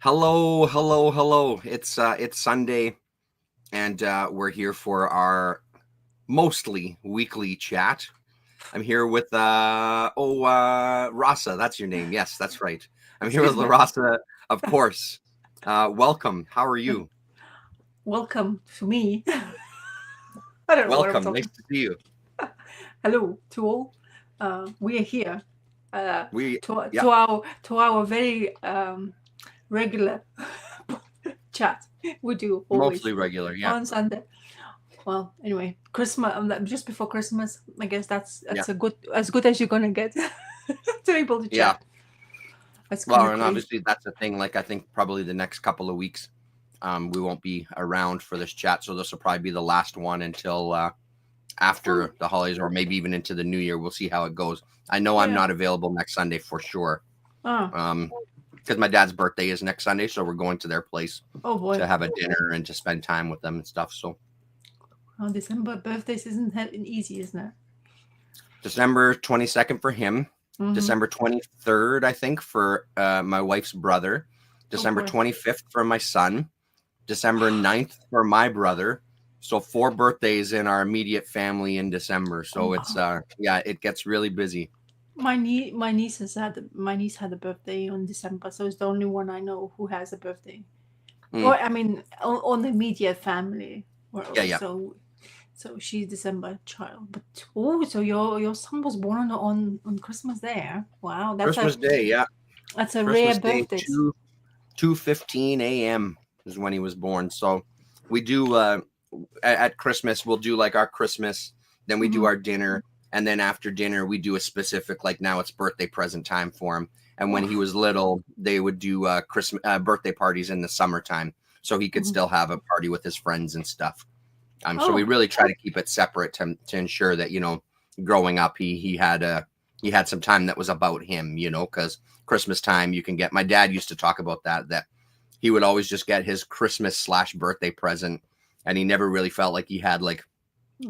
Hello, hello, hello. It's Sunday, and we're here for our mostly weekly chat. I'm here with Rasa. That's your name. Yes, that's right. I'm here with Excuse me. Rasa, of course. Welcome. How are you? Welcome to me. I don't know what I'm Welcome. Nice talking. to see you. Hello to all. We are here uh, We to yeah, to our to our very regular chat we do always mostly regular. Yeah, on Sunday. Well, anyway, Christmas just before Christmas. I guess yeah, that's a good as good as you're gonna get to able to yeah. chat. That's kind Well, of and crazy. obviously that's the thing. Like I think probably the next couple of weeks, we won't be around for this chat, so this will probably be the last one until Oh, after the holidays or maybe even into the new year. We'll see how it goes. I know I'm yeah. not available next Sunday for sure. Oh, Um, because my dad's birthday is next Sunday, so we're going to their place oh boy. to have a dinner and to spend time with them and stuff. So Oh, December birthdays isn't easy, isn't it? December 22nd for him, Mm-hmm. December 23rd, I think, for my wife's brother, Oh December boy. 25th for my son, December 9th for my brother. So four birthdays in our immediate family in December. Oh So it's wow. yeah, it gets really busy. My niece had a birthday on December, so it's the only one I know who has a birthday. Mm, Or I mean, on the immediate family. yeah, Or yeah. so she's December child. But oh, so your son was born on Christmas Day. Huh? Wow, Christmas Day, yeah. that's a rare Christmas Day, birthday. 2:15 a.m. is when he was born. So we do at Christmas we'll do like our Christmas, then we do Mm-hmm. our dinner, and then after dinner we do a specific, like now it's birthday present time for him. And when he Oh, was little, they would do Christmas birthday parties in the summertime, so he could mhm. still have a party with his friends and stuff. So we Oh, really try to keep it separate to ensure that growing up he had some time that was about him, because Christmas time you can get. My dad used to talk about that he would always just get his Christmas/birthday present, and he never really felt like he had like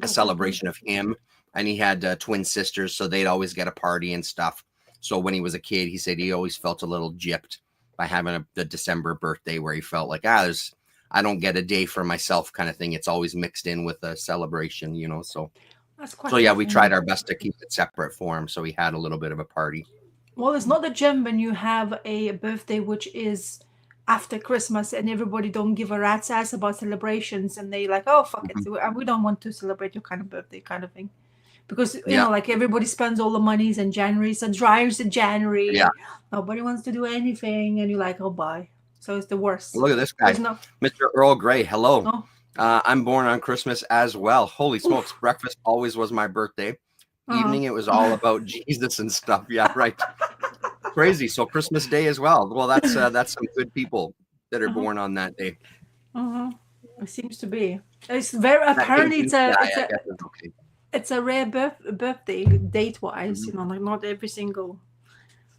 a the whole thing. celebration of him. And he had twin sisters, so they'd always get a party and stuff. So when he was a kid, he said he always felt a little gypped by having the December birthday, where he felt like there's I don't get a day for myself kind of thing. It's always mixed in with a celebration. That's So quite yeah, tough, we you know. tried our best to keep it separate for him, so he had a little bit of a party. Well, it's not a gem when you have a birthday which is after Christmas and everybody don't give a rat's ass about celebrations and they like, oh fuck it, Mhm. we don't want to celebrate your kind of birthday kind of thing. Because Yeah, like everybody spends all the monies in January, so dries in January, yeah. and nobody wants to do anything, and you're like, oh bye. So it's the worst. Look at this There's guy, no, Mr. Earl Grey. Hello. oh, I'm born on Christmas as well. Holy smokes. oof, Breakfast always was my birthday. uh-huh. Evening, it was all about Jesus and stuff. Yeah, right. Crazy. So Christmas Day as well. Well, that's some good people that are Uh-huh. born on that day. Uh-huh. It seems to be. It's very That apparently Hindu guy, I guess, is okay. it's a rare birthday date wise. Mhm. Like not every single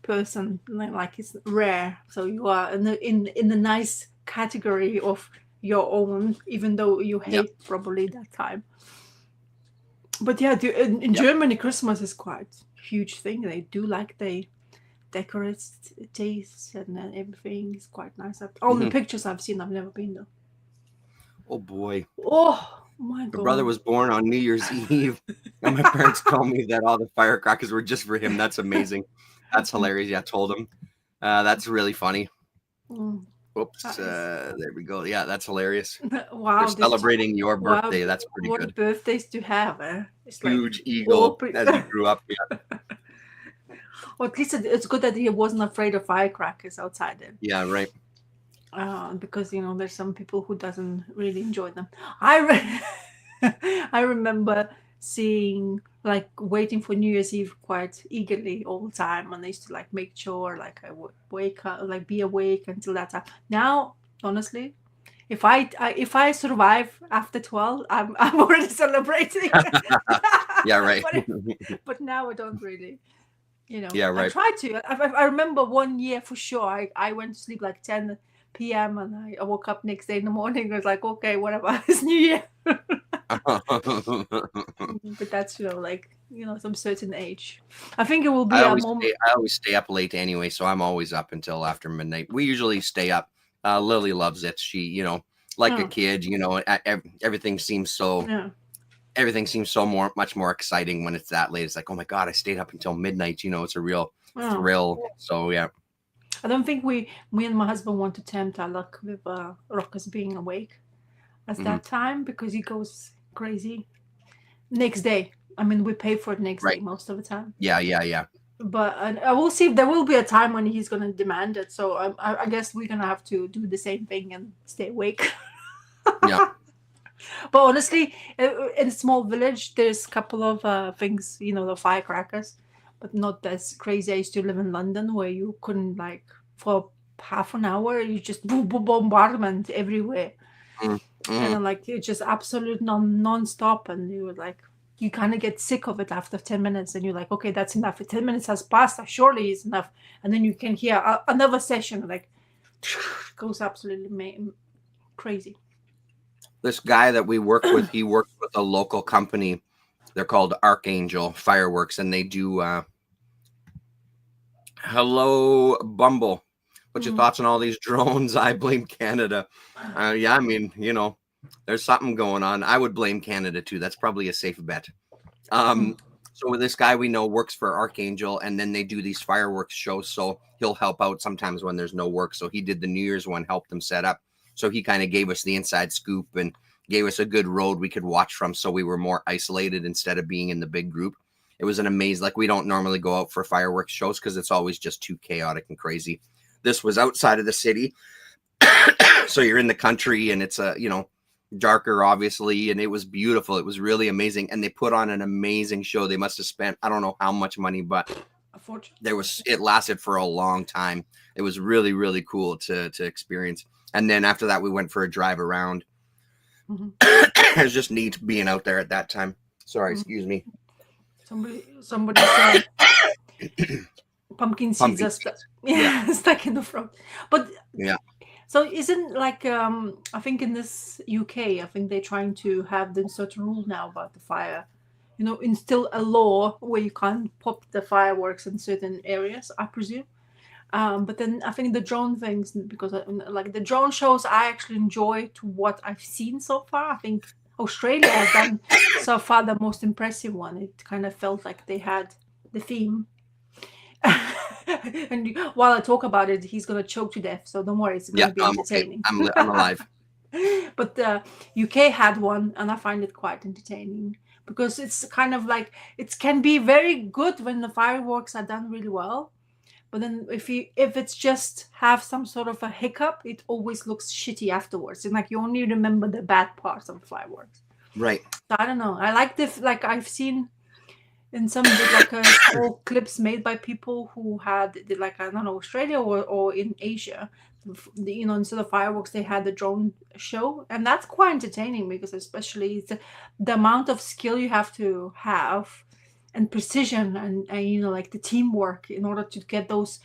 person like it's rare. So you are in the nice category of your own, even though you Yep. hate probably that time. But yeah, in Yep. Germany, Christmas is quite a huge thing. They do like they decorate days and everything is quite nice. All the Hmm. pictures I've seen, I've never been though. Oh boy. Oh my My brother god. was born on New Year's Eve, and my parents told me that all the firecrackers were just for him. That's amazing. That's hilarious. Yeah, I told him. That's really funny. Mm, Whoops. that is There we go. Yeah, that's hilarious. For wow. This celebrating your wow. birthday, that's pretty What good. birthdays to have? It's like Huge all eagle pre- as he grew up. or at least it's good that he wasn't afraid of firecrackers outside then. Yeah, right. Because there's some people who doesn't really enjoy them. I remember seeing like waiting for New Year's Eve quite eagerly all the time, and I used to like make sure like I would wake up, like be awake until that time. Now, honestly, if I survive after 12, I'm already celebrating. Yeah, right. but but now I don't really. Yeah, I right. tried to. I remember one year for sure. I went to sleep like 10 p.m. and I woke up next day in the morning. I was like, okay, whatever. It's New Year. But that's like some certain age. I think it will be a moment. I always stay up late anyway, so I'm always up until after midnight. We usually stay up Lily loves it. She, like a Oh, kid, everything seems so yeah. much more exciting when it's that late. It's like, oh my god, I stayed up until midnight. It's a real Oh. thrill. So yeah. I don't think me and my husband want to tempt our luck with Ruckus being awake at Hmm. that time because he goes crazy next day. I mean, we pay for it next day Right. most of the time. Yeah, yeah, yeah. But I will see if there will be a time when he's gonna demand it. So I guess we're gonna have to do the same thing and stay awake. Yeah. But honestly, in a small village, there's a couple of things, the firecrackers, but not as crazy. I used to live in London where you couldn't like for half an hour you just boom, boom, bombardment everywhere, and Mm-hmm. then like you just absolute non-stop, and you were like you kind of get sick of it after 10 minutes, and you're like, okay, that's enough. If 10 minutes has passed, that surely is enough. And then you can hear another session like goes absolutely crazy. This guy that we work with, he works with a local company. They're called Archangel Fireworks, and they do hello Bumble. What's your Mm. thoughts on all these drones? I blame Canada. Yeah, I mean, there's something going on. I would blame Canada too. That's probably a safe bet. Mm. Um, so this guy we know works for Archangel, and then they do these fireworks shows. So he'll help out sometimes when there's no work. So he did the New Year's one, helped them set up. So he kind of gave us the inside scoop and gave us a good road we could watch from. So we were more isolated instead of being in the big group. It was an amazing, like we don't normally go out for fireworks shows because it's always just too chaotic and crazy. This was outside of the city. So you're in the country and it's darker obviously, and it was beautiful. It was really amazing, and they put on an amazing show. They must have spent I don't know how much money, but A fortune. it lasted for a long time. It was really really cool to experience. And then after that we went for a drive around. Mm-hmm. It was just neat being out there at that time. Sorry, Mm. excuse me. Somebody's pumpkin seeds Pumpkin are stuck. seeds. Yeah, Yeah, stuck in the front. But yeah. so isn't like I think in this UK, I think they're trying to have the certain rule now about the fire. Instill a law where you can't pop the fireworks in certain areas, I presume. But then I think the drone things, because like the drone shows, I actually enjoy to what I've seen so far. I think Australia has done so far the most impressive one. It kind of felt like they had the theme. And while I talk about it, he's gonna choke to death. So don't worry, it's Yeah, gonna be no, I'm okay. entertaining. I'm alive. But the UK had one, and I find it quite entertaining because it's kind of like it can be very good when the fireworks are done really well, but then if it's just have some sort of a hiccup, it always looks shitty afterwards. And like you only remember the bad parts of the fireworks. Right. So I don't know. I like this. Like I've seen in some like small clips made by people who did like I don't know, Australia or in Asia. Instead of fireworks, they had the drone show, and that's quite entertaining because especially the amount of skill you have to have and precision and like the teamwork in order to get those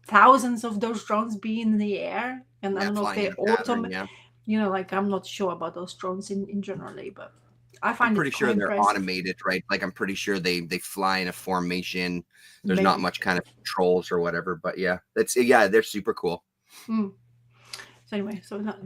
thousands of those drones being in the air. And I Yeah, don't know if flying they in a pattern. Yeah. like I'm not sure about those drones in generally, but I I'm find pretty it quite sure they're impressive. automated, right? Like I'm pretty sure they fly in a formation. There's not Maybe. much kind of controls or whatever, but yeah, they're super cool. Mm. So anyway, so not,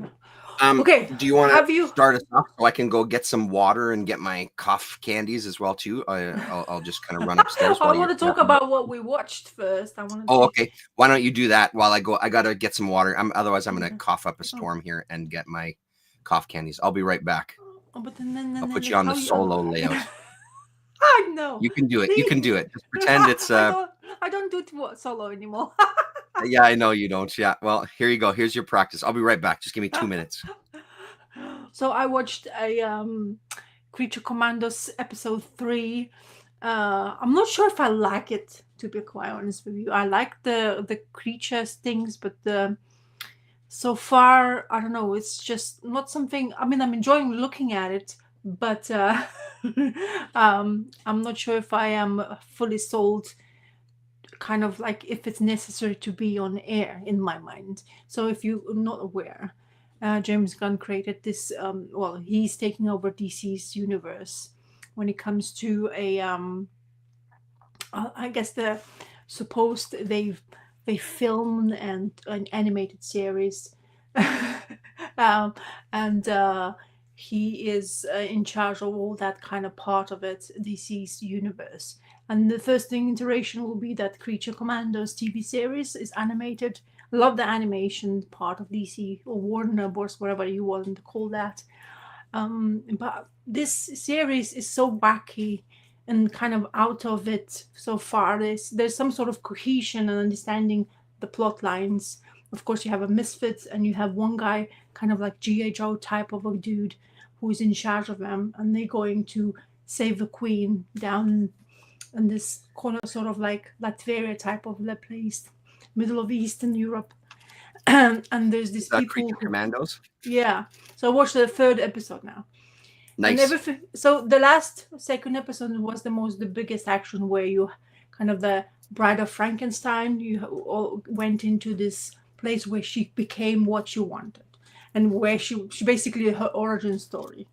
Um, okay. do you want to Have you? start us off so I can go get some water and get my cough candies as well too? I'll just kind of run upstairs I while want you're to talk grabbing. about what we watched first. I wanted Oh, to. okay. Why don't you do that while I go? I gotta get some water. Otherwise I'm gonna Okay. cough up a Oh, storm here and get my cough candies. I'll be right back. oh, but then I'll put you like on the how you? solo layout. I know. You can do it. You can do See, it. Just pretend it's I don't. I don't do solo anymore. Yeah, I know you don't. Yeah. Well, here you go. Here's your practice. I'll be right back. Just give me 2 minutes. So I watched a Creature Commandos episode 3. I'm not sure if I like it, to be quite honest with you. I like the creatures things, but so far I don't know. It's just not something. I mean, I'm enjoying looking at it, but I'm not sure if I am fully sold. Kind of like if it's necessary to be on air in my mind. So if you're not aware, James Gunn created this. Well, he's taking over DC's universe when it comes to I guess the supposed they filmed and an animated series um, and he is in charge of all that kind of part of it, DC's universe. And the first thing iteration will be that Creature Commandos TV series is animated. I love the animation part of DC or Warner Bros, whatever you want to call that. But this series is so wacky and kind of out of it so far. There's some sort of cohesion and understanding the plot lines. Of course, you have a misfit, and you have one guy, kind of like G.I. Joe type of a dude, who's in charge of them, and they're going to save the queen down in this corner, sort of like Latveria type of the place, middle of Eastern Europe. And there's these people Creature who, Commandos. yeah. So I watched the third episode now. And Nice. everything. So the second episode was the biggest action, where you kind of the Bride of Frankenstein. You all went into this place where she became what you wanted, and where she basically her origin story.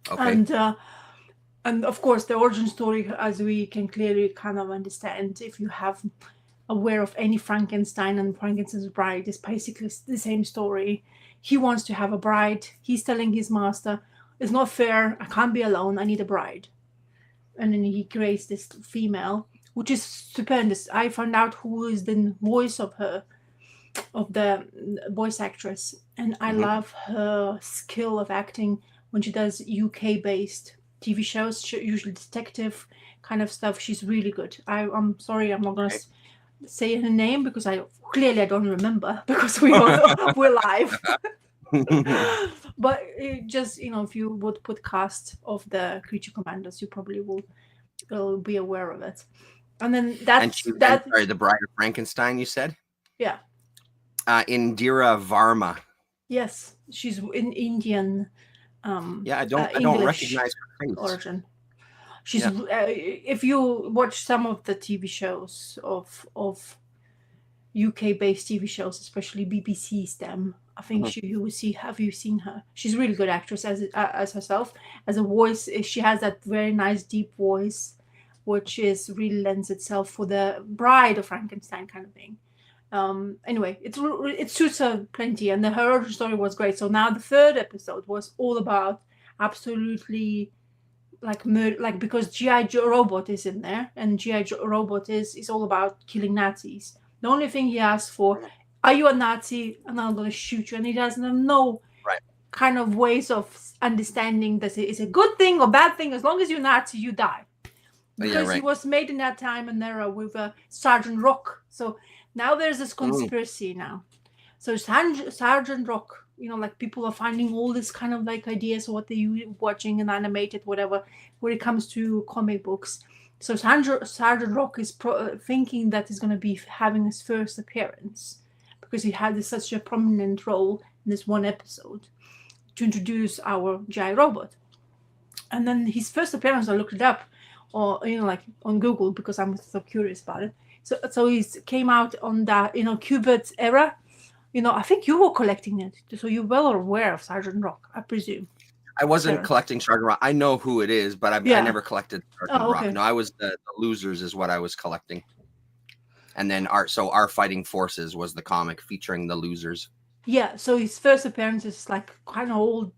Okay. And of course the origin story, as we can clearly kind of understand, if you have aware of any Frankenstein and Frankenstein's bride, is basically the same story. He wants to have a bride. He's telling his master, it's not fair, I can't be alone, I need a bride. And then he creates this female, which is stupendous. I found out who is the voice of her, of the voice actress, and I love her skill of acting when she does UK based TV shows, usually detective kind of stuff. She's really good. I'm sorry, I'm not gonna say her name because I don't remember, because we're live. But just, if you would put cast of the Creature Commandos, you probably will be aware of it. And then sorry, the Bride of Frankenstein, you said? Yeah. Indira Varma. Yes, she's in Indian. I don't recognize her face. Origin. She's if you watch some of the TV shows of UK based TV shows, especially BBC STEM, I think you will see. Have you seen her? She's a really good actress as herself. As a voice, she has that very nice deep voice, which really lends itself for the Bride of Frankenstein kind of thing. Anyway, it suits her plenty, and her origin story was great. So now the third episode was all about absolutely like murder, like, because G.I. Joe Robot is in there, and G.I. Joe Robot is all about killing Nazis. The only thing he asks for, are you a Nazi? And I'm going to shoot you. And he doesn't have no kind of ways of understanding that it's a good thing or bad thing. As long as you're Nazi, you die. Because he was made in that time and era with Sergeant Rock. So now there's this conspiracy now. So Sergeant Rock, like people are finding all this kind of like ideas what they're watching and animated, whatever, when it comes to comic books. So Sergeant Rock is thinking that he's going to be having his first appearance, because he had such a prominent role in this one episode to introduce our G.I. Robot. And then his first appearance, I looked it up, or like on Google, because I'm so curious about it. So he came out on that Qbert era. I think you were collecting it, so you're well aware of Sergeant Rock, I presume. I wasn't collecting Sergeant Rock. I know who it is, but I never collected Sergeant Rock. No, I was the Losers is what I was collecting. And then our Fighting Forces was the comic featuring the Losers. Yeah, so his first appearance is like kind of old,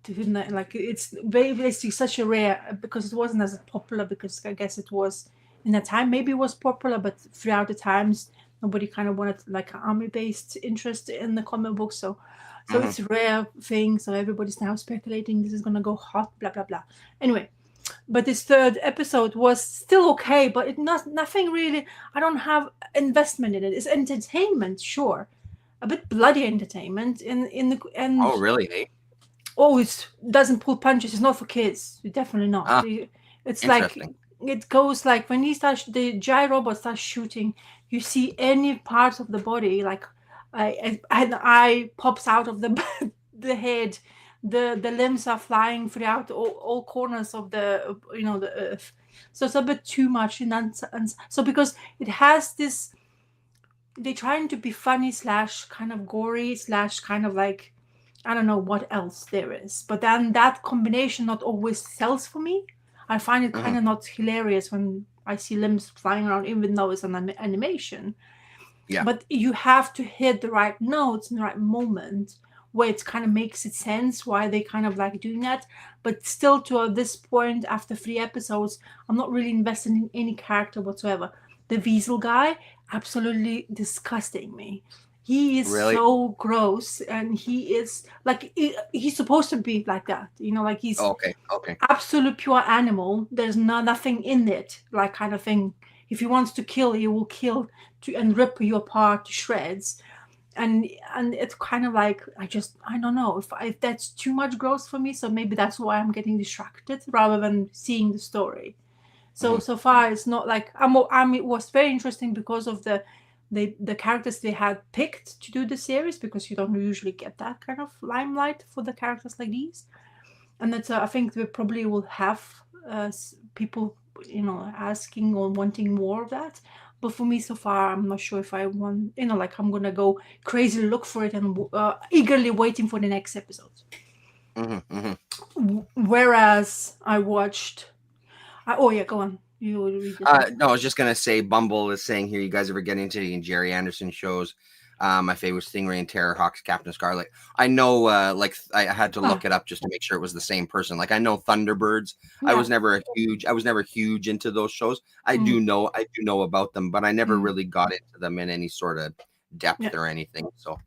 like it's basically such a rare, because it wasn't as popular, because I guess it was in that time, maybe it was popular, but throughout the times nobody kind of wanted like an army-based interest in the comic book, so it's a rare thing. So everybody's now speculating this is gonna go hot, blah blah blah. Anyway, but this third episode was still okay, but nothing really. I don't have investment in it. It's entertainment, sure, a bit bloody entertainment. And oh really? Oh, it doesn't pull punches. It's not for kids. Definitely not. It's like it goes like when the G.I. Robot starts shooting, you see any part of the body, like an eye pops out of the head, the limbs are flying throughout all corners of the the earth. So it's a bit too much in that sense. So because it has this, they're trying to be funny / kind of gory / kind of like, I don't know what else there is, but then that combination not always sells for me. I find it kind of not hilarious when I see limbs flying around, even though it's an animation. Yeah. But you have to hit the right notes in the right moment, where it kind of makes it sense why they kind of like doing that. But still, to this point, after 3 episodes, I'm not really invested in any character whatsoever. The Weasel guy, absolutely disgusting me. He is Really? so gross, and he is like he's supposed to be like that, like he's Okay. Okay. absolute pure animal. There's nothing in it, like kind of thing. If he wants to kill, he will kill and rip you apart to shreds. And it's kind of like I don't know if that's too much gross for me. So maybe that's why I'm getting distracted rather than seeing the story. So Hmm. so far it's not like it was very interesting because of the characters they had picked to do the series, because you don't usually get that kind of limelight for the characters like these. And that's I think we probably will have people asking or wanting more of that. But for me so far, I'm not sure if I want, like I'm gonna go crazy look for it and eagerly waiting for the next episode. Hmm. Hmm. Whereas I watched oh yeah, go on, you will read this one. No, I was just gonna say, Bumble is saying here, you guys ever get into any Jerry Anderson shows? My favorite was Stingray and Terrorhawks, Captain Scarlet. I know, like I had to Ah, look it up just to make sure it was the same person. Like I know Thunderbirds. yeah. I was never huge into those shows. Mm, I do know about them, but I never mm, really got into them in any sort of depth yeah. or anything. So,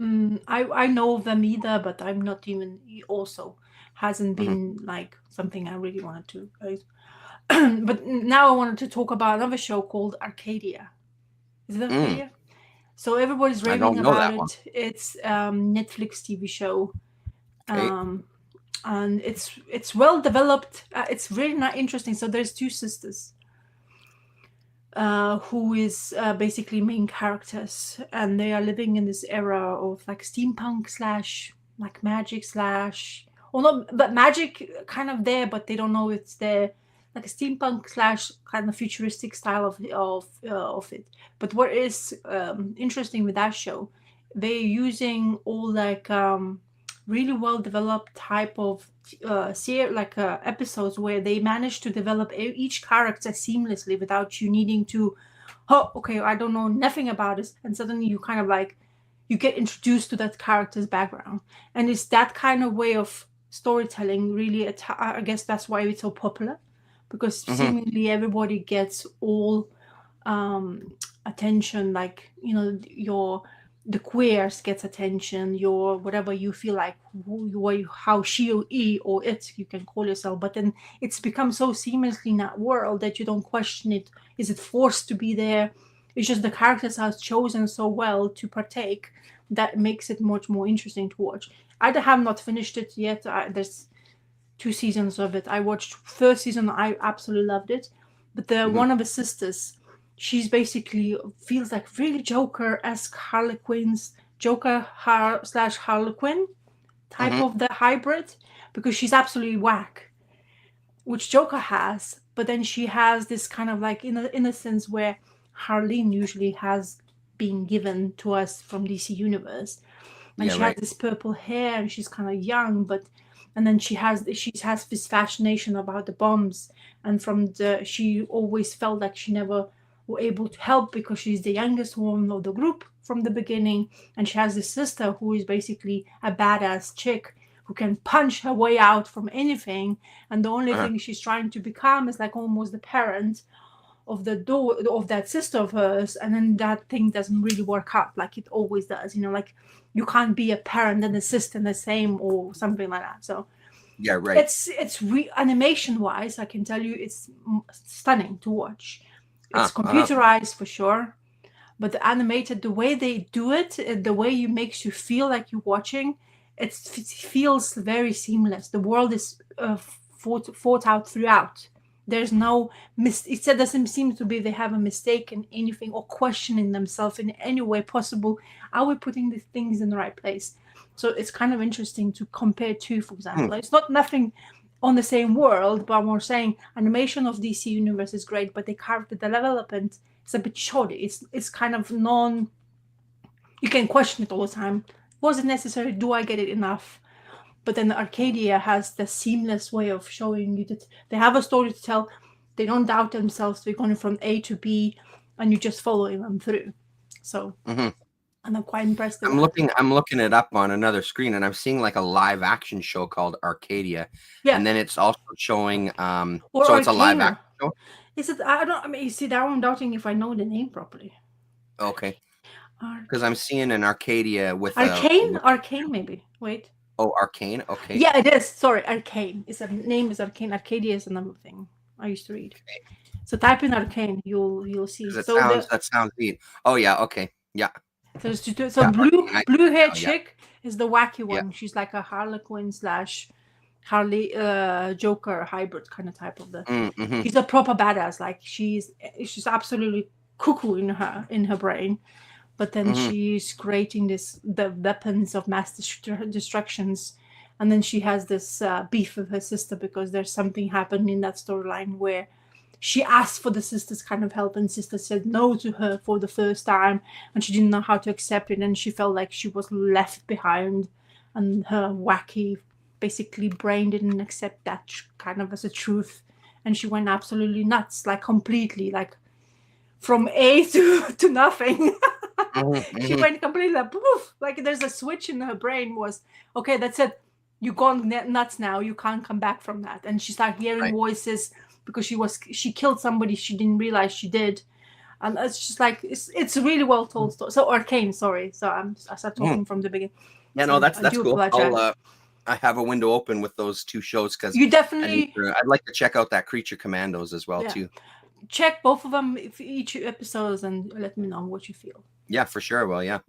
I know of them either, but I'm not even also hasn't mhm. been like something I really wanted to. But now I wanted to talk about another show called Arcadia. Is it Mm, Arcadia? So everybody's I raving don't know about that one. it. It's Netflix TV show, Okay. um, and it's well developed. It's really not interesting. So there's two sisters who is basically main characters, and they are living in this era of like steampunk slash like magic slash, or not, but magic kind of there, but they don't know it's there, like a steampunk slash kind of futuristic style of it. But what is interesting with that show, they're using all like really well developed type of episodes where they manage to develop each character seamlessly without you needing to, oh okay, I don't know nothing about this, and suddenly you kind of like you get introduced to that character's background. And it's that kind of way of storytelling really I guess that's why it's so popular, because Hmm. seemingly everybody gets all attention, like your the queers gets attention, your whatever you feel like how she or he or it you can call yourself. But then it's become so seamlessly in that world that you don't question it. Is it forced to be there? It's just the characters are chosen so well to partake that makes it much more interesting to watch. I have not finished it yet. There's 2 seasons of it. I watched first season. I absolutely loved it. But the Hmm. one of the sisters, she's basically feels like really Joker-esque Harlequins, slash Harlequin type Hmm. of the hybrid, because she's absolutely whack, which Joker has. But then she has this kind of like innocence where Harleen usually has been given to us from DC Universe. And Yeah. she has Right. this purple hair and she's kind of young, but and then she has this fascination about the bombs. And she always felt like she never were able to help because she's the youngest one of the group from the beginning. And she has this sister who is basically a badass chick who can punch her way out from anything. And the only Uh-huh. thing she's trying to become is like almost the parent of the door of that sister of hers. And then that thing doesn't really work out like it always does, like you can't be a parent and a sister in the same or something like that. So Yeah. Right. it's animation wise, I can tell you it's stunning to watch. It's Uh-huh. computerized for sure, but the animated, the way they do it, the way it makes you feel like you're watching, it feels very seamless. The world is thought out throughout. There's no it doesn't seem to be they have a mistake in anything or questioning themselves in any way possible. Are we putting the things in the right place? So it's kind of interesting to compare to, for Hmm. example. It's not nothing on the same world, but I'm more saying animation of DC Universe is great, but the character development is a bit shoddy. It's kind of you can question it all the time. Was it necessary? Do I get it enough? But then Arcadia has the seamless way of showing you that they have a story to tell. They don't doubt themselves. They're going from A to B, and you're just following them through. So Hmm. and I'm quite impressed with I'm that. looking it up on another screen, and I'm seeing like a live action show called Arcadia, Yeah, and then it's also showing. or So it's a live Arcana. action show. Is it? I don't. I mean, you see, now I'm doubting if I know the name properly. Okay, because Arc- I'm seeing an Arcadia with a Arcane, Arcane, maybe. Wait. Arcane. Okay, Yeah, it is. Sorry, Arcane. It's a name is Arcane. Arcadia is another thing I used to read. So type in Arcane, you'll see. because So the that sounds neat. Oh yeah, okay, yeah, so yeah, blue Arcane. I blue hair now, yeah, chick is the wacky yeah. one. She's like a Harlequin slash Harley Joker hybrid kind of type of the. Mm-hmm. She's a proper badass. Like she's absolutely cuckoo in her brain, but then Mm-hmm. she's creating the weapons of mass destructions, and then she has this beef with her sister because there's something happened in that storyline where she asked for the sister's kind of help and sister said no to her for the first time, and she didn't know how to accept it, and she felt like she was left behind, and her wacky basically brain didn't accept that kind of as a truth, and she went absolutely nuts, like completely, like from A to nothing. Mm-hmm. She Mm-hmm. went completely like poof, like there's a switch in her brain was okay, that's it, you gone nuts now, you can't come back from that. And she started hearing Right. voices because she killed somebody she didn't realize she did. And it's just like it's a really well told story. So Arcane, sorry, so I started talking from the beginning, Yeah, no, so I that's do cool. apologize. I have a window open with those two shows because You definitely, I'd like to check out that Creature Commandos as well yeah, too. check both of them if each episodes and let me know what you feel. Yeah, for sure. Well, yeah,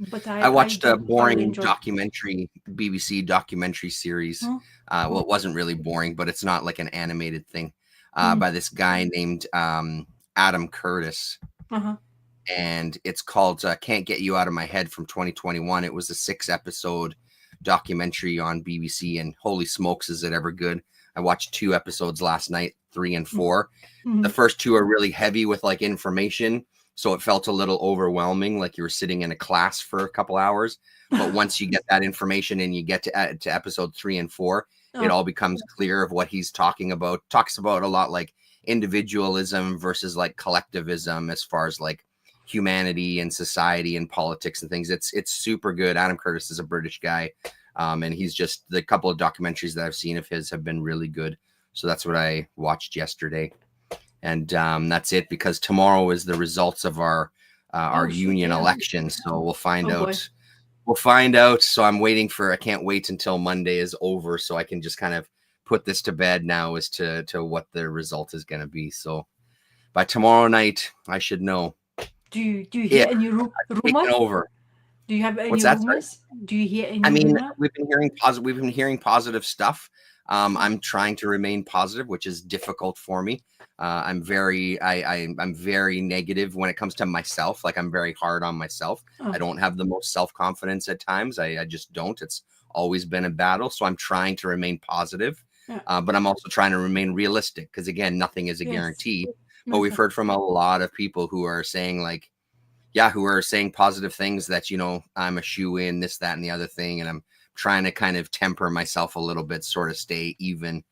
But I I watched a did thoroughly boring enjoy. BBC documentary series. Hmm? Well, it wasn't really boring, but it's not like an animated thing Mm. by this guy named Adam Curtis. Uh-huh. And it's called Can't Get You Out of My Head from 2021. It was a 6-episode documentary on BBC, and holy smokes, is it ever good. I watched 2 episodes last night, 3 and 4. Mm-hmm. The first 2 are really heavy with like information, so it felt a little overwhelming, like you were sitting in a class for a couple hours. But once you get that information and you get to episode 3 and 4, it all becomes clear of what he's talking about. Talks about a lot like individualism versus like collectivism as far as like humanity and society and politics and things. It's super good. Adam Curtis is a British guy, and he's just, the couple of documentaries that I've seen of his have been really good. So that's what I watched yesterday, and that's it, because tomorrow is the results of our union election. So we'll find out. Boy. We'll find out. So I'm waiting for. I can't wait until Monday is over so I can just kind of put this to bed now as to what the result is going to be. So by tomorrow night, I should know. Do you hear any rumors? Over. Do you have any What's that, rumors? Do you hear any I mean, rumor? we've been hearing positive stuff. I'm trying to remain positive, which is difficult for me. I'm very negative when it comes to myself. Like, I'm very hard on myself. I don't have the most self-confidence at times. I just don't. It's always been a battle. So I'm trying to remain positive, but I'm also trying to remain realistic, because again, nothing is a guarantee. But we've heard from a lot of people who are saying like, who are saying positive things, that, you know, I'm a shoe-in, this, that, and the other thing. And I'm trying to kind of temper myself a little bit, sort of stay even,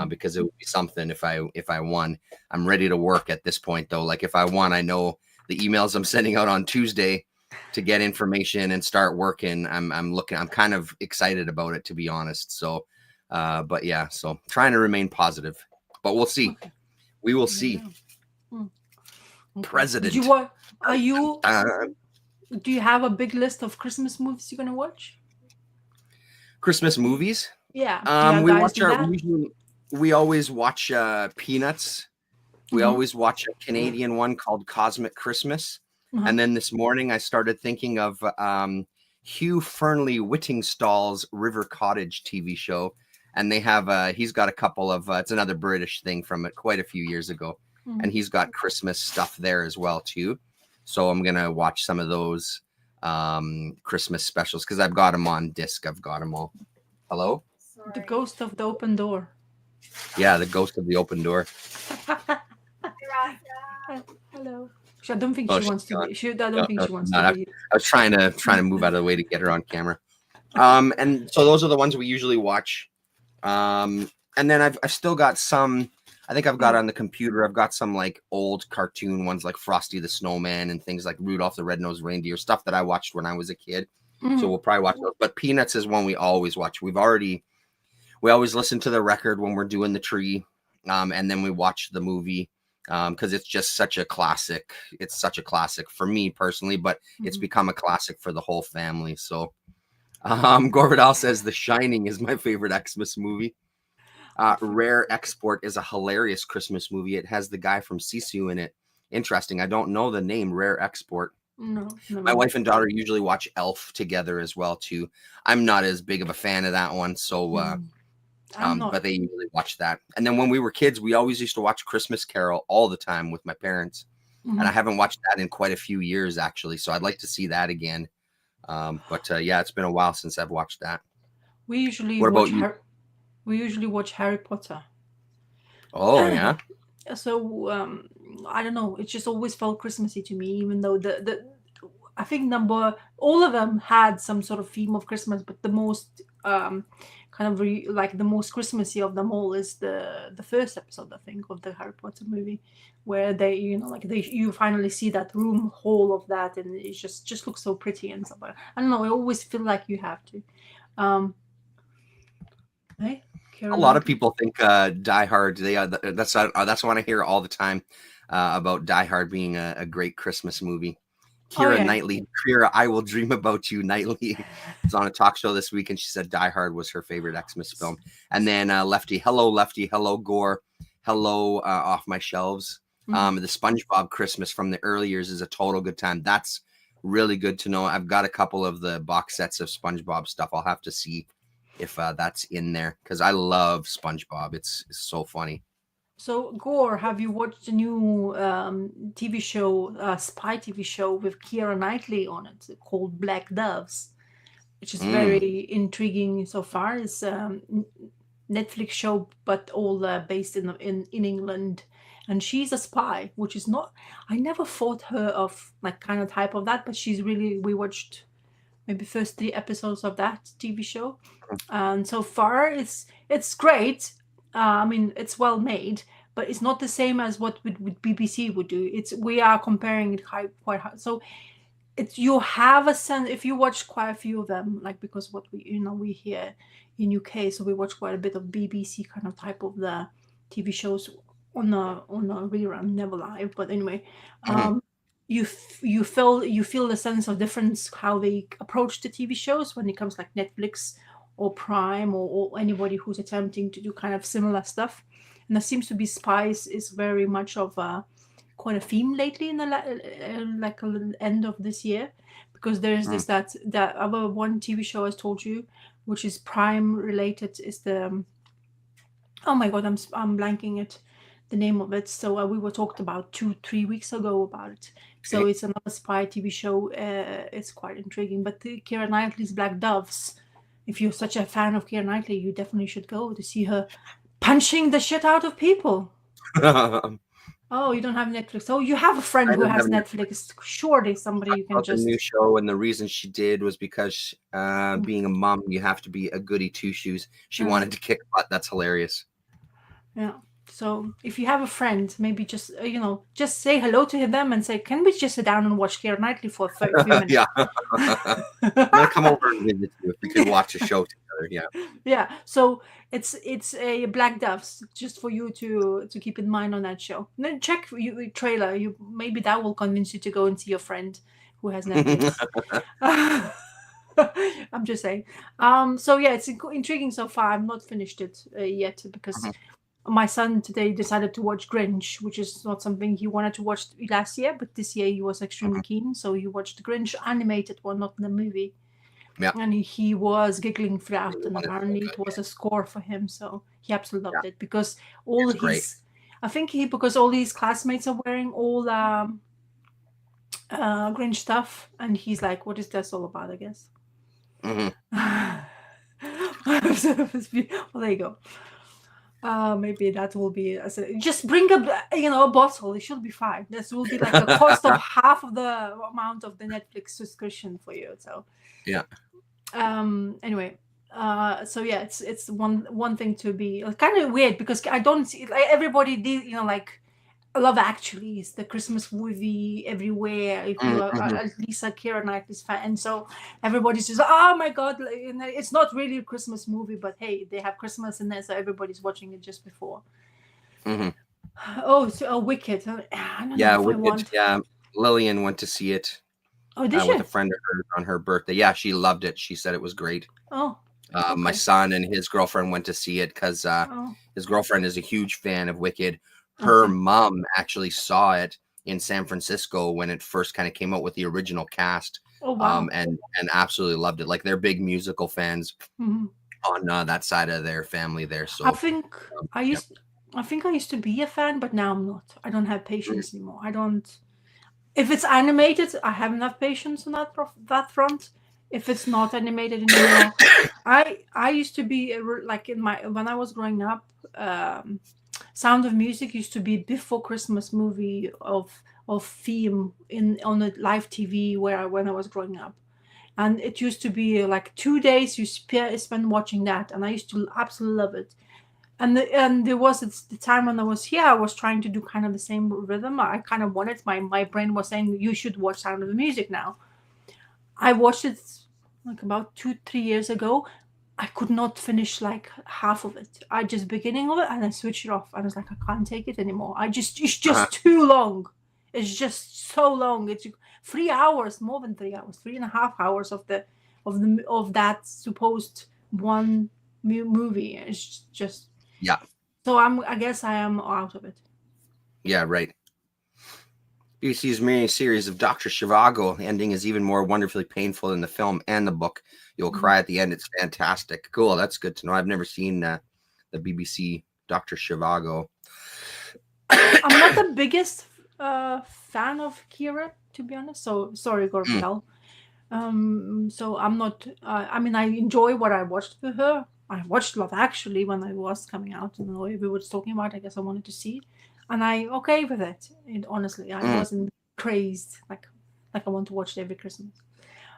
because it would be something if I won. I'm ready to work at this point, though. Like, if I won, I know the emails I'm sending out on Tuesday to get information and start working. I'm kind of excited about it, to be honest. So, but yeah, so trying to remain positive, but we'll see. Okay. We will see. Okay. President. Do you have a big list of Christmas movies you're gonna watch? Christmas movies? Yeah. We always watch Peanuts. We always watch a Canadian one called Cosmic Christmas. And then this morning I started thinking of Hugh Fernley Whittingstall's River Cottage TV show. And they have he's got a couple of it's another British thing from it quite a few years ago. And he's got Christmas stuff there as well too. So I'm gonna watch some of those Christmas specials, because I've got them on disc. I've got them all. Hello? Sorry. The Ghost of the Open Door. Yeah, the Ghost of the Open Door. Hello. I don't think she wants to be. I don't think she wants to be. I was trying to move out of the way to get her on camera. And so those are the ones we usually watch. And then I've still got some. I think I've got Mm. on the computer. I've got some like old cartoon ones like Frosty the Snowman and things like Rudolph the Red-Nosed Reindeer, stuff that I watched when I was a kid. So Mhm. we'll probably watch those. But Peanuts is one we always watch. We always listen to the record when we're doing the tree, and then we watch the movie because it's just such a classic. It's such a classic for me personally, but it's Mhm. become a classic for the whole family. So Gorvidal says The Shining is my favorite Xmas movie. Rare Export is a hilarious Christmas movie. It has the guy from Sisu in it. Interesting. I don't know the name Rare Export. No, never My heard. wife and daughter usually watch Elf together as well too. I'm not as big of a fan of that one, so Mm. I'm not. but they usually watch that. And then when we were kids, we always used to watch Christmas Carol all the time with my parents. And I Mhm. haven't watched that in quite a few years actually, so I'd like to see that again. But yeah, it's been a while since I've watched that. We usually What about watch you? we usually watch Harry Potter. Oh yeah. So I don't know. It just always felt Christmassy to me, even though the I think number all of them had some sort of theme of Christmas, but the most kind of like the most Christmassy of them all is the first episode, I think, of the Harry Potter movie, where they like they you finally see that room hall of that, and it just looks so pretty and stuff. I don't know. I always feel like you have to. Um, hey, A Karen lot of Knightley. people think Die Hard. That's what I hear all the time about Die Hard being a great Christmas movie. Oh Kira yeah. Knightley, Kira, I will dream about you nightly. Was on a talk show this week, and she said Die Hard was her favorite Xmas film. And then Lefty, hello Gore, hello off my shelves. Mhm. The SpongeBob Christmas from the early years is a total good time. That's really good to know. I've got a couple of the box sets of SpongeBob stuff. I'll have to see if that's in there because I love SpongeBob. It's so funny. So, Gore, have you watched the new TV show, spy TV show with Keira Knightley on it called Black Doves, which is Mm. very intriguing so far. It's Netflix show, but all based in England. And she's a spy, which is not. I never thought her of like kind of type of that, but she's really. We watched maybe first 3 episodes of that TV show, and so far it's great. I mean, it's well made, but it's not the same as what with BBC would do. It's we are comparing it quite high. So it's you have a sense if you watch quite a few of them, like because what we here in UK, so we watch quite a bit of BBC kind of type of the TV shows on a rerun, never live. But anyway, Mhm. you feel the sense of difference how they approach the TV shows when it comes like Netflix or Prime or anybody who's attempting to do kind of similar stuff. And there seems to be Spice is very much of a quite a theme lately in the like end of this year, because there's Mm. this that other one TV show I told you, which is Prime related, is the oh my god, I'm blanking it the name of it. So we were talked about 2-3 weeks ago about it. So Okay. it's another spy TV show. It's quite intriguing. But the Keira Knightley's Black Doves. If you're such a fan of Keira Knightley, you definitely should go to see her punching the shit out of people. I Oh, you don't have Netflix. Oh, you have a friend who don't have has any Netflix. Surely somebody you can about the new just. show, and the reason she did was because being a mom, you have to be a goody two shoes. She Uh, wanted to kick butt. That's hilarious. yeah. So if you have a friend, maybe just just say hello to them and say, "Can we just sit down and watch Keira Knightley for a few minutes?" Yeah, I'm gonna come over and visit you if we could watch a show together. Yeah. Yeah. So it's a Black Doves, just for you to keep in mind on that show. And then check trailer. You maybe that will convince you to go and see your friend who has Netflix. I'm just saying. So yeah, it's intriguing so far. I've not finished it yet because my son today decided to watch Grinch, which is not something he wanted to watch last year, but this year he was extremely keen. So he watched the Grinch animated one, not the movie, Yeah, and he was giggling throughout. the And one is so apparently it good. was a score for him, so he absolutely Yeah, loved it because all it's great. his, I think because all his classmates are wearing all Grinch stuff, and he's like, "What is this all about?" I guess. Hmm. Well, there you go. Maybe that will be just bring a bottle. It should be fine. This will be like a cost of half of the amount of the Netflix subscription for you. So Yeah. anyway, So yeah, it's one thing to be kind of weird because I don't see like everybody did, like Love Actually is the Christmas movie everywhere. If you are Mm-hmm. at least a Keira Knightley's fan, and so everybody's just oh my god, like, it's not really a Christmas movie, but hey, they have Christmas in there, so everybody's watching it just before. Mm-hmm. Oh, so Wicked. I don't know Yeah, if I Wicked. want. Yeah, Lillian went to see it Oh, did with she? a friend of hers on her birthday. Yeah, she loved it. She said it was great. Oh, My okay. son and his girlfriend went to see it because Oh, his girlfriend is a huge fan of Wicked. Her okay. mom actually saw it in San Francisco when it first kind of came out with the original cast, Oh, wow. and absolutely loved it. Like they're big musical fans Hmm. on that side of their family there. I So think I yeah. used. I think I used to be a fan, but now I'm not. I don't have Mm, patience anymore. I don't. If it's animated, I have enough patience on that front. If it's not animated anymore, I used to be like in my when I was growing up. Sound of Music used to be before Christmas movie of theme in on the live TV when I was growing up, and it used to be like 2 days you spend watching that, and I used to absolutely love it. And there was the time when I was here, I was trying to do kind of the same rhythm. I kind of wanted my brain was saying you should watch Sound of the Music now. I watched it like about 2 3 years ago. I could not finish like half of it. I just beginning of it and I switched it off. I was like, I can't take it anymore. It's uh-huh. just too long. It's just so long. It's 3 hours, more than 3 hours, 3.5 hours of that supposed one movie. It's just Yeah, so I guess I am out of it. yeah, right. BBC's mini series of Dr. Zhivago ending is even more wonderfully painful than the film and the book. You'll Mhm. cry at the end. It's fantastic. Cool. That's good to know. I've never seen the BBC Dr. Zhivago. I'm not the biggest fan of Kira, to be honest. So sorry, Mm, Gorviel. So I'm not. I mean, I enjoy what I watched with her. I watched Love Actually when I was coming out, and we were talking about. I guess I wanted to see it, and I okay with it. And honestly, I mm, wasn't crazed like I want to watch it every Christmas.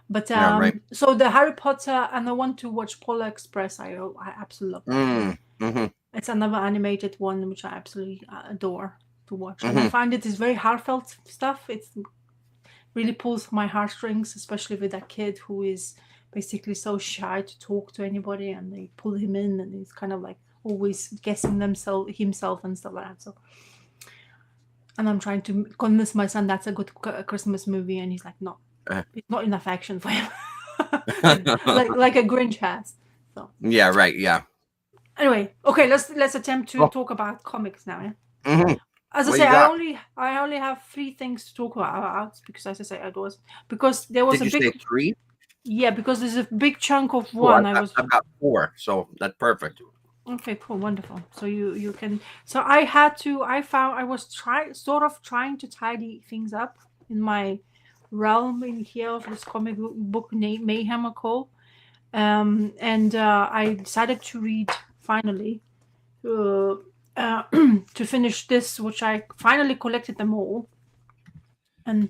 But yeah, right. so the Harry Potter, and I want to watch Polar Express. I absolutely love that one. Mm-hmm, It's another animated one which I absolutely adore to watch, and I mm-hmm. find it is very heartfelt stuff. It really pulls my heartstrings, especially with that kid who is basically so shy to talk to anybody, and they pull him in, and he's kind of like always guessing himself and stuff like that. So, and I'm trying to convince my son that's a good Christmas movie, and he's like, no, it's not enough action for him, like a Grinch has. So Yeah, right. Yeah. anyway, okay, let's attempt to Oh, talk about comics now. Yeah. mm-hmm. As I What say, you I got? only have three things to talk about because, as I say, I was because there was Did a you say big three? yeah because there's a big chunk of Oh, one I was I've got four, so that's perfect. okay cool wonderful. So you can so I had to I found I was trying to tidy things up in my realm in here of this comic book named Mayhem a Call, and I decided to read finally uh, to finish this, which I finally collected them all. And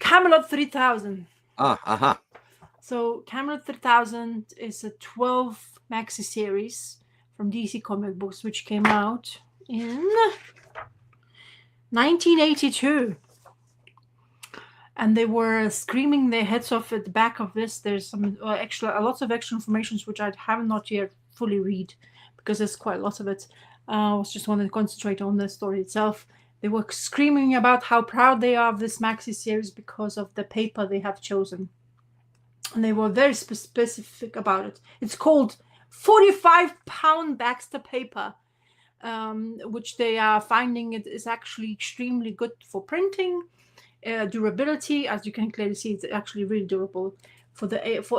Camelot 3000. Uh-huh. So Camelot 3000 is a 12 maxi series from DC Comic Books, which came out in 1982. And they were screaming their heads off at the back of this. There's some lots of extra information which I have not yet fully read because there's quite lots of it. I was just wanting to concentrate on the story itself. They were screaming about how proud they are of this maxi series because of the paper they have chosen, and they were very specific about it. It's called 45-pound Baxter paper, which they are finding it is actually extremely good for printing. Durability, as you can clearly see, it's actually really durable. For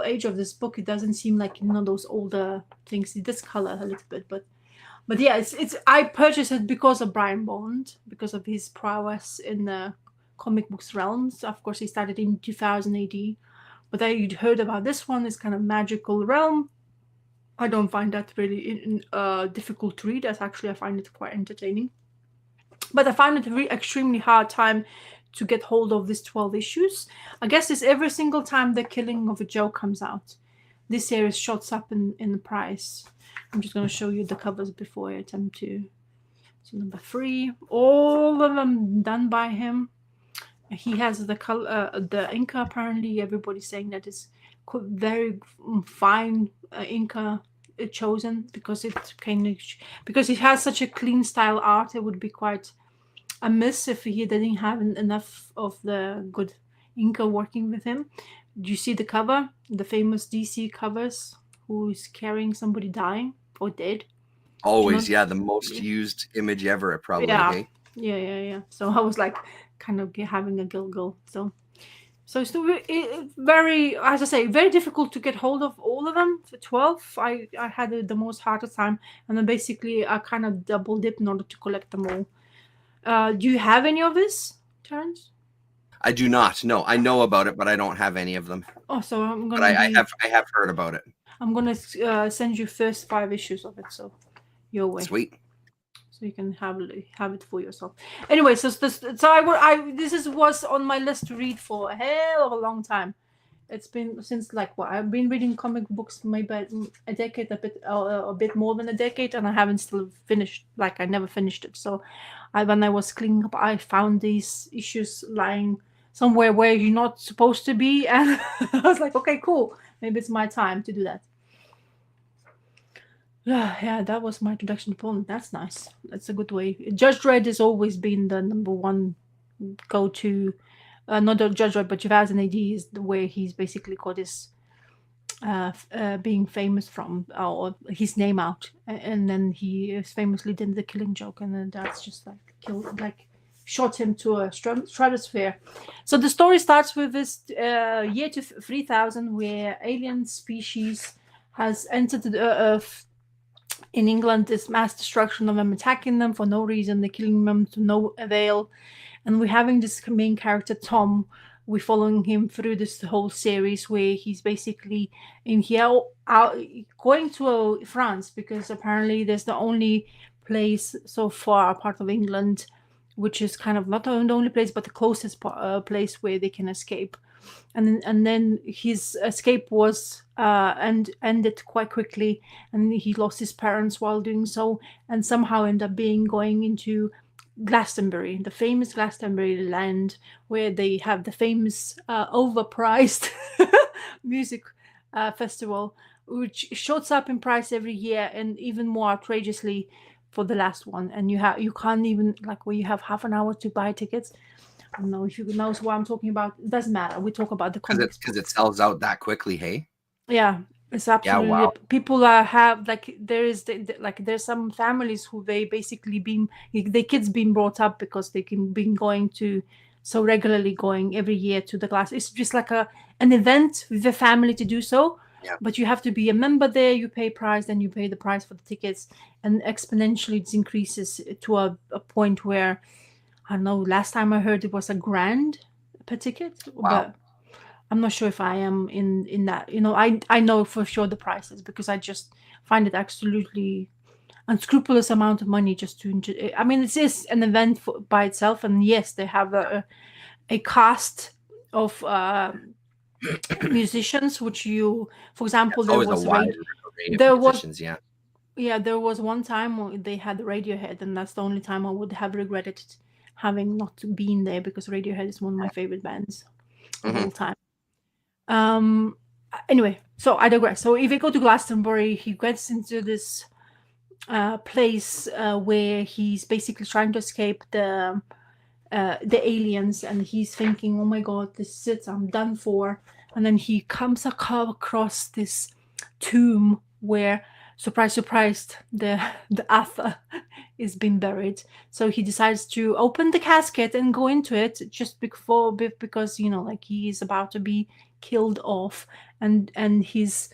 age of this book, it doesn't seem like those older things. It does color a little bit, but yeah, it's. I purchased it because of Brian Bond, because of his prowess in the comic books realms. Of course, he started in 2000 AD, but I heard about this one. It's kind of magical realm. I don't find that really difficult to read. As actually, I find it quite entertaining. But I find it a really extremely hard time to get hold of these 12 issues. I guess it's every single time the Killing of a Joe comes out. this series shots up in the price. I'm just going to show you the covers before I attempt to. So number 3, all of them done by him. He has the color, the Inca. Apparently, everybody's saying that it's very fine Inca chosen because it because it has such a clean style art. It would be quite a miss if he didn't have enough of the good Inca working with him. Do you see the cover? The famous DC covers, who is carrying somebody dying or dead? Always, yeah, the most used image ever. It probably, Yeah, hey? yeah. So I was like, kind of having a giggle. So it's very, as I say, very difficult to get hold of all of them. For 12, I had the most hardest time, and then basically I kind of double dipped in order to collect them all. Do you have any of this, Terrence? I do not. No, I know about it, but I don't have any of them. Oh, so I'm But gonna I have heard about it. I'm gonna send you first 5 issues of it, so your way. Sweet. So you can have it for yourself. Anyway, so this was on my list to read for a hell of a long time. It's been since I've been reading comic books for maybe a decade, a bit more than a decade, and I haven't still finished. Like I never finished it. So, when I was cleaning up, I found these issues lying somewhere where you're not supposed to be, and I was like, okay, cool, maybe it's my time to do that. Yeah, that was my introduction to Poland. That's nice. That's a good way. Judge Dredd has always been the number one go-to. Not the Judge Dredd, but Javaz AD is the way he's basically got his being famous from, or his name out, and then he famously did the Killing Joke, and then that's just shot him to a stratosphere. So the story starts with this year 3000, where alien species has entered the Earth. In England, this mass destruction of them, attacking them for no reason, they're killing them to no avail. And we're having this main character, Tom. We're following him through this whole series where he's basically in here going to France, because apparently there's the only place so far, part of England, which is kind of not the only place, but the closest place where they can escape. And then his escape was ended quite quickly, and he lost his parents while doing so, and somehow ended up going into Glastonbury, the famous Glastonbury land, where they have the famous overpriced music festival, which shoots up in price every year, and even more outrageously for the last one. And you can't even, where you have half an hour to buy tickets. I don't know if you know what I'm talking about. It doesn't matter. We talk about the comics because it sells out that quickly. Hey. Yeah, it's absolutely. Yeah, wow. People have there's some families who they basically their kids being brought up because they can been going to so regularly, going every year to the class. It's just like an event with the family to do so. Yeah. But you have to be a member there. You pay price, then you pay the price for the tickets, and exponentially it increases to a point where, I don't know, last time I heard it was £1,000 per ticket. Wow. But I'm not sure if I am in that. I know for sure the prices, because I just find it absolutely unscrupulous amount of money just to enjoy. I mean, it is an event by itself, and yes, they have a cast of musicians, which for example, there was musicians, there was one time they had Radiohead, and that's the only time I would have regretted having not been there, because Radiohead is one of my favorite bands of all time. Anyway, so I digress. So if you go to Glastonbury, he gets into this place where he's basically trying to escape the aliens, and he's thinking, oh my god, this is it, I'm done for. And then he comes across this tomb where, surprise, surprise, the Arthur is being buried. So he decides to open the casket and go into it just because he is about to be killed off. And his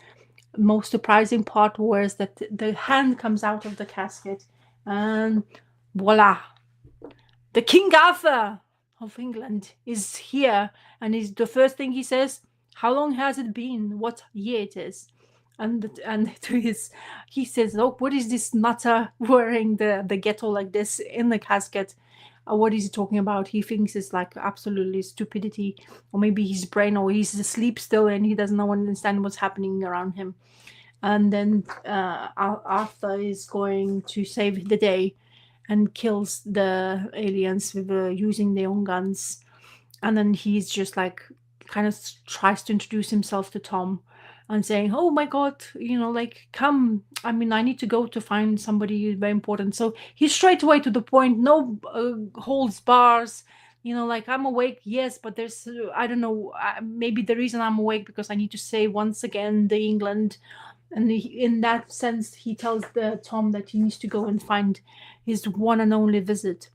most surprising part was that the hand comes out of the casket, and voila, the King Arthur of England is here. And the first thing he says, how long has it been? What year it is? And he says, "Oh, what is this nutter wearing the ghetto like this in the casket?" what is he talking about? He thinks it's like absolutely stupidity, or maybe his brain, or he's asleep still and he doesn't understand what's happening around him. And then Arthur is going to save the day and kills the aliens with using their own guns. And then he's just like kind of tries to introduce himself to Tom and saying, "Oh my God, like come. I mean, I need to go to find somebody very important." So he's straight away to the point, no holds bars. Like, I'm awake, yes, but there's I don't know. Maybe the reason I'm awake because I need to save once again the England. And in that sense, he tells the Tom that he needs to go and find his one and only visit.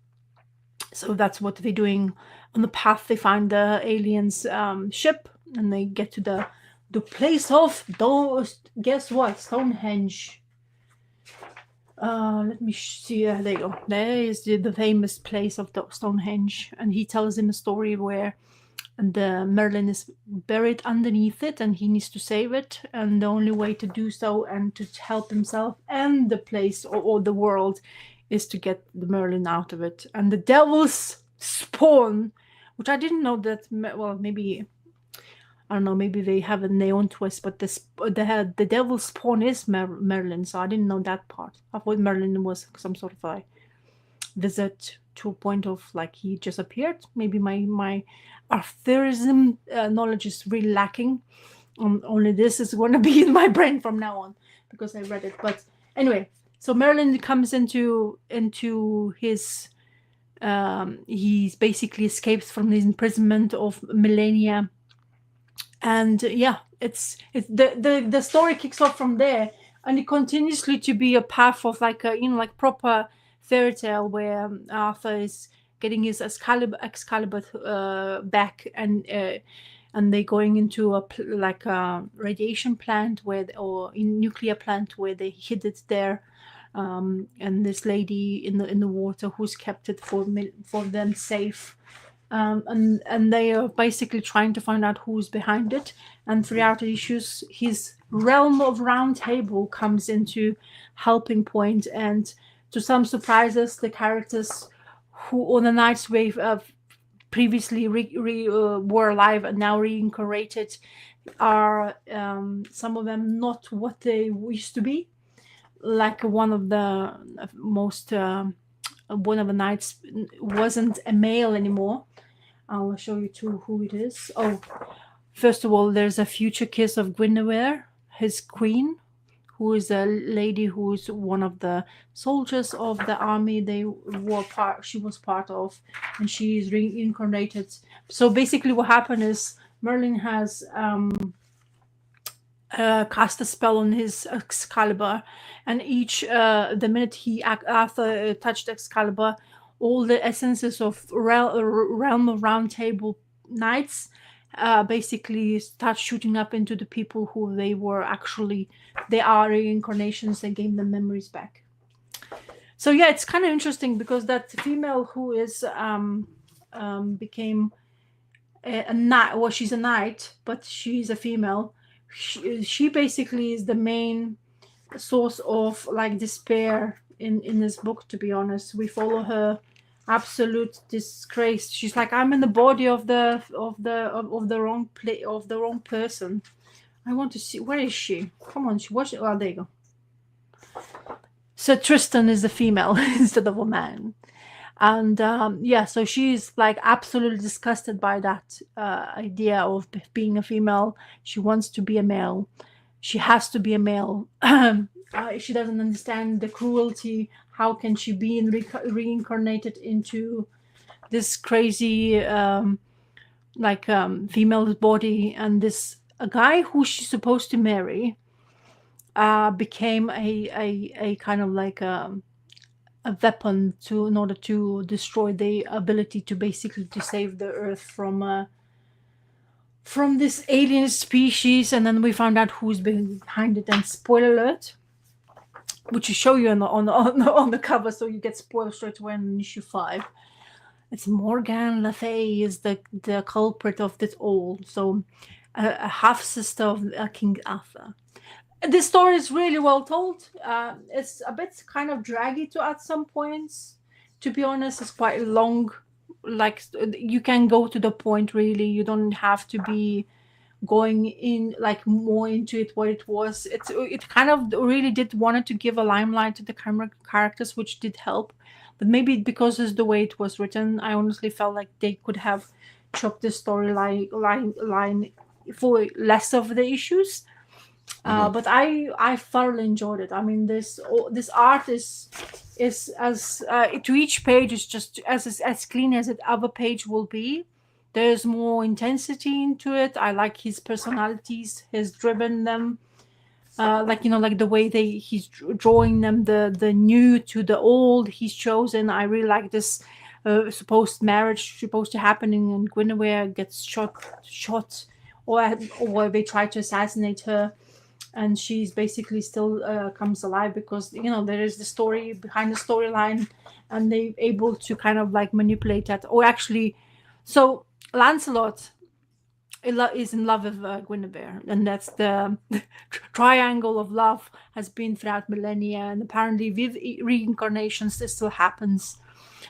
So that's what they're doing. On the path, they find the aliens' ship, and they get to the place of those. Guess what? Stonehenge. Let me see. There you go. There is the famous place of the Stonehenge, and he tells him a story where the Merlin is buried underneath it, and he needs to save it. And the only way to do so, and to help himself and the place or the world, is to get the Merlin out of it. And the devil's spawn, which I didn't know that. Well, maybe I don't know. Maybe they have a their own twist, but the devil's spawn is Merlin. So I didn't know that part. I thought Merlin was some sort of a visit to a point of like he just appeared. Maybe my Arthurism knowledge is really lacking. Only this is going to be in my brain from now on because I read it. But anyway, so Merlin comes into his. He basically escapes from his imprisonment of millennia, and yeah, it's the story kicks off from there, and it continuously to be a path of like a like proper fairy tale where Arthur is getting his Excalibur back, and they going into like a radiation plant or in nuclear plant where they hid it there, and this lady in the water who's kept it for them safe. And they are basically trying to find out who's behind it. And throughout the issues, his realm of Round Table comes into helping point, and to some surprises, the characters who on the Night's Wave previously were alive and now reincarnated are some of them not what they used to be. Like one of the most one of the knights wasn't a male anymore. I'll show you too who it is. Oh, first of all, there's a future kiss of Guinevere, his queen, who is a lady who is one of the soldiers of the army she was part of, and she is reincarnated. So basically what happened is Merlin has cast a spell on his Excalibur, and each the minute Arthur touched Excalibur, all the essences of realm of Round Table knights basically start shooting up into the people who they were actually. They are reincarnations and gain them memories back. So yeah, it's kind of interesting because that female who is became a knight. Well, she's a knight, but she's a female. She basically is the main source of like despair in this book. To be honest, we follow her absolute disgrace. She's like, I'm in the body of the wrong person. I want to see, where is she? Come on, she watch it. Oh, there you go. So Tristan is a female instead of a man. And yeah, so she's like absolutely disgusted by that idea of being a female. She wants to be a male. She has to be a male. She doesn't understand the cruelty. How can she be reincarnated into this crazy female body? And this a guy who she's supposed to marry became a kind of like a weapon in order to destroy the ability to basically to save the Earth from this alien species. And then we found out who's behind it. And spoiler alert, which will show you on the cover, so you get spoiled straight away in issue 5. It's Morgan Le Fay is the culprit of this all. So a half sister of King Arthur. This story is really well told. It's a bit kind of draggy at some points, to be honest, it's quite long. Like you can go to the point, really. You don't have to be going in like more into it what it was. It kind of really did wanted to give a limelight to the camera characters, which did help. But maybe because it's the way it was written, I honestly felt like they could have chopped the line for less of the issues. Hmm. But I thoroughly enjoyed it. I mean, this art is as to each page is just as clean as it other page will be. There's more intensity into it. I like his personalities, has driven them. Like like the way he's drawing them, the new to the old he's chosen. I really like this supposed marriage supposed to happening, and Guinevere gets shot, or they try to assassinate her, and she's basically still comes alive because there is the story behind the storyline, and they able to kind of like manipulate that. Or actually, so Lancelot is in love with Guinevere, and that's the triangle of love has been throughout millennia, and apparently with reincarnations this still happens.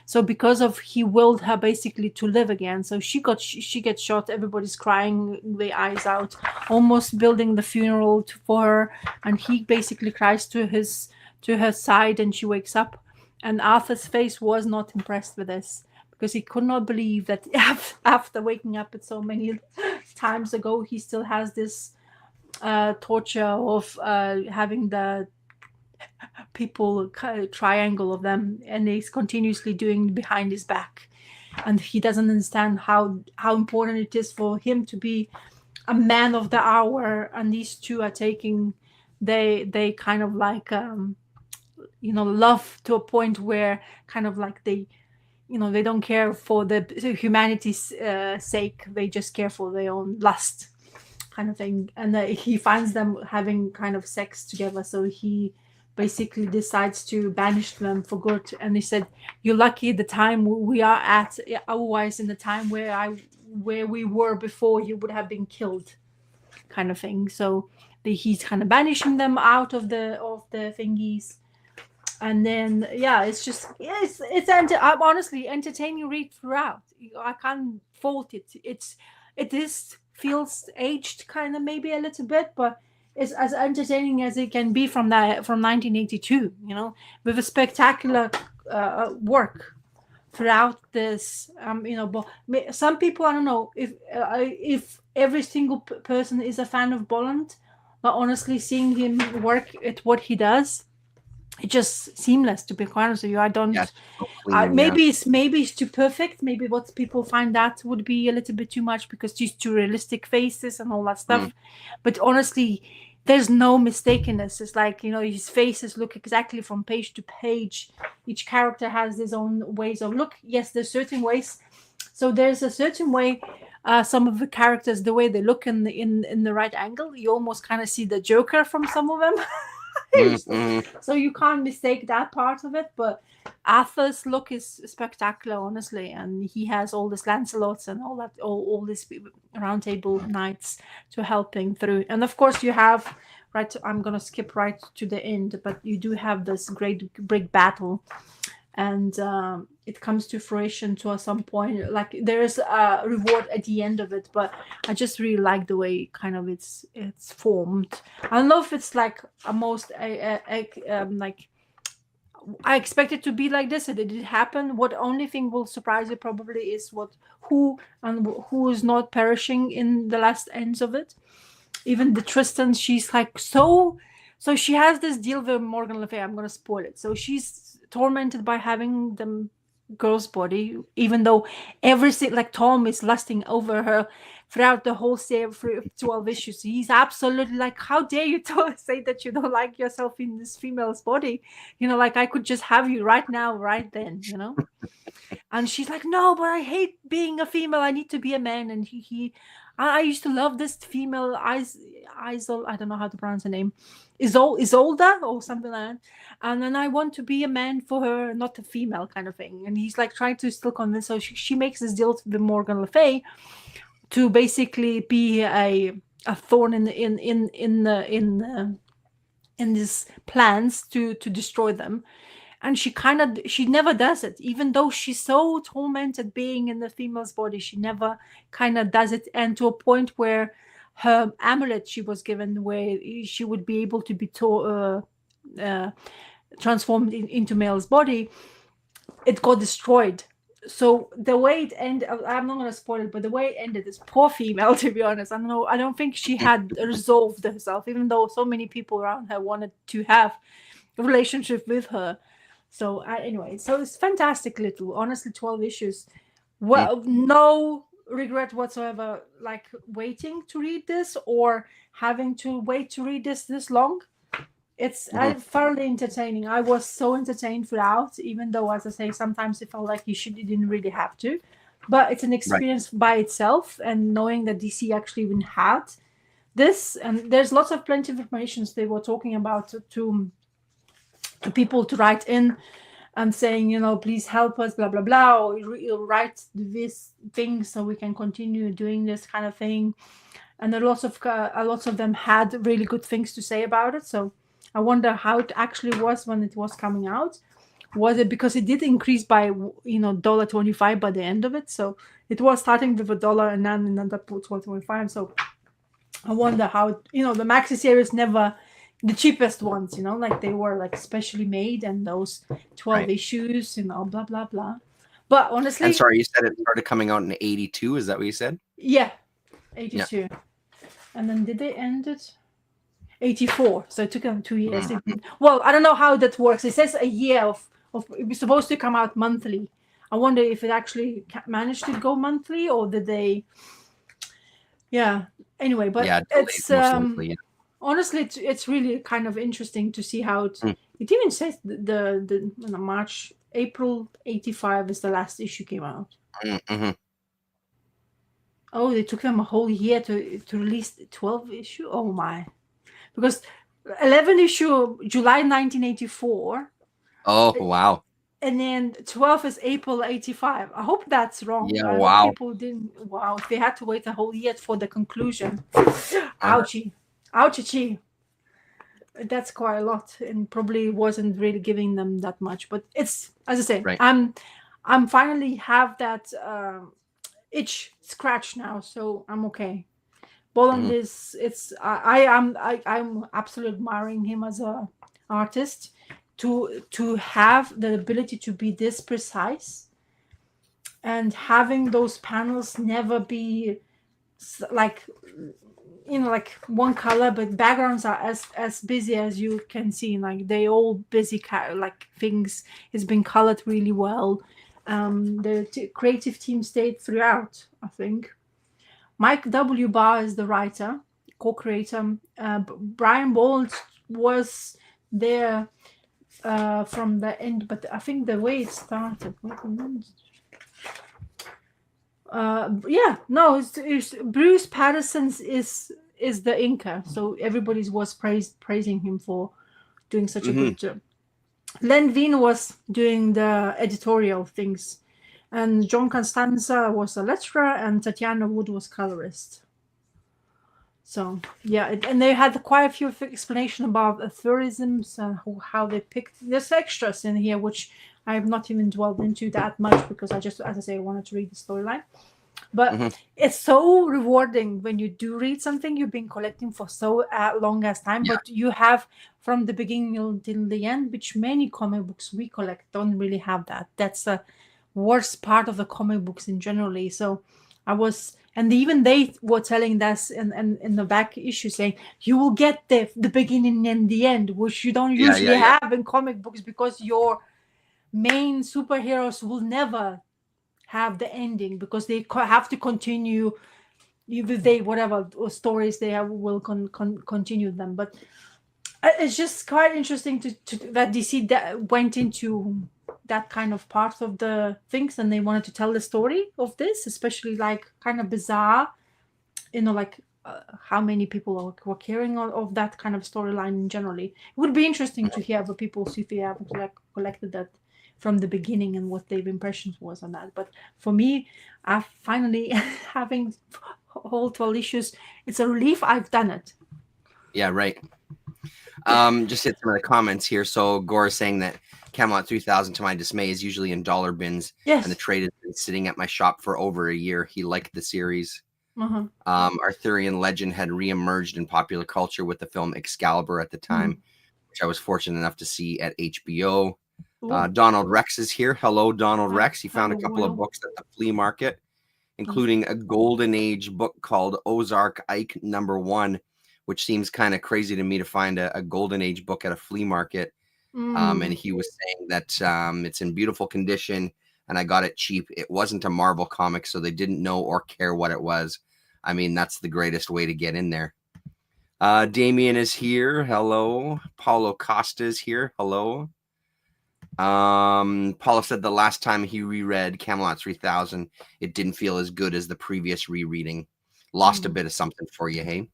So because of he willed her basically to live again, so she gets shot. Everybody's crying their eyes out, almost building the funeral for her, and he basically cries to her side, and she wakes up. And Arthur's face was not impressed with this because he could not believe that after waking up at so many times ago, he still has this torture of having the people triangle of them, and he's continuously doing behind his back, and he doesn't understand how important it is for him to be a man of the hour, and these two are taking they kind of like love to a point where kind of like they don't care for the humanity's sake, they just care for their own lust kind of thing. And he finds them having kind of sex together, so he basically decides to banish them for good. And he said, "You're lucky the time we are at. Otherwise, in the time where we were before, you would have been killed," kind of thing. So he's kind of banishing them out of the thingies. And then yeah, it's just I'm honestly entertaining read throughout. I can't fault it. It is feels aged kind of maybe a little bit, but it's as entertaining as it can be from 1982, with a spectacular work throughout this. But some people, I don't know if every single person is a fan of Bolland, but honestly seeing him work at what he does, it's just seamless, to be quite honest with you. I Yeah, don't it's so clean. Yeah. maybe it's too perfect. Maybe what people find that would be a little bit too much because these too realistic faces and all that Mm. stuff. But honestly, there's no mistakenness. It's like, his faces look exactly from page to page. Each character has his own ways of look. Yes, there's certain ways. So there's a certain way. Some of the characters, the way they look in the right angle, you almost kind of see the Joker from some of them. Mm-hmm. So you can't mistake that part of it. But Arthur's look is spectacular, honestly, and he has all this Lancelots and all that, all these round table knights to help him through. And of course, you have right. I'm gonna skip right to the end, but you do have this great big battle, and it comes to fruition to some point. Like there's a reward at the end of it, but I just really like the way kind of it's formed. I don't know if it's like a most like I expect it to be like this. It did happen. What only thing will surprise you probably is who is not perishing in the last ends of it. Even the Tristan, she's like so she has this deal with Morgan Le Fay. I'm gonna spoil it. So she's tormented by having the girl's body, even though everything like Tom is lusting over her throughout the whole 12 issues. He's absolutely like, how dare you say that you don't like yourself in this female's body? Like I could just have you right now, right then. And she's like, no, but I hate being a female. I need to be a man. And I used to love this female Isol. I don't know how to pronounce her name. Isolda or something like that. And then I want to be a man for her, not a female kind of thing. And he's like trying to still convince her. She makes this deal with Morgan Le Fay to basically be a thorn in these plans to destroy them. and she never does it, even though she's so tormented being in the female's body. She never kind of does it, and to a point where her amulet she was given, where she would be able to be transformed into male's body, it got destroyed. So the way it ended, I'm not going to spoil it, but the way it ended, this poor female, to be honest, I don't think she had resolved herself, even though so many people around her wanted to have a relationship with her. So anyway, so it's fantastic little, honestly, 12 issues. Well, no regret whatsoever, like waiting to read this or having to wait to read this long. It's thoroughly entertaining. I was so entertained throughout, even though, as I say, sometimes it felt like you didn't really have to. But it's an experience by itself, and knowing that DC actually even had this, and there's plenty of information they were talking about to people to write in and saying, please help us, blah blah blah, or write this thing so we can continue doing this kind of thing. And a lot of them had really good things to say about it. So I wonder how it actually was when it was coming out. Was it because it did increase by $1.25 by the end of it? So it was starting with $1 and then ended up with $1.25. So I wonder how the maxi series never the cheapest ones, like they were like specially made, and those 12 issues, blah blah blah. But honestly, and sorry, you said it started coming out in 82. Is that what you said? Yeah, 82. Yeah. And then did they end it? 84. So it took them 2 years. Well, I don't know how that works. It says a year of it was supposed to come out monthly. I wonder if it actually managed to go monthly, or did they? Yeah. Anyway, but it's honestly, it's really kind of interesting to see how it. It even says the April 85 is the last issue came out. Oh, they took them a whole year to release 12 issue. Oh my. Because 11 issue July 1984. Oh wow! And then 12 is April 85. I hope that's wrong. Yeah, I wow. hope people didn't. Wow, if they had to wait a whole year for the conclusion. Ouchie, ouchie. That's quite a lot, and probably wasn't really giving them that much. But it's, as I say, I'm finally have that itch scratch now, so I'm okay. Bolland is I'm absolutely admiring him as a artist to have the ability to be this precise, and having those panels never be like like one color, but backgrounds are as busy as you can see. Like they all busy like things. It's been colored really well. The creative team stayed throughout, I think. Mike W. Barr is the writer, co-creator. Brian Bold was there from the end, but I think the way it started. It's Bruce Patterson's is the inker, so everybody was praising him for doing such a good job. Len Wein was doing the editorial things, and John Costanza was a letterer, and Tatiana Wood was colorist. So yeah, and they had quite a few explanation about authorisms and how they picked. There's extras in here which I have not even dwelled into that much, because I just, as I say, I wanted to read the storyline. But it's so rewarding when you do read something you've been collecting for so long as time, but you have from the beginning till the end, which many comic books we collect don't really have that. That's the worst part of the comic books in generally. So I was, and even they were telling us in the back issue, saying you will get the beginning and the end, which you don't usually have in comic books, because your main superheroes will never have the ending, because they have to continue with whatever stories they have will continue them. But it's just quite interesting to that DC that went into that kind of part of the things, and they wanted to tell the story of this, especially like kind of bizarre, like how many people were caring of that kind of storyline generally. It would be interesting to hear the people see if they have collected that from the beginning and what their impressions was on that. But for me, I finally having whole 12 issues, it's a relief I've done it. Yeah, right. Just hit some of the comments here. So Gore is saying that Camelot 3000, to my dismay, is usually in dollar bins, and the Yes. trade has been sitting at my shop for over a year. He liked the series. Uh-huh. Arthurian legend had reemerged in popular culture with the film Excalibur at the time, which I was fortunate enough to see at HBO. Donald Rex is here. Hello, Donald Rex. He found a couple of books at the flea market, including a Golden Age book called Ozark Ike #1, which seems kind of crazy to me to find a Golden Age book at a flea market. And he was saying that it's in beautiful condition, and I got it cheap. It wasn't a Marvel comic, so they didn't know or care what it was. I mean, that's the greatest way to get in there. Damien is here. Hello. Paulo Costa is here. Hello. Paula said the last time he reread Camelot 3000, it didn't feel as good as the previous rereading. Lost a bit of something for you, hey?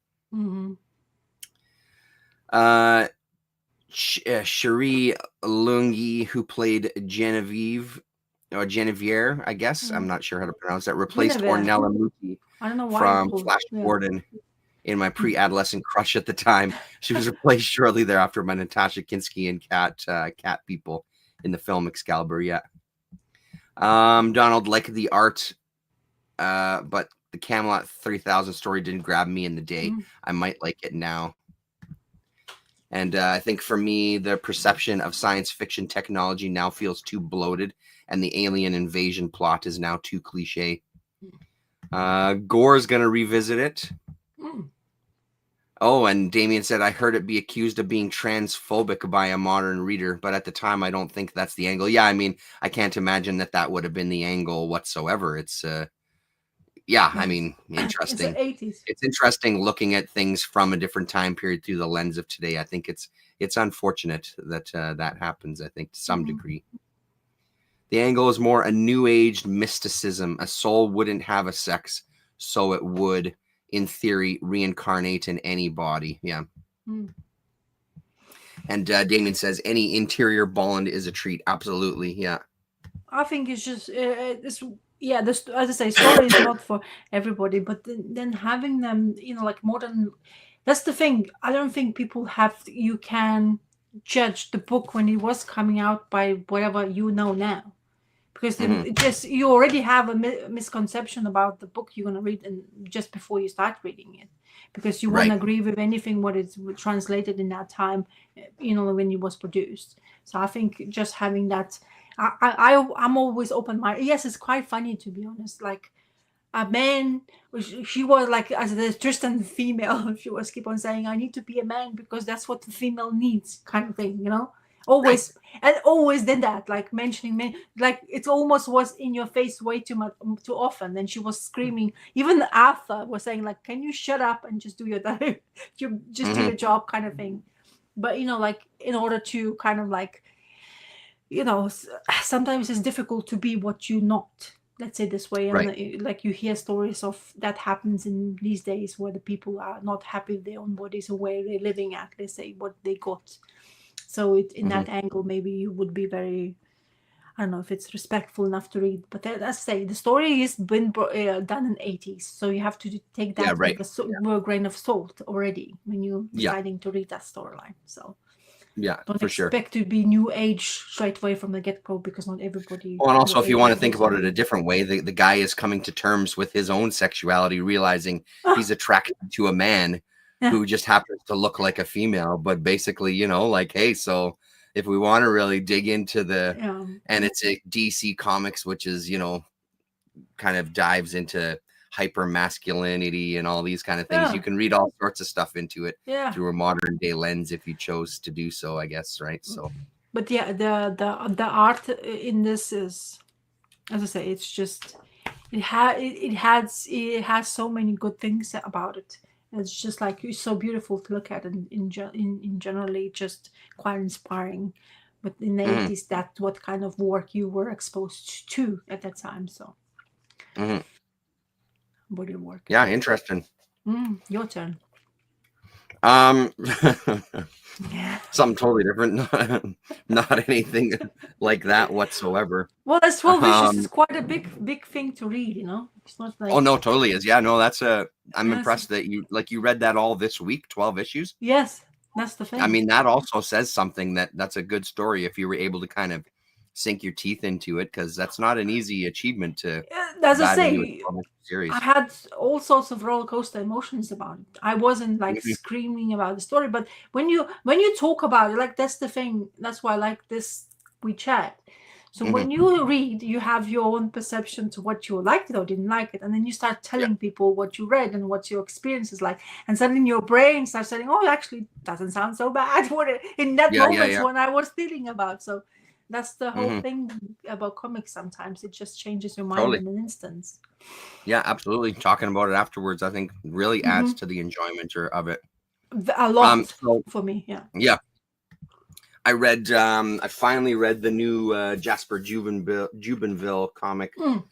Cherie Lungi, who played Genevieve, or Genevieve, I guess. I'm not sure how to pronounce that. Replaced Ornella Muti from Flash Gordon in my pre-adolescent crush at the time. She was replaced shortly thereafter by Natasha Kinski and Cat People in the film Excalibur. Yeah. Donald liked the art, but the Camelot 3000 story didn't grab me in the day. I might like it now. And I think for me, the perception of science fiction technology now feels too bloated, and the alien invasion plot is now too cliche. Gore's going to revisit it. Oh, and Damien said, I heard it be accused of being transphobic by a modern reader, but at the time, I don't think that's the angle. Yeah, I mean, I can't imagine that would have been the angle whatsoever. It's, I mean, interesting. It's the 80s. It's interesting looking at things from a different time period through the lens of today. I think it's unfortunate that that happens, I think, to some degree. The angle is more a new age mysticism. A soul wouldn't have a sex, so it would, in theory, reincarnate in any body. Yeah. And Damien says, any interior bond is a treat. Absolutely. Yeah. I think it's just, this, as I say, story is not for everybody, but then having them, like modern, that's the thing. I don't think people you can judge the book when it was coming out by whatever you know now. Because it just, you already have a misconception about the book you're going to read, and just before you start reading it, because you won't agree with anything what is translated in that time, when it was produced. So I think just having that, I'm always open-minded. Yes, it's quite funny, to be honest. Like a man, she was like, as the Tristan female, she was keep on saying, I need to be a man because that's what the female needs, kind of thing, always. And always did that, like mentioning men, like it almost was in your face way too much, too often. And she was screaming. Even Arthur was saying, like, can you shut up and just do your do your job, kind of thing. But like, in order to kind of like, sometimes it's difficult to be what you're not, let's say this way. And like, you hear stories of that happens in these days where the people are not happy with their own bodies or where they're living at, let's say, what they got. So in that angle, maybe you would be very, I don't know if it's respectful enough to read. But as I say, the story has been done in 80s. So you have to take that with a grain of salt already when you're deciding to read that storyline. So don't expect to be new age straight away from the get-go, because not everybody. Well, and also, if you want to think about it a different way, the guy is coming to terms with his own sexuality, realizing he's attracted to a man who just happens to look like a female. But basically, like, hey, so if we want to really dig into and it's a DC Comics, which is, kind of dives into hyper masculinity and all these kind of things. You can read all sorts of stuff into it through a modern day lens if you chose to do so, I guess, right? So, but the art in this is, as I say, it's just it has so many good things about it. It's just like, it's so beautiful to look at, and in generally just quite inspiring. But in the 80s, that's what kind of work you were exposed to at that time. So. Body work. Yeah, interesting. Your turn. Something totally different. Not anything like that whatsoever. Well, that's 12 issues. It's quite a big thing to read, It's not like. Oh no, totally is. Yeah, no, I'm impressed that you read that all this week. 12 issues. Yes. That's the I thing. mean, that also says something, that that's a good story if you were able to kind of sink your teeth into it, because that's not an easy achievement to As I dive into a say, television I series. had all sorts of roller coaster emotions about it. I wasn't like Mhm. screaming about the story, but when you talk about it, like that's the thing. That's why I like this we chat. So Mhm. when you read, you have your own perception to what you liked it or didn't like it, and then you start Yeah. telling people what you read and what your experience is like, and suddenly your brain starts saying, "Oh, actually, it doesn't sound so bad." What in that Yeah. Yeah. moments Yeah. when I was thinking about. So that's the whole Hmm. thing about comics. Sometimes it just changes your mind Totally. in an instant. Yeah, absolutely. Talking about it afterwards, I think really adds Hmm. to the enjoyment of it. A lot So for me. Yeah. yeah, I finally read the new Jasper Jubenville comic, Mm.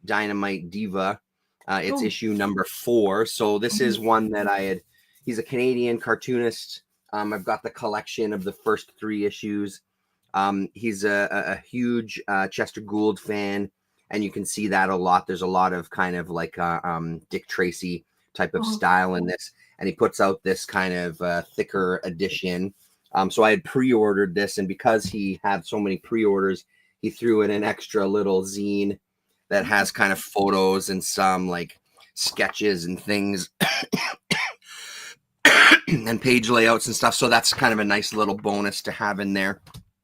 Dynamite Diva. It's Oh. issue number 4. So this is Mhm. one that he's a Canadian cartoonist. I've got the collection of the first 3 issues. He's a huge Chester Gould fan, and you can see that a lot. There's a lot of kind of like Dick Tracy type of Oh. style in this, and he puts out this kind of thicker edition. So I had pre-ordered this, and because he had so many pre-orders, he threw in an extra little zine that has kind of photos and some like sketches and things and page layouts and stuff. So that's kind of a nice little bonus to have in there.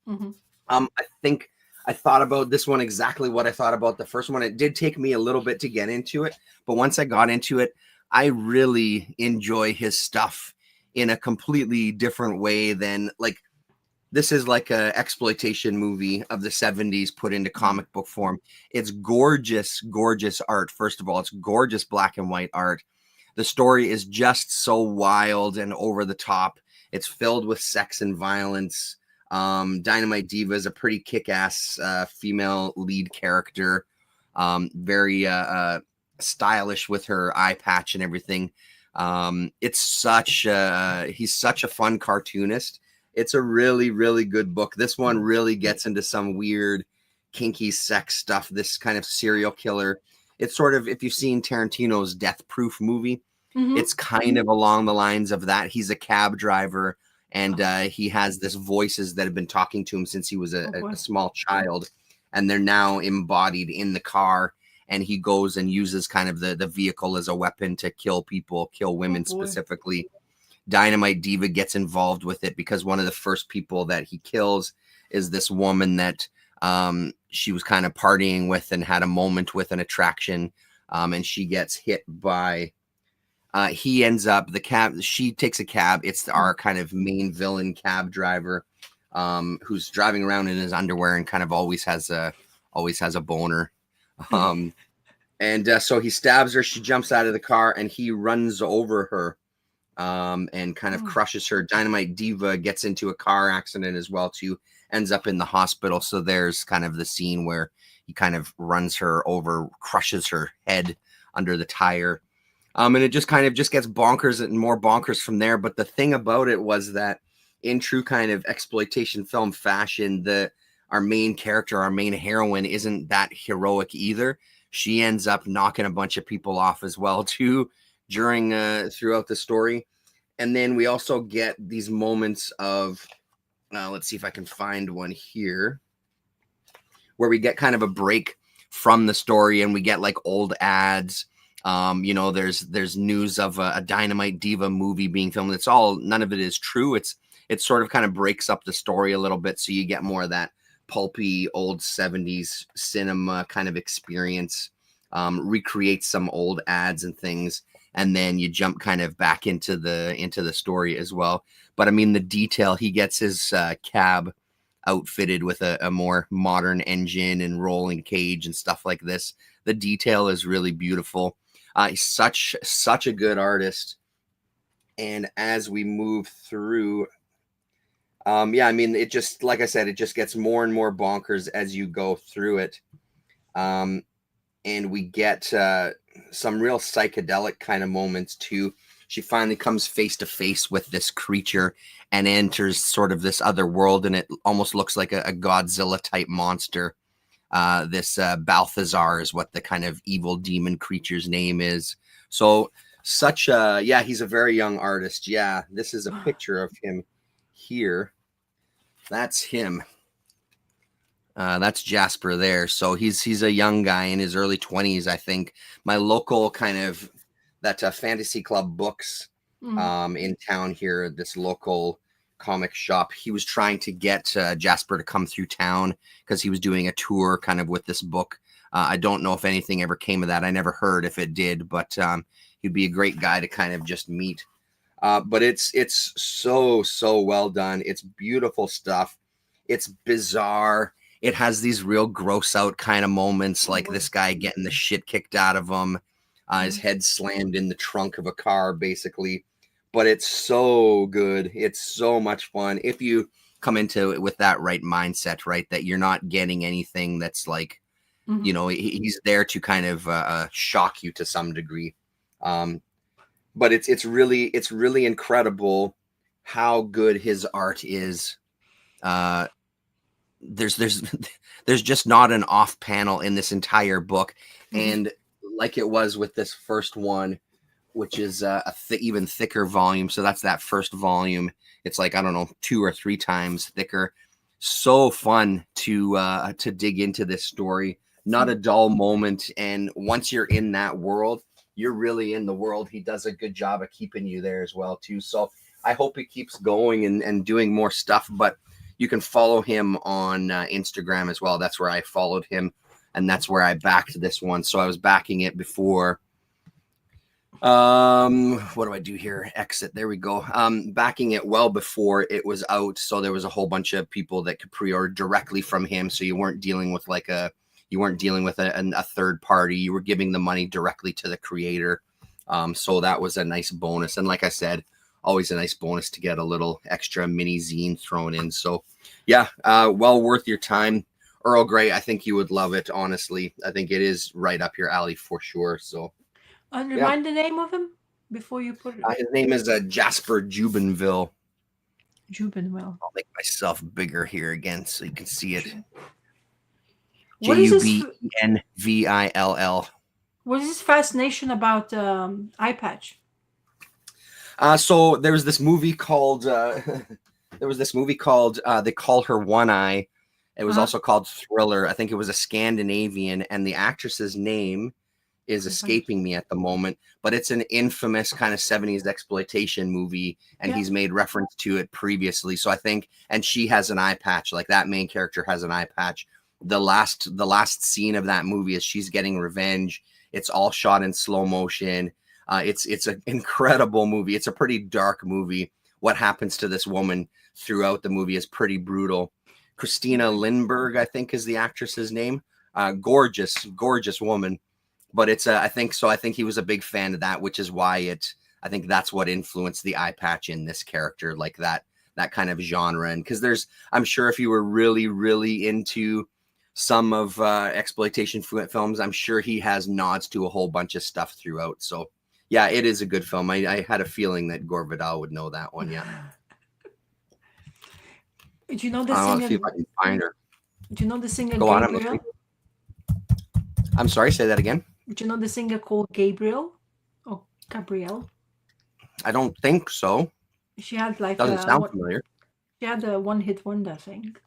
Mhm. I think I thought about this one exactly what I thought about the first one. It did take me a little bit to get into it, but once I got into it, I really enjoy his stuff in a completely different way than like this is like a exploitation movie of the 70s put into comic book form. It's gorgeous, gorgeous art. First of all, it's gorgeous black and white art. The story is just so wild and over the top. It's filled with sex and violence. Dynamite Diva is a pretty kick-ass female lead character. Very stylish with her eye patch and everything. It's such he's such a fun cartoonist. It's a really, really good book. This one really gets into some weird, kinky sex stuff. This kind of serial killer. It's sort of, if you've seen Tarantino's Death Proof movie, Mhm. it's kind of along the lines of that. He's a cab driver, and Oh. he has this voices that have been talking to him since he was Oh a boy. small child, and they're now embodied in the car. And he goes and uses kind of the vehicle as a weapon to kill people, kill Oh women boy. specifically. Dynamite Diva gets involved with it because one of the first people that he kills is this woman that she was kind of partying with and had a moment with an attraction, and she gets hit by he ends up the cab. She takes a cab. It's our kind of main villain cab driver, who's driving around in his underwear and kind of always has a boner. Um, and so he stabs her. She jumps out of the car, and he runs over her, and kind of Oh. crushes her. Dynamite Diva gets into a car accident as well too. Ends up in the hospital. So there's kind of the scene where he kind of runs her over, crushes her head under the tire. And it just kind of just gets bonkers and more bonkers from there. But the thing about it was that in true kind of exploitation film fashion, the our main character, our main heroine, isn't that heroic either. She ends up knocking a bunch of people off as well too during throughout the story. And then we also get these moments of let's see if I can find one here where we get kind of a break from the story and we get like old ads. There's news of a Dynamite Diva movie being filmed. It's all, none of it is true. It sort of kind of breaks up the story a little bit, so you get more of that pulpy old 70s cinema kind of experience. Recreate some old ads and things, and then you jump kind of back into the story as well. But I mean, the detail, he gets his cab outfitted with a more modern engine and rolling cage and stuff like this. The detail is really beautiful. He's such a good artist. And as we move through, yeah, I mean, it just, like I said, it just gets more and more bonkers as you go through it. Um, and we get some real psychedelic kind of moments too. She finally comes face to face with this creature and enters sort of this other world, and it almost looks like a Godzilla type monster. This Balthazar is what the kind of evil demon creature's name is. So Such a, yeah, he's a very young artist. Yeah, this is a picture of him here. That's him. That's Jasper there. So he's a young guy in his early 20s, I think. My local kind of that fantasy club books in town here, this local comic shop, he was trying to get Jasper to come through town because he was doing a tour kind of with this book. I don't know if anything ever came of that. I never heard if it did, but he'd be a great guy to kind of just meet. But it's so well done. It's beautiful stuff. It's bizarre. It has these real gross out kind of moments, like this guy getting the shit kicked out of him, his head slammed in the trunk of a car, basically. But it's so good. It's so much fun. If you come into it with that right mindset, right, that you're not getting anything that's like, you know, he's there to kind of shock you to some degree. But it's really incredible how good his art is. There's just not an off panel in this entire book, and like it was with this first one, which is even thicker volume. So that's that first volume. It's like, I don't know, 2 or 3 times thicker. So fun to dig into this story. Not a dull moment, and once you're in that world, you're really in the world. He does a good job of keeping you there as well too. So I hope he keeps going and doing more stuff. But you can follow him on Instagram as well. That's where I followed him, and that's where I backed this one. So I was backing it before. What do I do here? Exit. There we go. Backing it well before it was out. So there was a whole bunch of people that could pre-order directly from him. So you weren't dealing with a third party. You were giving the money directly to the creator. So that was a nice bonus. And like I said, always a nice bonus to get a little extra mini zine thrown in. So yeah, well worth your time. Earl Grey, I think you would love it, honestly. I think it is right up your alley for sure. So and remind the name of him before you put it. His name is Jasper Jubenville. Jubenville. I'll make myself bigger here again so you can see it. What is Jubenvill. What is his fascination about eye patch? So there was this movie called They Call Her One Eye. It was also called Thriller. I think it was a Scandinavian, and the actress's name is escaping me at the moment, but it's an infamous kind of 70s exploitation movie, and he's made reference to it previously. So I think, and she has an eye patch, like that main character has an eye patch. The last scene of that movie is she's getting revenge. It's all shot in slow motion. It's an incredible movie. It's a pretty dark movie. What happens to this woman throughout the movie is pretty brutal. Christina Lindberg, I think, is the actress's name. Gorgeous woman. But it's I think he was a big fan of that, which is why I think that's what influenced the eye patch in this character, like that kind of genre. And because I'm sure if you were really, really into some of exploitation films, I'm sure he has nods to a whole bunch of stuff throughout. So yeah, it is a good film. I had a feeling that Gore Vidal would know that one. Yeah. Do you know the singer? See if I can find her. Do you know the singer Go Gabriel? I'm sorry, say that again. Do you know the singer called Gabriel or Gabrielle? I don't think so. She had like doesn't sound familiar. She had a one-hit wonder, I think,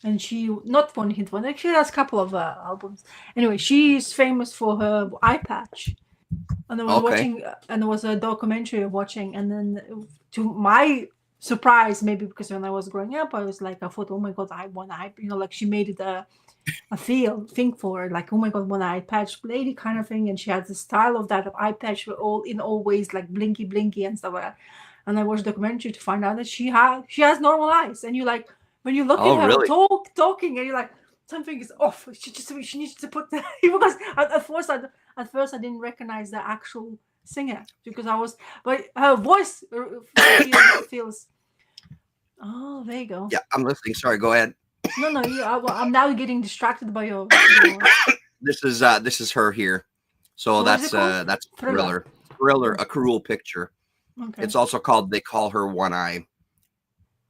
and not one-hit wonder. She has a couple of albums. Anyway, she's famous for her eye patch. And I was watching, and there was a documentary of watching, and then to my surprise, maybe because when I was growing up, I thought, oh my god, I want eye, like she made it a thing for her, like, oh my god, one eye patch lady kind of thing, and she had the style of that eye patch all ways like blinky and stuff like that. And I watched the documentary to find out that she has normal eyes, and you like when you look at her talking, and you're like, something is off. She needs to put that because at first I didn't recognize the actual singer because but her voice feels. Oh, there you go. Yeah, I'm listening. Sorry, go ahead. No, I'm now getting distracted by your. This is her here. So that's Thriller, A Cruel Picture. Okay. It's also called They Call Her One Eye.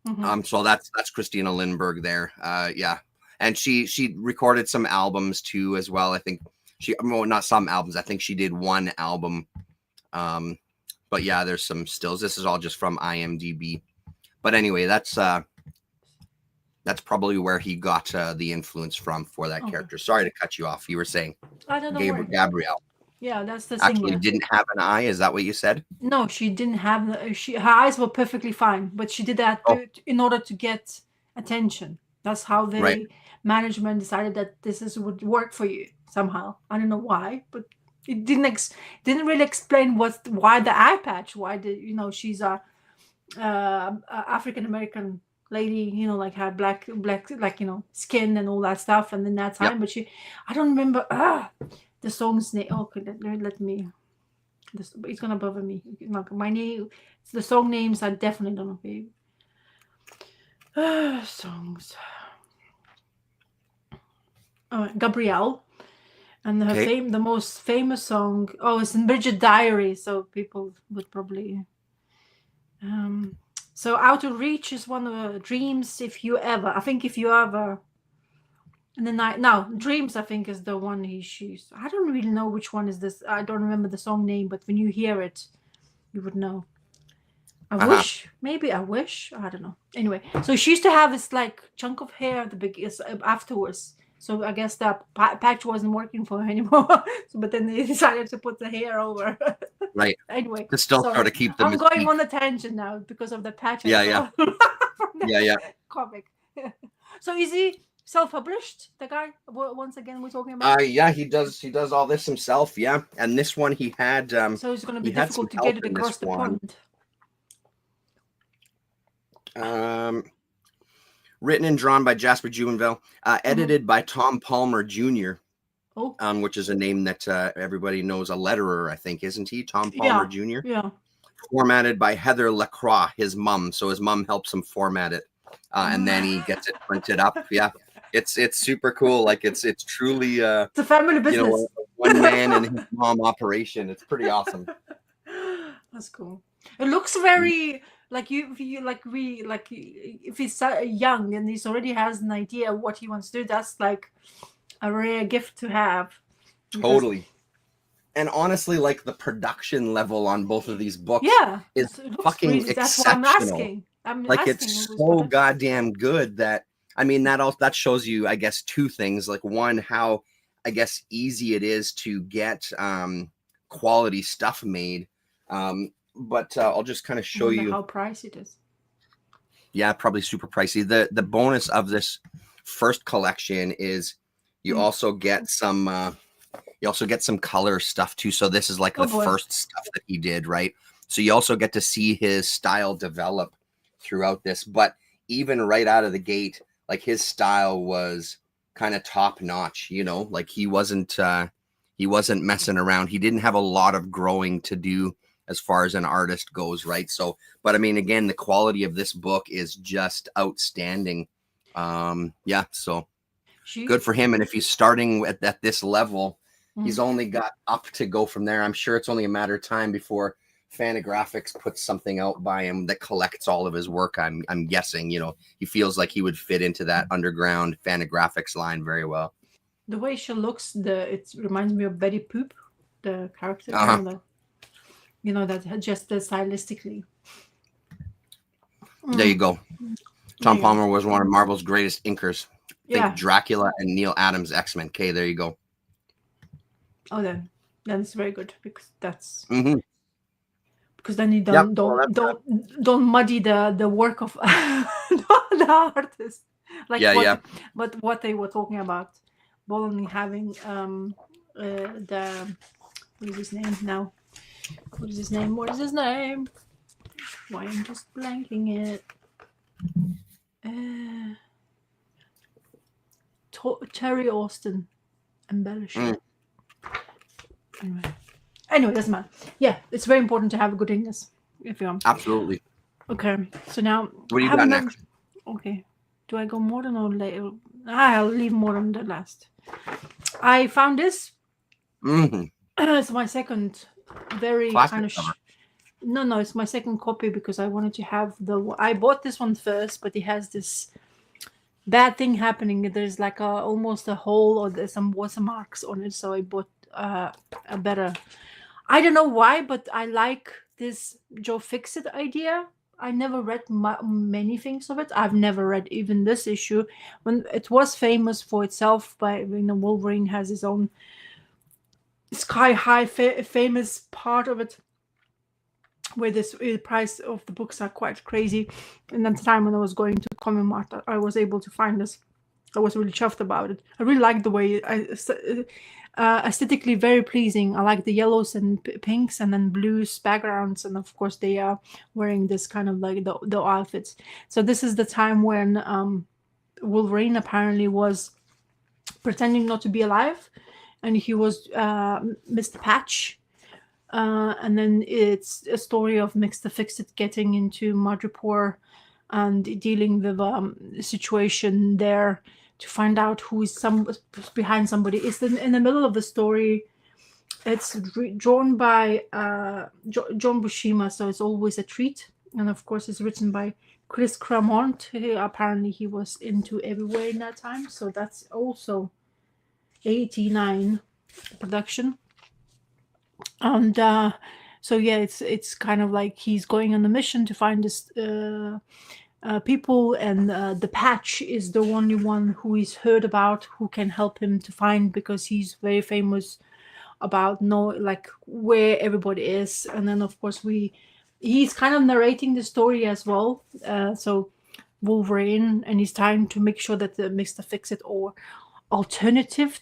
Mm-hmm. So that's Christina Lindberg there. Yeah. And she recorded some albums too as well. I think not some albums. I think she did one album But yeah, there's some stills. This is all just from IMDb. But anyway, that's probably where he got the influence from for that character. Sorry to cut you off. You were saying I don't know where. Gabrielle Yeah, that's the actually singer. didn't have an eye. Is that what you said? No, she didn't have her eyes were perfectly fine, but she did that in order to get attention. That's how management decided that would work for you somehow. I don't know why, but it didn't really explain why the eye patch. Why she's a African American lady, like had black like skin and all that stuff, and then that time. But I don't remember the song's name. Okay, let me. It's gonna bother me. Like my name, the song names I definitely don't know. Songs. Gabrielle, and the most famous song. Oh, it's in Bridget Diary, so people would probably. So Out of Reach is one of the Dreams. If you ever. And then Dreams, I think, is the one he shoots. I don't really know which one is this. I don't remember the song name, but when you hear it, you would know. I wish. I don't know. Anyway, so she used to have this like chunk of hair at the beginning afterwards. So I guess that patch wasn't working for her anymore. But then they decided to put the hair over. Right. Anyway, to still try to keep them. I'm going on a tangent now because of the patch. Yeah. Comic. So is he self-published? The guy once again we're talking about. Yeah, he does all this himself. Yeah, and this one he had. So it's going to be difficult to get it across the pond. Written and drawn by Jasper Jubenville, edited by Tom Palmer Jr. Which is a name that everybody knows, a letterer, I think, isn't he? Tom Palmer Jr. Yeah. Formatted by Heather Lacroix, his mom. So his mom helps him format it, and then he gets it printed up. Yeah, it's super cool. Like it's truly it's a family business. One man and his mom operation. It's pretty awesome. That's cool. It looks very if he's young and he's already has an idea of what he wants to do. That's like a rare gift to have. Totally. And honestly, like the production level on both of these books is fucking exceptional. That's what I'm asking. It's so goddamn good that that shows you, I guess, two things. Like one, how I guess easy it is to get quality stuff made. But I'll just kind of show you how pricey it is. Yeah, probably super pricey. The bonus of this first collection is you also get some color stuff too. So this is like the first stuff that he did, right? So you also get to see his style develop throughout this. But even right out of the gate, like his style was kind of top notch, like he wasn't messing around. He didn't have a lot of growing to do as far as an artist goes, right? So, but again, the quality of this book is just outstanding. So good for him. And if he's starting at this level, he's only got up to go from there. I'm sure it's only a matter of time before Fantagraphics puts something out by him that collects all of his work. I'm guessing, he feels like he would fit into that underground Fantagraphics line very well. The way she looks, it reminds me of Betty Poop, the character. That just stylistically. There you go. Tom Palmer was one of Marvel's greatest inkers. Think Dracula and Neil Adams X-Men. Okay, there you go. Oh, then it's very good because that's because then you don't muddy the work of the artist. But what they were talking about, Bolin having what is his name now? What is his name? Why I'm just blanking it. Terry Austin embellishing. Anyway, doesn't matter. Yeah, it's very important to have a good English if you're absolutely. Okay, so now what do you got next? Okay, do I go modern or later? I'll leave modern the last. I found this. It's my second. Very kind of no, it's my second copy because I wanted to have I bought this one first, but it has this bad thing happening. There's like almost a hole or there's some watermarks on it, so I bought a better. I don't know why, but I like this Joe Fixit idea. I never read many things of it. I've never read even this issue. When it was famous for itself, by Wolverine has his own sky high famous part of it, where the price of the books are quite crazy. And at the time when I was going to Comic Mart, I was able to find this. I was really chuffed about it. I really liked the way aesthetically very pleasing. I like the yellows and pinks and then blues backgrounds, and of course they are wearing this kind of like the outfits. So this is the time when Wolverine apparently was pretending not to be alive, and he was Mr. Patch. And then it's a story of Mr. Fixit getting into Madripoor and dealing with the situation there to find out who is behind somebody. It's in the middle of the story. It's drawn by John Buscema, so it's always a treat. And of course, it's written by Chris Claremont. Apparently, he was into Everywhere in that time, so that's also 89 production. And so yeah, it's kind of like he's going on a mission to find this people, and the Patch is the only one who is heard about who can help him to find, because he's very famous about where everybody is. And then of course he's kind of narrating the story as well. So Wolverine, and he's trying to make sure that the Mr. Fix-It or alternative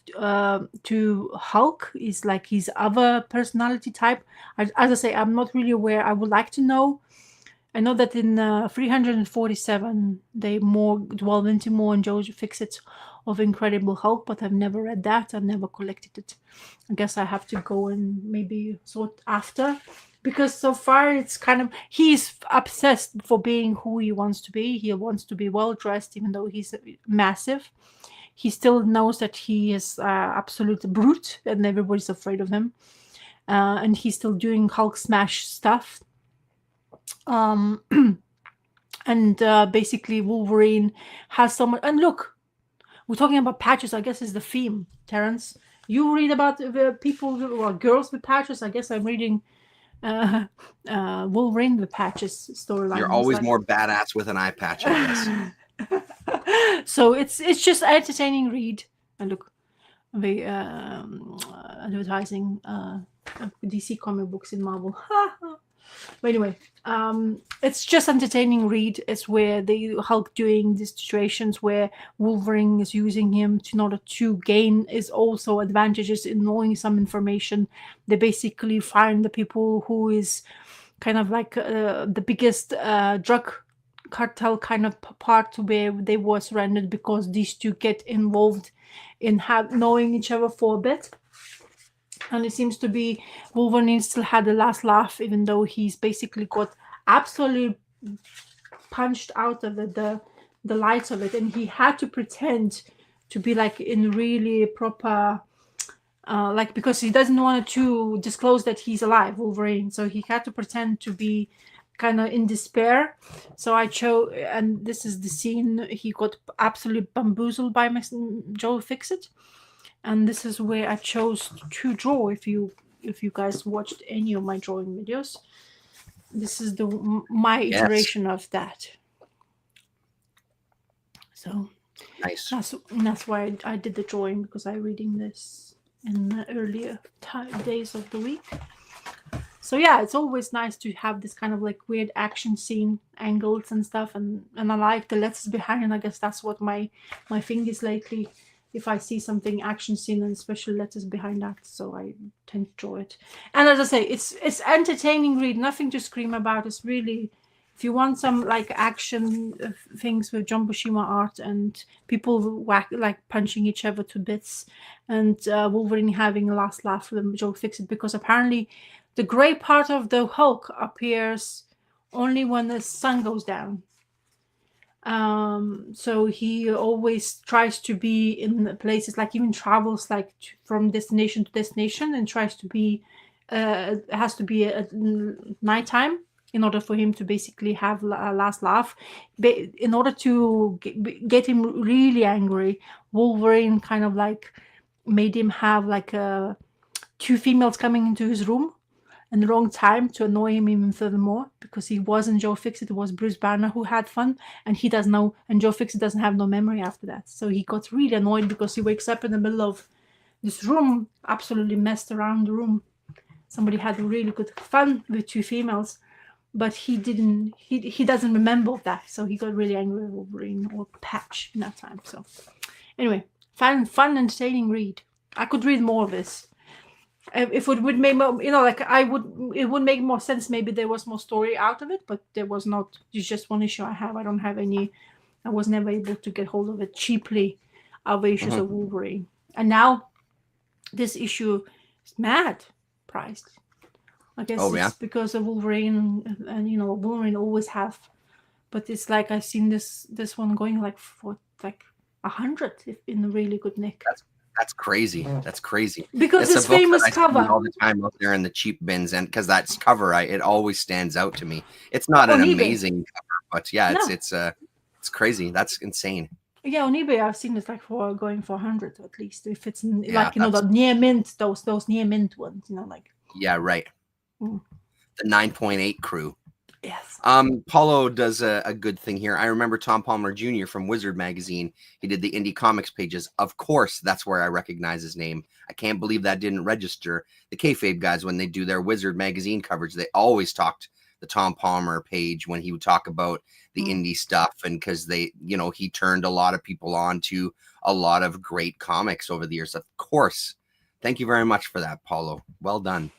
to Hulk is like his other personality type. As I say, I'm not really aware. I would like to know. I know that in 347 they dwell into more on Joe Fixit of Incredible Hulk, but I've never read that. I've never collected it. I guess I have to go and maybe sort after, because so far it's kind of, he's obsessed for being who he wants to be. He wants to be well dressed, even though he's massive. He still knows that he is absolute brute and everybody's afraid of him. And he's still doing Hulk smash stuff. And basically Wolverine has someone, and look, we're talking about patches. I guess is the theme, Terrence. You read about people or girls with patches. I guess I'm reading Wolverine with patches storyline. You're always more badass with an eye patch, I guess. So it's just entertaining read. And look, the advertising DC comic books in Marvel. But anyway, it's just entertaining read. It's where the Hulk doing these situations where Wolverine is using him in order to gain is also advantages in knowing some information. They basically find the people who is kind of like the biggest drug cartel kind of part, where they were surrendered because these two get involved in knowing each other for a bit. And it seems to be Wolverine still had the last laugh, even though he's basically got absolutely punched out of the lights of it, and he had to pretend to be like in really proper because he doesn't want to disclose that he's alive, Wolverine, so he had to pretend to be kind of in despair. So I chose, and this is the scene he got absolutely bamboozled by Joe Fixit, and this is where I chose to draw. If you guys watched any of my drawing videos, this is my iteration of that. So nice. That's why I did the drawing, because I'm reading this in the earlier days of the week. So yeah, it's always nice to have this kind of like weird action scene angles and stuff, and I like the letters behind, and I guess that's what my thing is lately. If I see something action scene and special letters behind that, so I tend to draw it. And as I say, it's entertaining read, nothing to scream about. It's really, if you want some like action things with John Buscema art and people punching each other to bits, and Wolverine having a last laugh with Joe Fixit, because apparently the gray part of the Hulk appears only when the sun goes down. So he always tries to be in places, like even travels like from destination to destination, and tries to be it has to be at nighttime in order for him to basically have a last laugh. In order to get him really angry, Wolverine kind of like made him have like two females coming into his room, and the wrong time to annoy him even furthermore, because he wasn't Joe Fixit, it was Bruce Banner who had fun, and he doesn't know, and Joe Fixit doesn't have no memory after that. So he got really annoyed because he wakes up in the middle of this room, absolutely messed around the room. Somebody had really good fun with two females, but he didn't. He doesn't remember that, so he got really angry with Wolverine or Patch in that time. So anyway, fun, entertaining read. I could read more of this. If it would make more, like it would make more sense. Maybe there was more story out of it, but there was not. It's just one issue I have. I don't have any. I was never able to get hold of it cheaply. Other issues of Wolverine, and now this issue is mad priced. I guess it's because of Wolverine, and Wolverine always have. But it's like I've seen this one going like for like 100 in a really good nick. That's crazy. That's crazy. Because it's this famous cover all the time out there in the cheap bins, and because that's cover, it always stands out to me. It's not an amazing cover, but yeah, it's crazy. That's insane. Yeah, on eBay I've seen it's like going for 100 at least, if it's like the near mint, those near mint ones, like. Yeah, right. The 9.8 crew. Yes. Paulo does a good thing here. I remember Tom Palmer Jr. from Wizard Magazine. He did the indie comics pages. Of course, that's where I recognize his name. I can't believe that didn't register. The kayfabe guys, when they do their Wizard Magazine coverage, they always talked the Tom Palmer page when he would talk about the indie stuff, and because he turned a lot of people on to a lot of great comics over the years. Of course. Thank you very much for that, Paulo. Well done.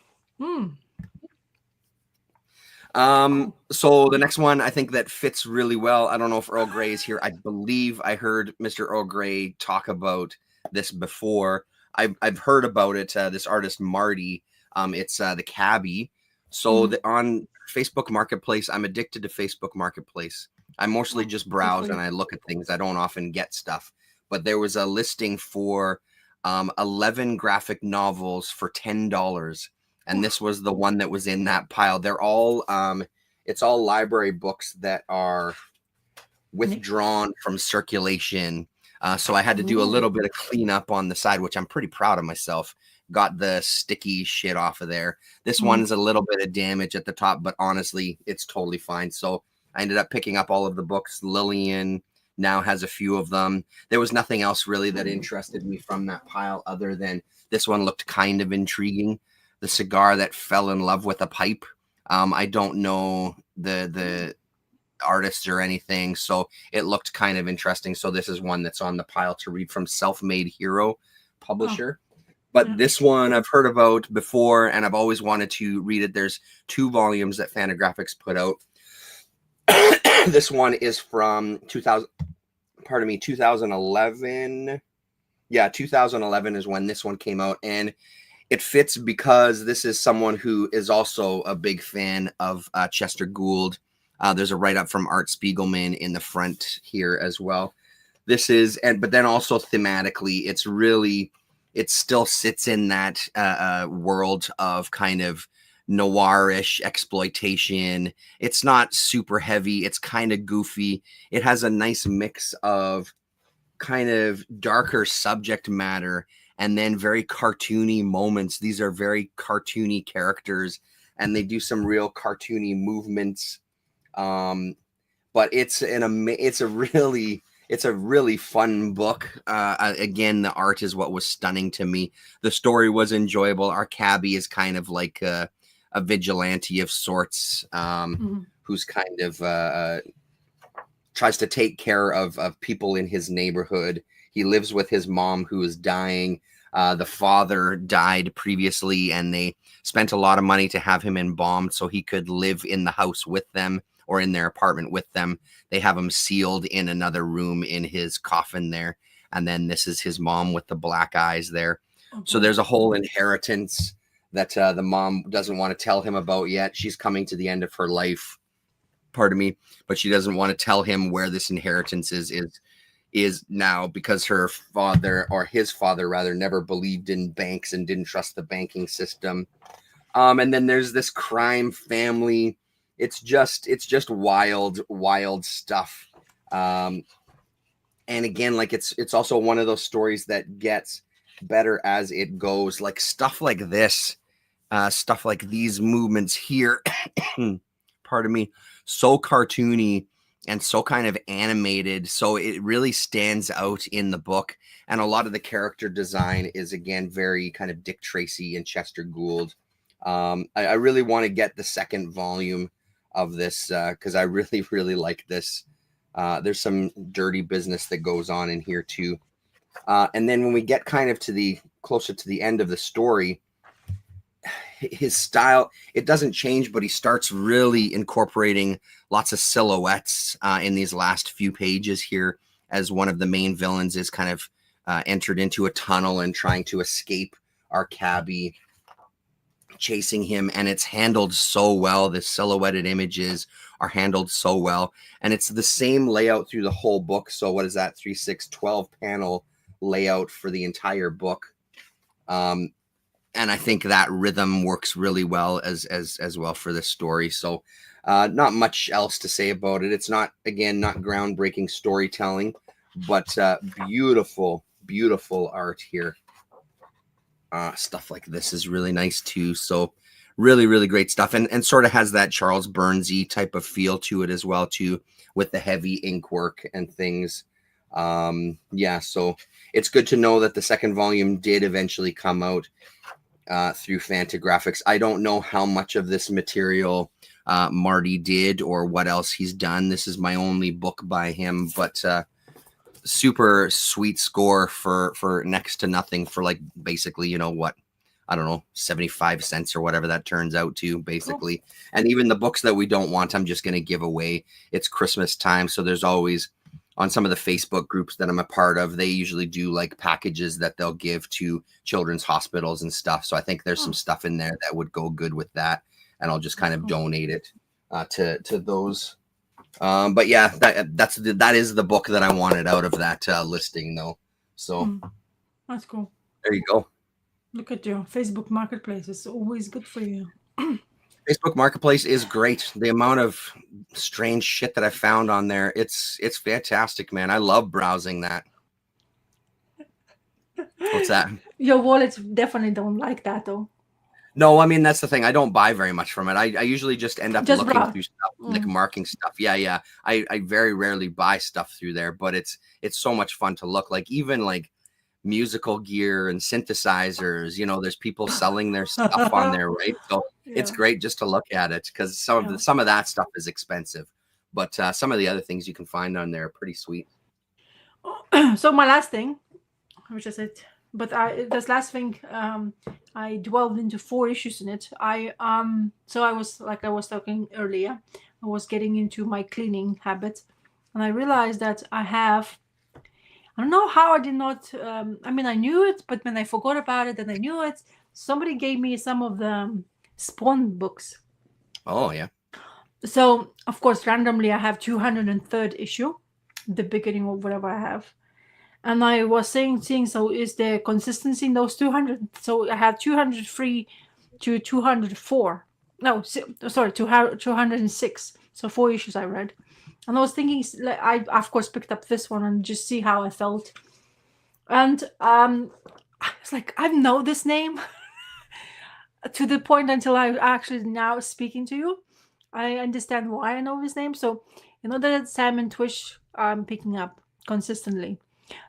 So the next one I think that fits really well. I don't know if Earl Grey is here. I believe I heard Mr. Earl Grey talk about this before. I've heard about it. This artist Marty. It's the Cabbie. So on Facebook Marketplace, I'm addicted to Facebook Marketplace. I mostly just browse and I look at things. I don't often get stuff. But there was a listing for 11 graphic novels for $10. And this was the one that was in that pile. They're all, it's all library books that are withdrawn from circulation. So I had to do a little bit of cleanup on the side, which I'm pretty proud of myself. Got the sticky shit off of there. This one's a little bit of damage at the top, but honestly, it's totally fine. So I ended up picking up all of the books. Lillian now has a few of them. There was nothing else really that interested me from that pile other than this one looked kind of intriguing. The cigar that fell in love with a pipe. I don't know the artists or anything, so it looked kind of interesting. So this is one that's on the pile to read from Self-Made Hero publisher. But this one I've heard about before, and I've always wanted to read it. There's 2 volumes that Fantagraphics put out. This one is from 2011. Yeah, 2011 is when this one came out, and it fits because this is someone who is also a big fan of Chester Gould. There's a write-up from Art Spiegelman in the front here as well. This is, but then also thematically, it still sits in that world of kind of noirish exploitation. It's not super heavy. It's kind of goofy. It has a nice mix of kind of darker subject matter and then very cartoony moments. These are very cartoony characters, and they do some real cartoony movements. But it's a really fun book. Again, the art is what was stunning to me. The story was enjoyable. Our Cabbie is kind of like a vigilante of sorts, who's kind of tries to take care of people in his neighborhood. He lives with his mom who is dying. The father died previously, and they spent a lot of money to have him embalmed so he could live in the house with them or in their apartment with them. They have him sealed in another room in his coffin there. And then this is his mom with the black eyes there. So there's a whole inheritance that the mom doesn't want to tell him about yet. She's coming to the end of her life, but she doesn't want to tell him where this inheritance is now, because her father, or his father rather, never believed in banks and didn't trust the banking system. And then there's this crime family. It's just wild stuff. And again, like it's also one of those stories that gets better as it goes. Like stuff like this stuff like these movements here, pardon me, so cartoony and so kind of animated. So it really stands out in the book. And a lot of the character design is, again, very kind of Dick Tracy and Chester Gould. I really want to get the second volume of this because I really, really like this. There's some dirty business that goes on in here too. And then when we get kind of to the closer to the end of the story, his style, it doesn't change, but he starts really incorporating lots of silhouettes in these last few pages here, as one of the main villains is kind of entered into a tunnel and trying to escape our cabbie chasing him, and it's handled so well. The silhouetted images are handled so well, and it's the same layout through the whole book. So what is that? 3, 6, 12 panel layout for the entire book. And I think that rhythm works really well as well for this story. So not much else to say about it. It's not, again, not groundbreaking storytelling, but beautiful, beautiful art here. Stuff like this is really nice too. So really, really great stuff. And sort of has that Charles Burnsy type of feel to it as well too, with the heavy ink work and things. Yeah, so it's good to know that the second volume did eventually come out through Fantagraphics. I don't know how much of this material Marty did or what else he's done. This is my only book by him, but super sweet score for next to nothing, for like basically, you know what, I don't know, 75 cents or whatever that turns out to, basically. Oh. And even the books that we don't want, I'm just going to give away. It's Christmas time, so there's always, on some of the Facebook groups that I'm a part of, they usually do like packages that they'll give to children's hospitals and stuff. So I think there's some stuff in there that would go good with that, and I'll just kind of donate it to those. But yeah, that is the book that I wanted out of that listing, though. So that's cool. There you go. Look at your Facebook Marketplace. It's always good for you. Facebook Marketplace is great. The amount of strange shit that I found on there, it's fantastic, man. I love browsing that. What's that? Your wallets definitely don't like that, though. No, I mean, that's the thing. I don't buy very much from it. I usually just end up looking through stuff, like marking stuff. Yeah. I very rarely buy stuff through there, but it's so much fun to look. Like, even like musical gear and synthesizers, you know, there's people selling their stuff on there, right? So it's great just to look at it, because some of that stuff is expensive, but some of the other things you can find on there are pretty sweet. So my last thing, which is it, but this last thing, I dwelled into 4 issues in it. So I was, like I was talking earlier, I was getting into my cleaning habit, and I realized that I don't know how I did not, I mean, I knew it, but when I forgot about it and I knew it, somebody gave me some of the Spawn books. Oh, yeah. So, of course, randomly I have 203rd issue, the beginning of whatever I have. And I was saying, so is there consistency in those 200? So I have 203 to 204. No, sorry, 206. So 4 issues I read. And I was thinking, I of course picked up this one and just see how I felt. And I was like, I know this name. To the point until I actually now speaking to you, I understand why I know his name. So you know that Simon Twitch I'm picking up consistently.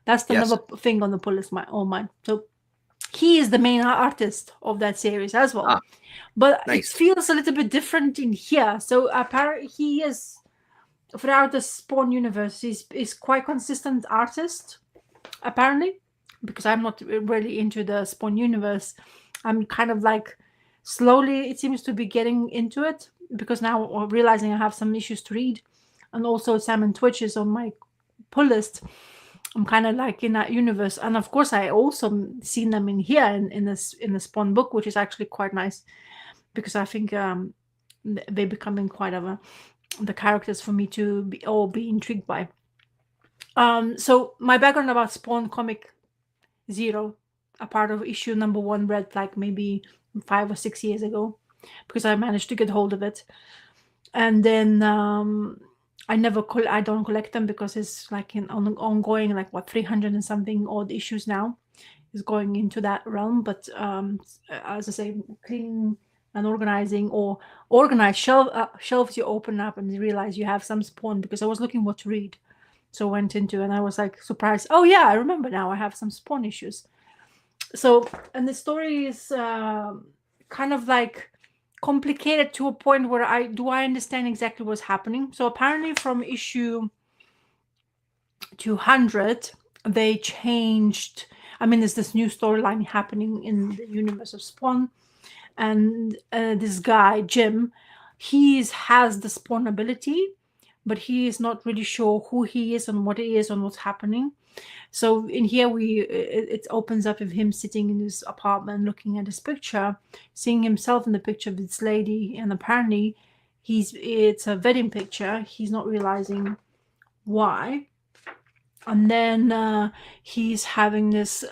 That's another thing on the pull list on mine. So he is the main artist of that series as well. But nice. It feels a little bit different in here. So apparently he is, throughout the Spawn universe, is quite consistent artist, apparently, because I'm not really into the Spawn universe. I'm kind of like slowly, it seems to be getting into it, because now I'm realizing I have some issues to read, and also Simon Twitch is on my pull list. I'm kind of like in that universe, and of course I also seen them in here in the Spawn book, which is actually quite nice, because I think they're becoming quite of the characters for me to be intrigued by. So my background about Spawn comic 0, a part of issue number 1, read like maybe 5 or 6 years ago, because I managed to get hold of it, and then I don't collect them, because it's like an ongoing, like 300 and something odd issues now. is going into that realm. But as I say, cleaning and organizing, or organized shelves you open up and you realize you have some spawn, because I was looking what to read. So I went into, and I was like surprised. Oh yeah, I remember now. I have some spawn issues. So, and the story is kind of like complicated to a point where I understand exactly what's happening. So apparently from issue 200 they changed. I mean, there's this new storyline happening in the universe of Spawn, and this guy Jim, has the Spawn ability, but he is not really sure who he is and what he is and what's happening. So in here it opens up with him sitting in his apartment looking at his picture, seeing himself in the picture of this lady, and apparently it's a wedding picture. He's not realizing why. And then he's having this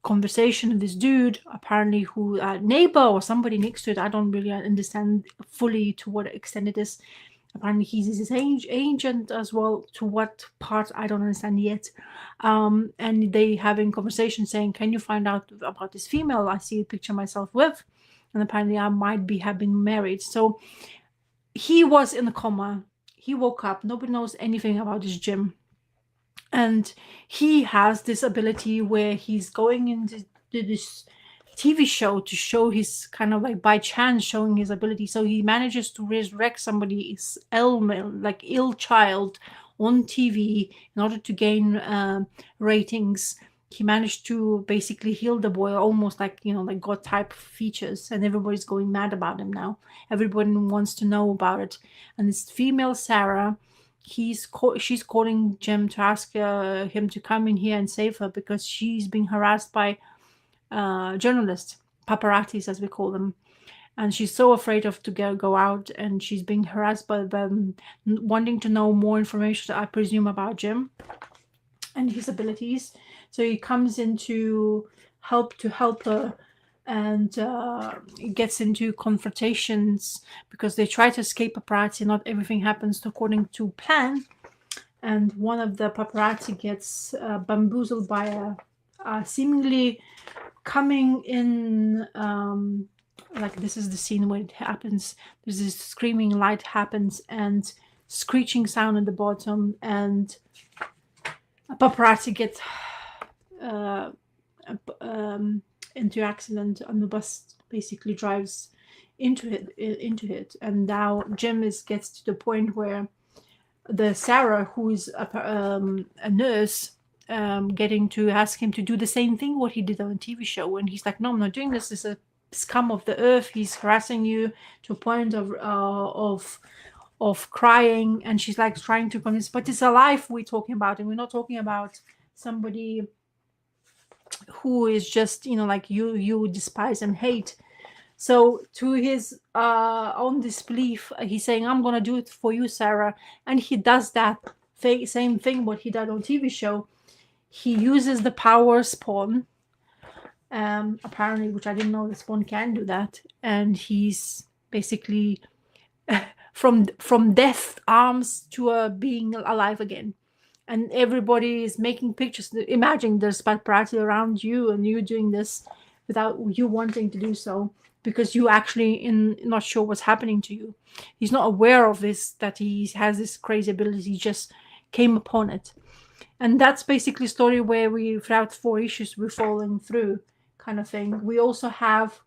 conversation with this dude, apparently who neighbor or somebody next to it. I don't really understand fully to what extent it is. Apparently he's his agent as well. To what part I don't understand yet. And they having conversation saying, can you find out about this female I see a picture myself with? And apparently I might have been married. So he was in a coma. He woke up. Nobody knows anything about this Jim. And he has this ability where he's going into this TV show to show his kind of like by chance showing his ability. So he manages to resurrect somebody's ill child on TV in order to gain ratings. He managed to basically heal the boy, almost like, like God type features, and everybody's going mad about him now. Everybody wants to know about it. And this female Sarah, she's calling Jim to ask him to come in here and save her, because she's being harassed by journalists, paparazzis as we call them, and she's so afraid of to go out, and she's being harassed by them, wanting to know more information, I presume, about Jim and his abilities. So he comes in to help her, and gets into confrontations because they try to escape paparazzi. Not everything happens according to plan, and one of the paparazzi gets bamboozled by a seemingly coming in, like this is the scene where it happens. There's this screaming light happens and screeching sound at the bottom, and a paparazzi gets into accident, and the bus basically drives into it. And now Jim gets to the point where the Sarah, who is a nurse, getting to ask him to do the same thing what he did on a TV show, and he's like, no, I'm not doing this. This is a scum of the earth. He's harassing you to a point of crying. And she's like trying to convince, but it's a life we're talking about, and we're not talking about somebody who is just like you despise and hate. So to his own disbelief, he's saying, I'm gonna do it for you, Sarah. And he does that same thing what he did on TV show. He uses the power Spawn, apparently, which I didn't know the Spawn can do that. And he's basically from death arms to being alive again. And everybody is making pictures. Imagine there's paparazzi around you, and you doing this without you wanting to do so, because you actually not sure what's happening to you. He's not aware of this, that he has this crazy ability. He just came upon it. And that's basically a story where throughout 4 issues, we're following through kind of thing. We also have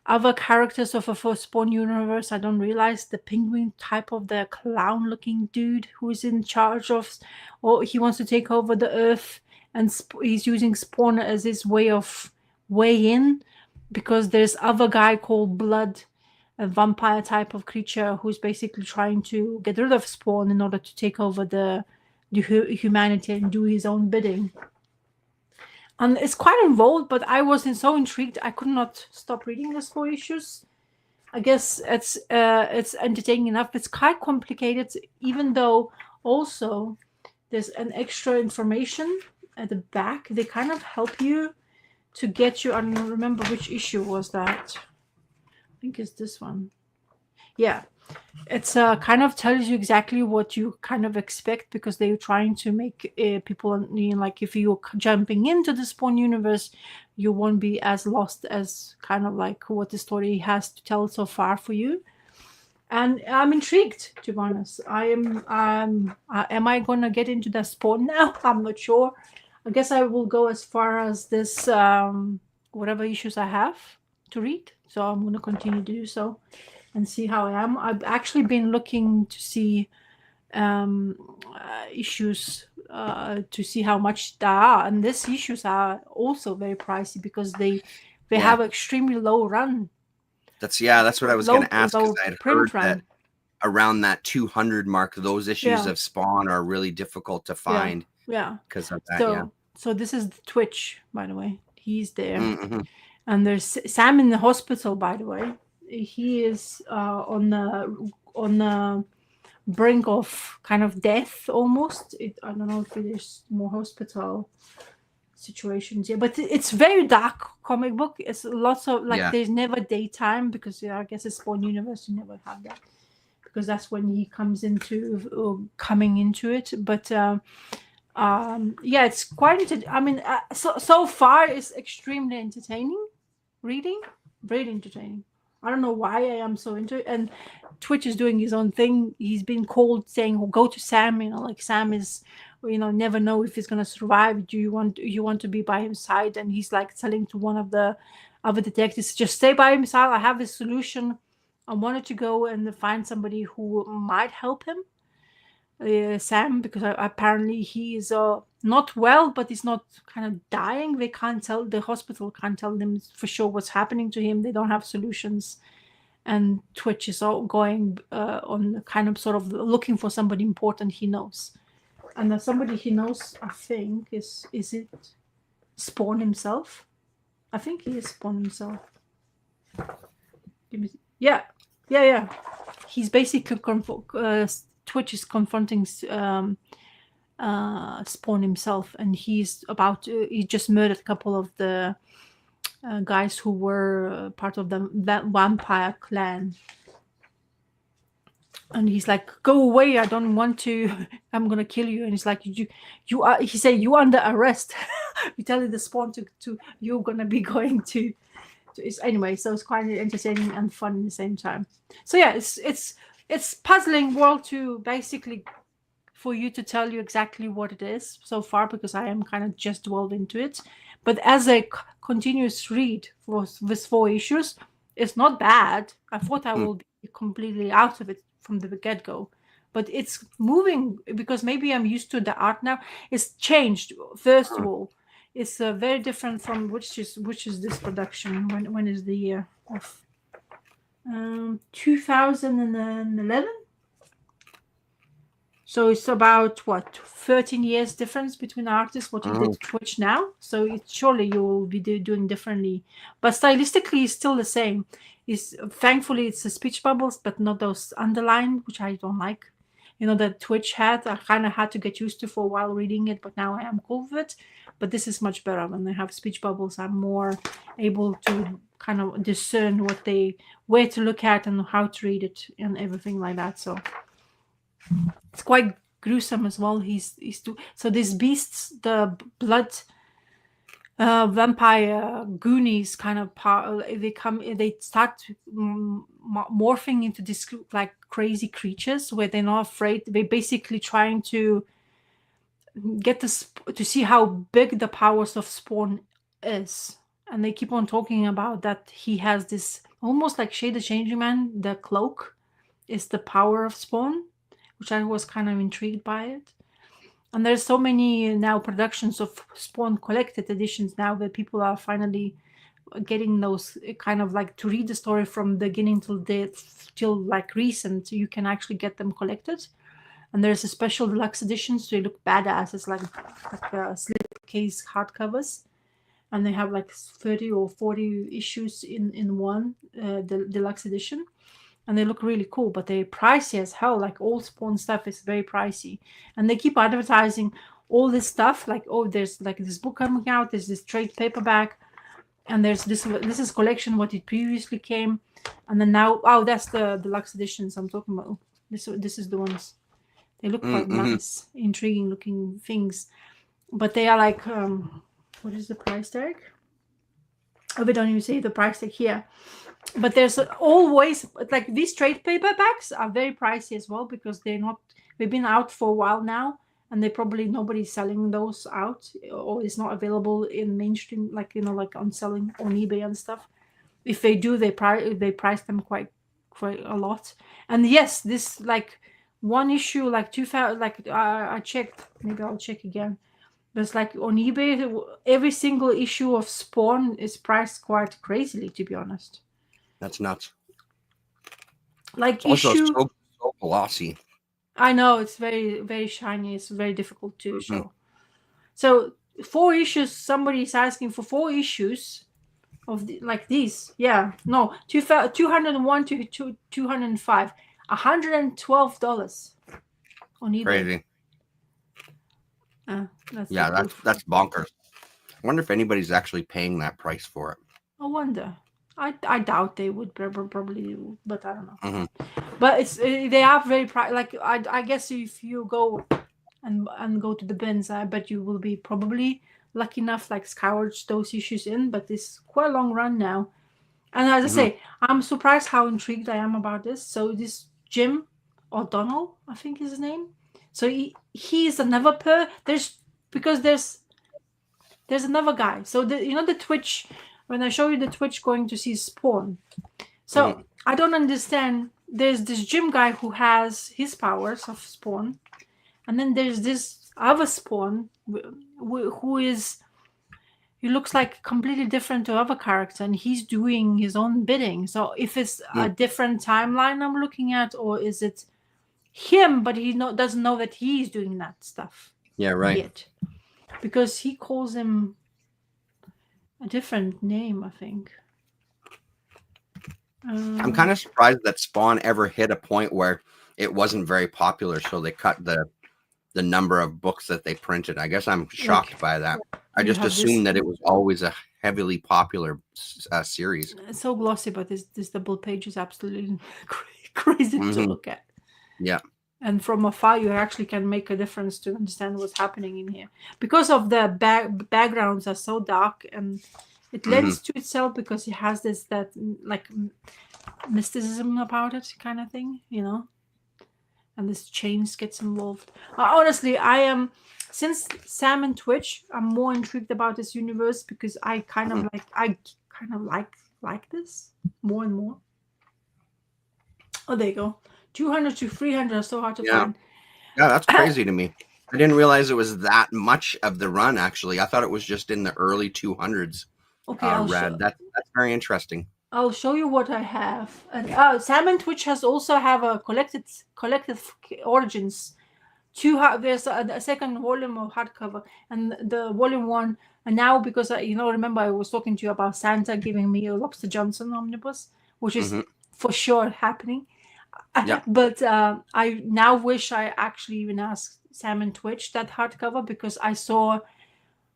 other characters of a first Spawn universe. I don't realize the penguin type of the clown looking dude who is in charge of, or he wants to take over the earth, and he's using Spawn as his way in, because there's other guy called Blood, a vampire type of creature, who's basically trying to get rid of Spawn in order to take over the humanity and do his own bidding. And it's quite involved, but I wasn't so intrigued. I could not stop reading those 4 issues. I guess it's entertaining enough. It's quite complicated, even though also there's an extra information at the back. They kind of help you to get you. I don't remember which issue was that. I think it's this one. Yeah. It's kind of tells you exactly what you kind of expect, because they're trying to make people, you know, like if you're jumping into the Spawn universe, you won't be as lost as kind of like what the story has to tell so far for you. And I'm intrigued, to be honest. Am I gonna get into the Spawn now? I'm not sure. I guess I will go as far as this whatever issues I have to read. So I'm gonna continue to do so and see how I am. I've actually been looking to see issues to see how much there are, and these issues are also very pricey because they Yeah. have extremely low run, That's what I was going to ask, because low I had heard print that run. around that 200 mark, those issues Yeah, of Spawn are really difficult to yeah, find yeah. because of that. Yeah. So this is the Twitch, by the way. He's there, Mm-hmm. and there's Sam in the hospital. By the way, he is on the brink of kind of death almost. I don't know if there's more hospital situations here, but it's very dark comic book. It's lots of like Yeah. there's never daytime because I guess it's Spawn universe. You never have that because that's when he comes into coming into it. But yeah, it's quite. I mean, so far it's extremely entertaining reading, very entertaining. I don't know why I am so into it. And Twitch is doing his own thing. He's been called saying, well, "Go to Sam." You know, like Sam is, you know, never know if he's gonna survive. Do you want to be by his side? And he's like telling to one of the other detectives, "Just stay by him side. I have a solution. I wanted to go and find somebody who might help him." Sam, because apparently he is not well, but he's not kind of dying. They can't tell, the hospital can't tell them for sure what's happening to him. They don't have solutions, and Twitch is all going on kind of sort of looking for somebody important he knows, and that somebody he knows, I think, is it Spawn himself? I think he is Spawn himself. Yeah, yeah, yeah. He's basically Twitch is confronting Spawn himself, and he's about to, he just murdered a couple of the guys who were part of that vampire clan. And he's like, "Go away! I don't want to. I'm gonna kill you." And he's like, "You are." He said, "You under arrest." You tell the Spawn to you're gonna be going to. Anyway, so it's quite entertaining and fun at the same time. So yeah, it's puzzling world to basically for you to tell you exactly what it is so far, because I am kind of just dwelled into it. But as a continuous read for with 4 issues, it's not bad. I thought I will be completely out of it from the get-go, but it's moving because maybe I'm used to the art now. It's changed. First of all, it's very different from which is this production. When is the year of 2011? So it's about what 13 years difference between artists what you did to Twitch now. So surely you will be doing differently, but stylistically it's still the same. Is thankfully it's the speech bubbles, but not those underlined, which I don't like. You know, that Twitch had, I kind of had to get used to for a while reading it, but now I am cool with it. But this is much better when they have speech bubbles. I'm more able to kind of discern where to look at and how to read it and everything like that. So it's quite gruesome as well. So these beasts, the blood vampire goonies kind of part, they start morphing into this like crazy creatures where they're not afraid. They're basically trying to get this to see how big the powers of Spawn is, and they keep on talking about that he has this almost like Shade the Changing Man. The cloak is the power of Spawn, which I was kind of intrigued by it. And there's so many now productions of Spawn collected editions now that people are finally getting those kind of like to read the story from beginning till like recent. You can actually get them collected. And there's a special deluxe edition, so they look badass. It's like slipcase hardcovers, and they have like 30 or 40 issues in one the deluxe edition, and they look really cool, but they're pricey as hell. Like all Spawn stuff is very pricey, and they keep advertising all this stuff like, oh, there's like this book coming out, there's this trade paperback, And there's this is collection what it previously came, and then now, oh, that's the deluxe editions I'm talking about. This is the ones. They look quite nice, intriguing looking things, but they are like, what is the price tag? Oh, we don't even say the price tag here. But there's always, like, these trade paperbacks are very pricey as well, because they've been out for a while now, and they probably nobody's selling those out, or it's not available in mainstream, like, like on selling on eBay and stuff. If they do, they price them quite a lot. And yes, this, like, one issue, like 2000, like, I checked, maybe I'll check again. There's, like, on eBay, every single issue of Spawn is priced quite crazily, to be honest. That's nuts. Like, Also, issue, so glossy. I know, it's very, very shiny. It's very difficult to show. So 4 issues. Somebody's asking for 4 issues of like these. Yeah, no, 201 to 205, $112 on eBay. Crazy. That's bonkers. I wonder if anybody's actually paying that price for it. I wonder. I doubt they would probably, but I don't know. But they are very like, I guess if you go and go to the bins, I bet you will be probably lucky enough, like, scourge those issues in. But it's quite a long run now, and as I say, I'm surprised how intrigued I am about this. So this Jim O'Donnell, I think is his name. So he's another there's another guy. So the Twitch, when I show you the Twitch going to see Spawn. So I don't understand. There's this Jim guy who has his powers of Spawn, and then there's this other Spawn who he looks like completely different to other character, and he's doing his own bidding. So if it's a different timeline I'm looking at, or is it him, but he doesn't know that he's doing that stuff. Yeah, right. Yet. Because he calls him a different name, I think. I'm kind of surprised that Spawn ever hit a point where it wasn't very popular, so they cut the number of books that they printed. I guess I'm shocked by that. I just assumed that it was always a heavily popular series. It's so glossy, but this double page is absolutely crazy to look at. Yeah. And from afar, you actually can make a difference to understand what's happening in here. Because of the backgrounds are so dark, and it lends to itself, because it has that like mysticism about it kind of thing, and this chains gets involved. Honestly, I am, since Sam and Twitch, I'm more intrigued about this universe, because I kind of like this more and more. Oh, there you go. 200 to 300 are so hard to find. Yeah, that's crazy to me. I didn't realize it was that much of the run, actually. I thought it was just in the early 200s. Okay, that's very interesting. I'll show you what I have. And Sam and Twitch also have a collected origins. There's a second volume of hardcover, and the volume 1. And now, because remember I was talking to you about Santa giving me a Lobster Johnson omnibus, which is for sure happening. Yeah. But I now wish I actually even asked Sam and Twitch that hardcover, because I saw,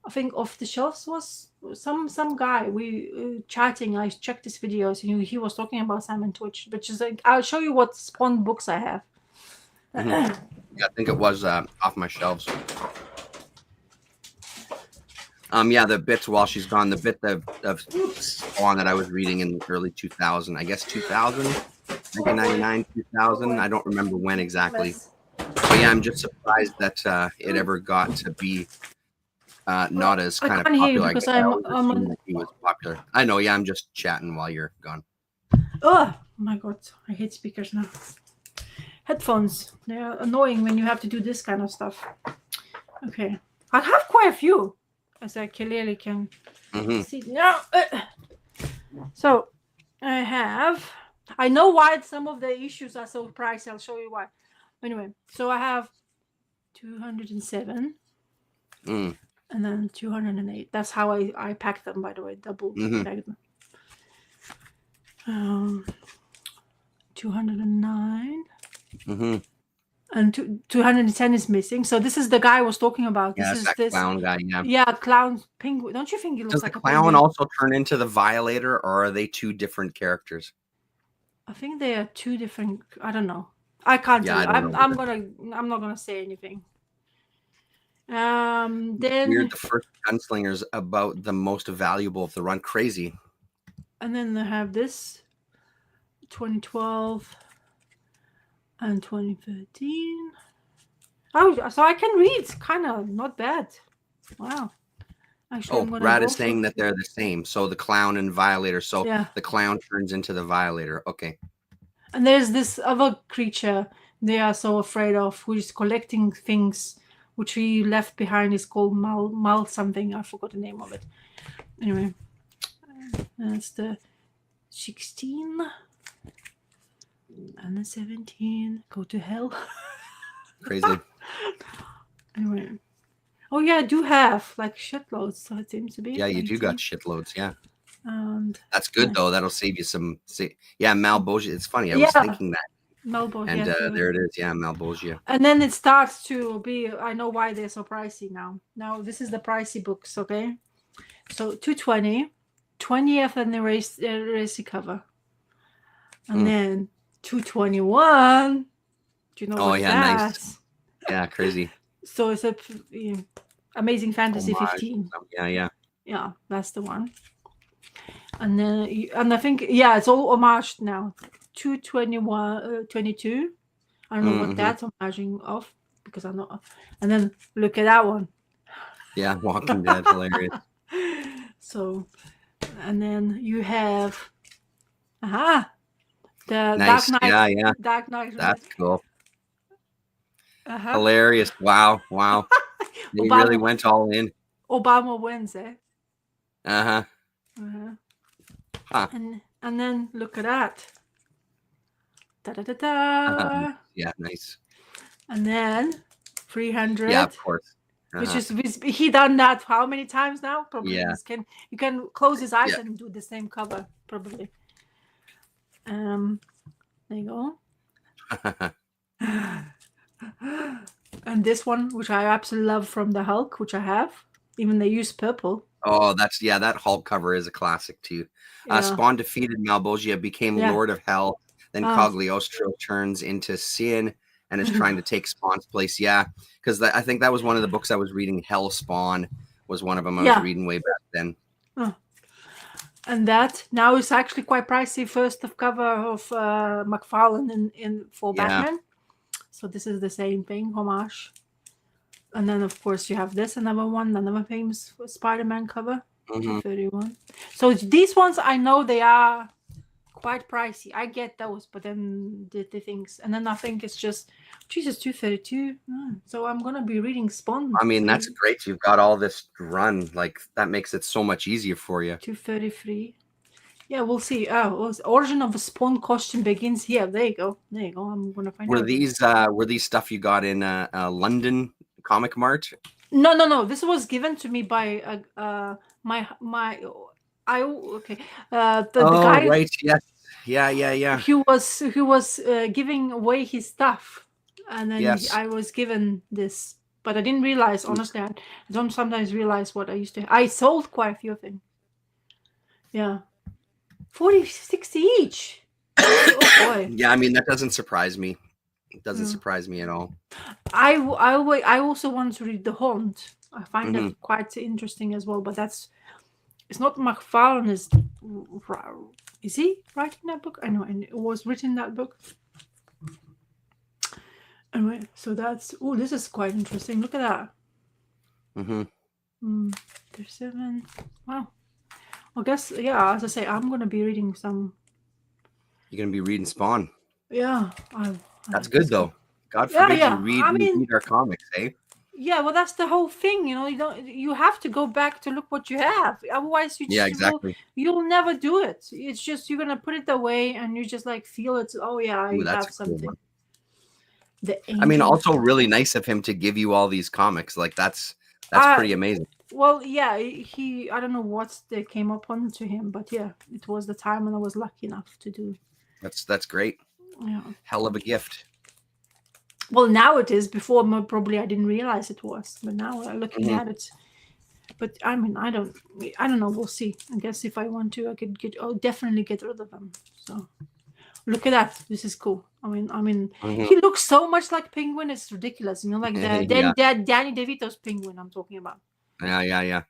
I think off the shelves was some guy we chatting. I checked his videos, and he was talking about Sam and Twitch, which is like, I'll show you what Spawn books I have. Yeah, I think it was off my shelves. The bits while she's gone, the bit of Spawn that I was reading in the early 2000, I guess 2000, 1999, 2000. I don't remember when exactly. But yeah, I'm just surprised that it ever got to be not as kind of popular. Because he was popular. I know. Yeah, I'm just chatting while you're gone. Oh my god, I hate speakers now. Headphones, they're annoying when you have to do this kind of stuff. Okay, I have quite a few, as I clearly can see now. So I know why some of the issues are so pricey. I'll show you why. Anyway, so I have 207 and then 208. That's how I packed them, by the way, double packed them. 209. and 210 is missing. So this is the guy I was talking about. Yeah, This it's is that this, clown guy. Yeah. yeah, clown penguin. Don't you think he looks Does the like a clown penguin? also turn into the Violator, or are they two different characters? I think they are two different. I don't know. I can't Yeah, tell I you. don't know either. I'm not gonna say anything. Weird. Then The first gunslinger's about the most valuable of the run. Crazy. and then they have this 2012 and 2013. Oh, so I can read. Kind of not bad. Wow. Actually, I'm Oh, gonna Rad go is for saying that they're the same. So the clown and Violator. So yeah. the clown turns into the Violator. Okay. And there's this other creature they are so afraid of, who is collecting things which he left behind. Is called Mal something. I forgot the name of it. Anyway, that's the 16 and the 17. Go to hell. Crazy. Anyway. Oh yeah, I do have like shitloads, so it seems to be. Yeah, you do got 19. shitloads. Yeah. And That's good though. That'll save you some. Yeah, Malbogia. It's funny. I was yeah, thinking that, Melbourne, and yes. there it is. Yeah, Malbogia. And then it starts to be. I know why they're so pricey now. Now this is the pricey books, okay? So 220, 20th anniversary cover, and then 221. Do you know Oh what is yeah, that? nice. Yeah, crazy. So it's a Amazing Fantasy Homage. 15. Yeah, yeah. Yeah, that's the one. And then and I think it's all homaged now. 221, 22. I don't know what that's homaging of because I'm not. And then look at that one. Yeah, Walking Dead, hilarious. So, and then you have, the Nice. Yeah, yeah. Dark Knight, right? That's cool. Uh-huh. Hilarious. Wow, wow. They really Obama, went all in. Obama wins, eh? Uh-huh. Uh-huh. Huh. And then look at that. Da da da da. Yeah, nice. And then 300. Yeah, of course. Which is he done that how many times now? Probably Yeah. you can close his eyes Yeah. and do the same cover probably. There you go. And this one, which I absolutely love from the Hulk, which I have. Even they use purple. Oh, that Hulk cover is a classic too. Yeah. Spawn defeated Malbogia, became Lord of Hell. Then Cagliostro turns into Sin and is trying to take Spawn's place. Yeah, because I think that was one of the books I was reading. Hell Spawn was one of them I was reading way back then. And that now is actually quite pricey. First of cover of McFarlane in for Batman. So this is the same thing, homage. And then of course you have this, another famous Spider-Man cover, 231. So these ones I know they are quite pricey. I get those, but then the things, and then I think it's just Jesus 232. So I'm gonna be reading Spawn. I mean, that's great. You've got all this run, like that makes it so much easier for you. 233. Yeah, we'll see. Origin of a Spawn costume begins here. There you go. There you go. I'm gonna find out. Were these stuff you got in London Comic Mart? No. This was given to me by my okay. The guy. Right. Yes. Yeah. He was giving away his stuff, and then I was given this, but I didn't realize. Honestly, I don't sometimes realize what I used to. I sold quite a few of them. Yeah, 40, 60 each. Oh boy. Yeah, I mean that doesn't surprise me. It doesn't surprise me at all. I also want to read The Haunt. I find that quite interesting as well, but it's not McFarlane. Is he writing that book? I know, and it was written in that book. Anyway, so this is quite interesting. Look at that. 37. Wow. I guess, as I say, I'm going to be reading some. You're going to be reading Spawn. Yeah. That's good, though. God forbid you read our comics, eh? Yeah, well, that's the whole thing, you have to go back to look what you have. Otherwise, you'll never do it. It's just, you're going to put it away and you just like feel it. Oh, yeah, I have something. Cool, I mean, also really nice of him to give you all these comics. Like that's pretty amazing. Well, yeah, I don't know what they came up on to him, but yeah, it was the time when I was lucky enough to do. That's great. Yeah. Hell of a gift. Well, now it is. Before, probably I didn't realize it was, but now looking Hmm. at it. But I mean, I don't know. We'll see. I guess if I want to, I could get. I'll definitely get rid of them. So look at that. This is cool. I mean, Hmm. he looks so much like Penguin. It's ridiculous. You know, like the Yeah, Danny DeVito's Penguin. I'm talking about. yeah.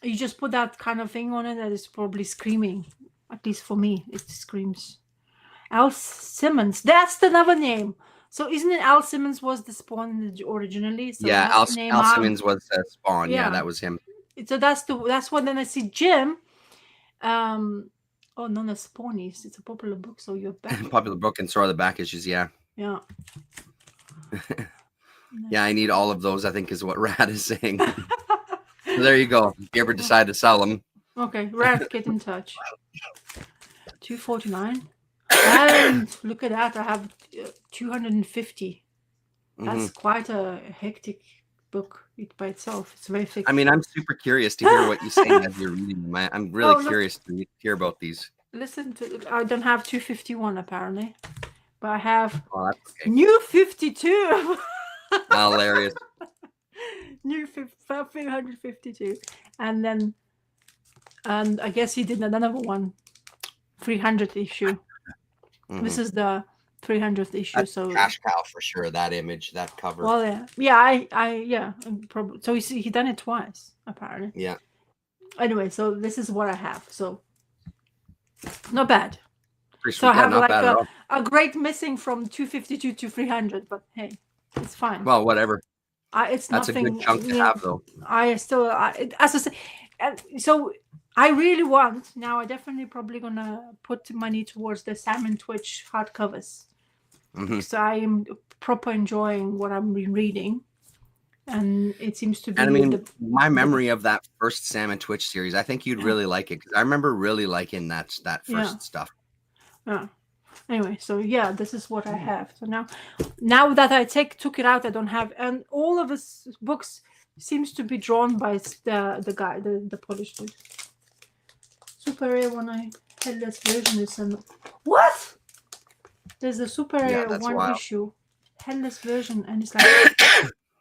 You just put that kind of thing on it, that is probably screaming. At least for me, it screams. Al Simmons. That's another name. So isn't it Al Simmons was the Spawn originally? So Yeah, that's the name. Al Simmons was Spawn. Yeah, Yeah. that was him. So that's what. Then I see Jim. Um. Oh no, no, Spawn is. It's a popular book. So you're back. Popular book and sort of the back issues. Yeah. Yeah. Yeah, I need all of those, I think is what Rad is saying. So there you go. If you ever decide to sell them. Okay, Rat, get in touch. 249. And look at that. I have 250. That's quite a hectic book by itself. It's very thick. I mean, I'm super curious to hear what you say as you're reading them. I'm really curious to hear about these. Listen to. I don't have 251 apparently, but I have Oh, that's okay. new 52. Hilarious. New 352, and then, and I guess he did another one, 300th issue. This is the 300th issue. That's so cash cow for sure. That image, that cover. well, yeah, probably. So he done it twice apparently. Yeah. Anyway, so this is what I have. So not bad. Pretty So I have not like bad at all. a great missing from 252 to 300, but hey, it's fine. Well, whatever. It's That's nothing. a good chunk to have, though. I still, as I say, so I really want now. I definitely probably gonna put money towards the Salmon Twitch hardcovers. So I am proper enjoying what I'm reading, and it seems to be. And I mean, my memory of that first Salmon Twitch series, I think you'd really like it because I remember really liking that first stuff. Yeah. Anyway, so yeah, this is what I have. So now that I took it out, I don't have, and all of his books seems to be drawn by the guy, the Polish dude. Super Rare one headless version is what? There's a Super Rare one issue headless version, and it's like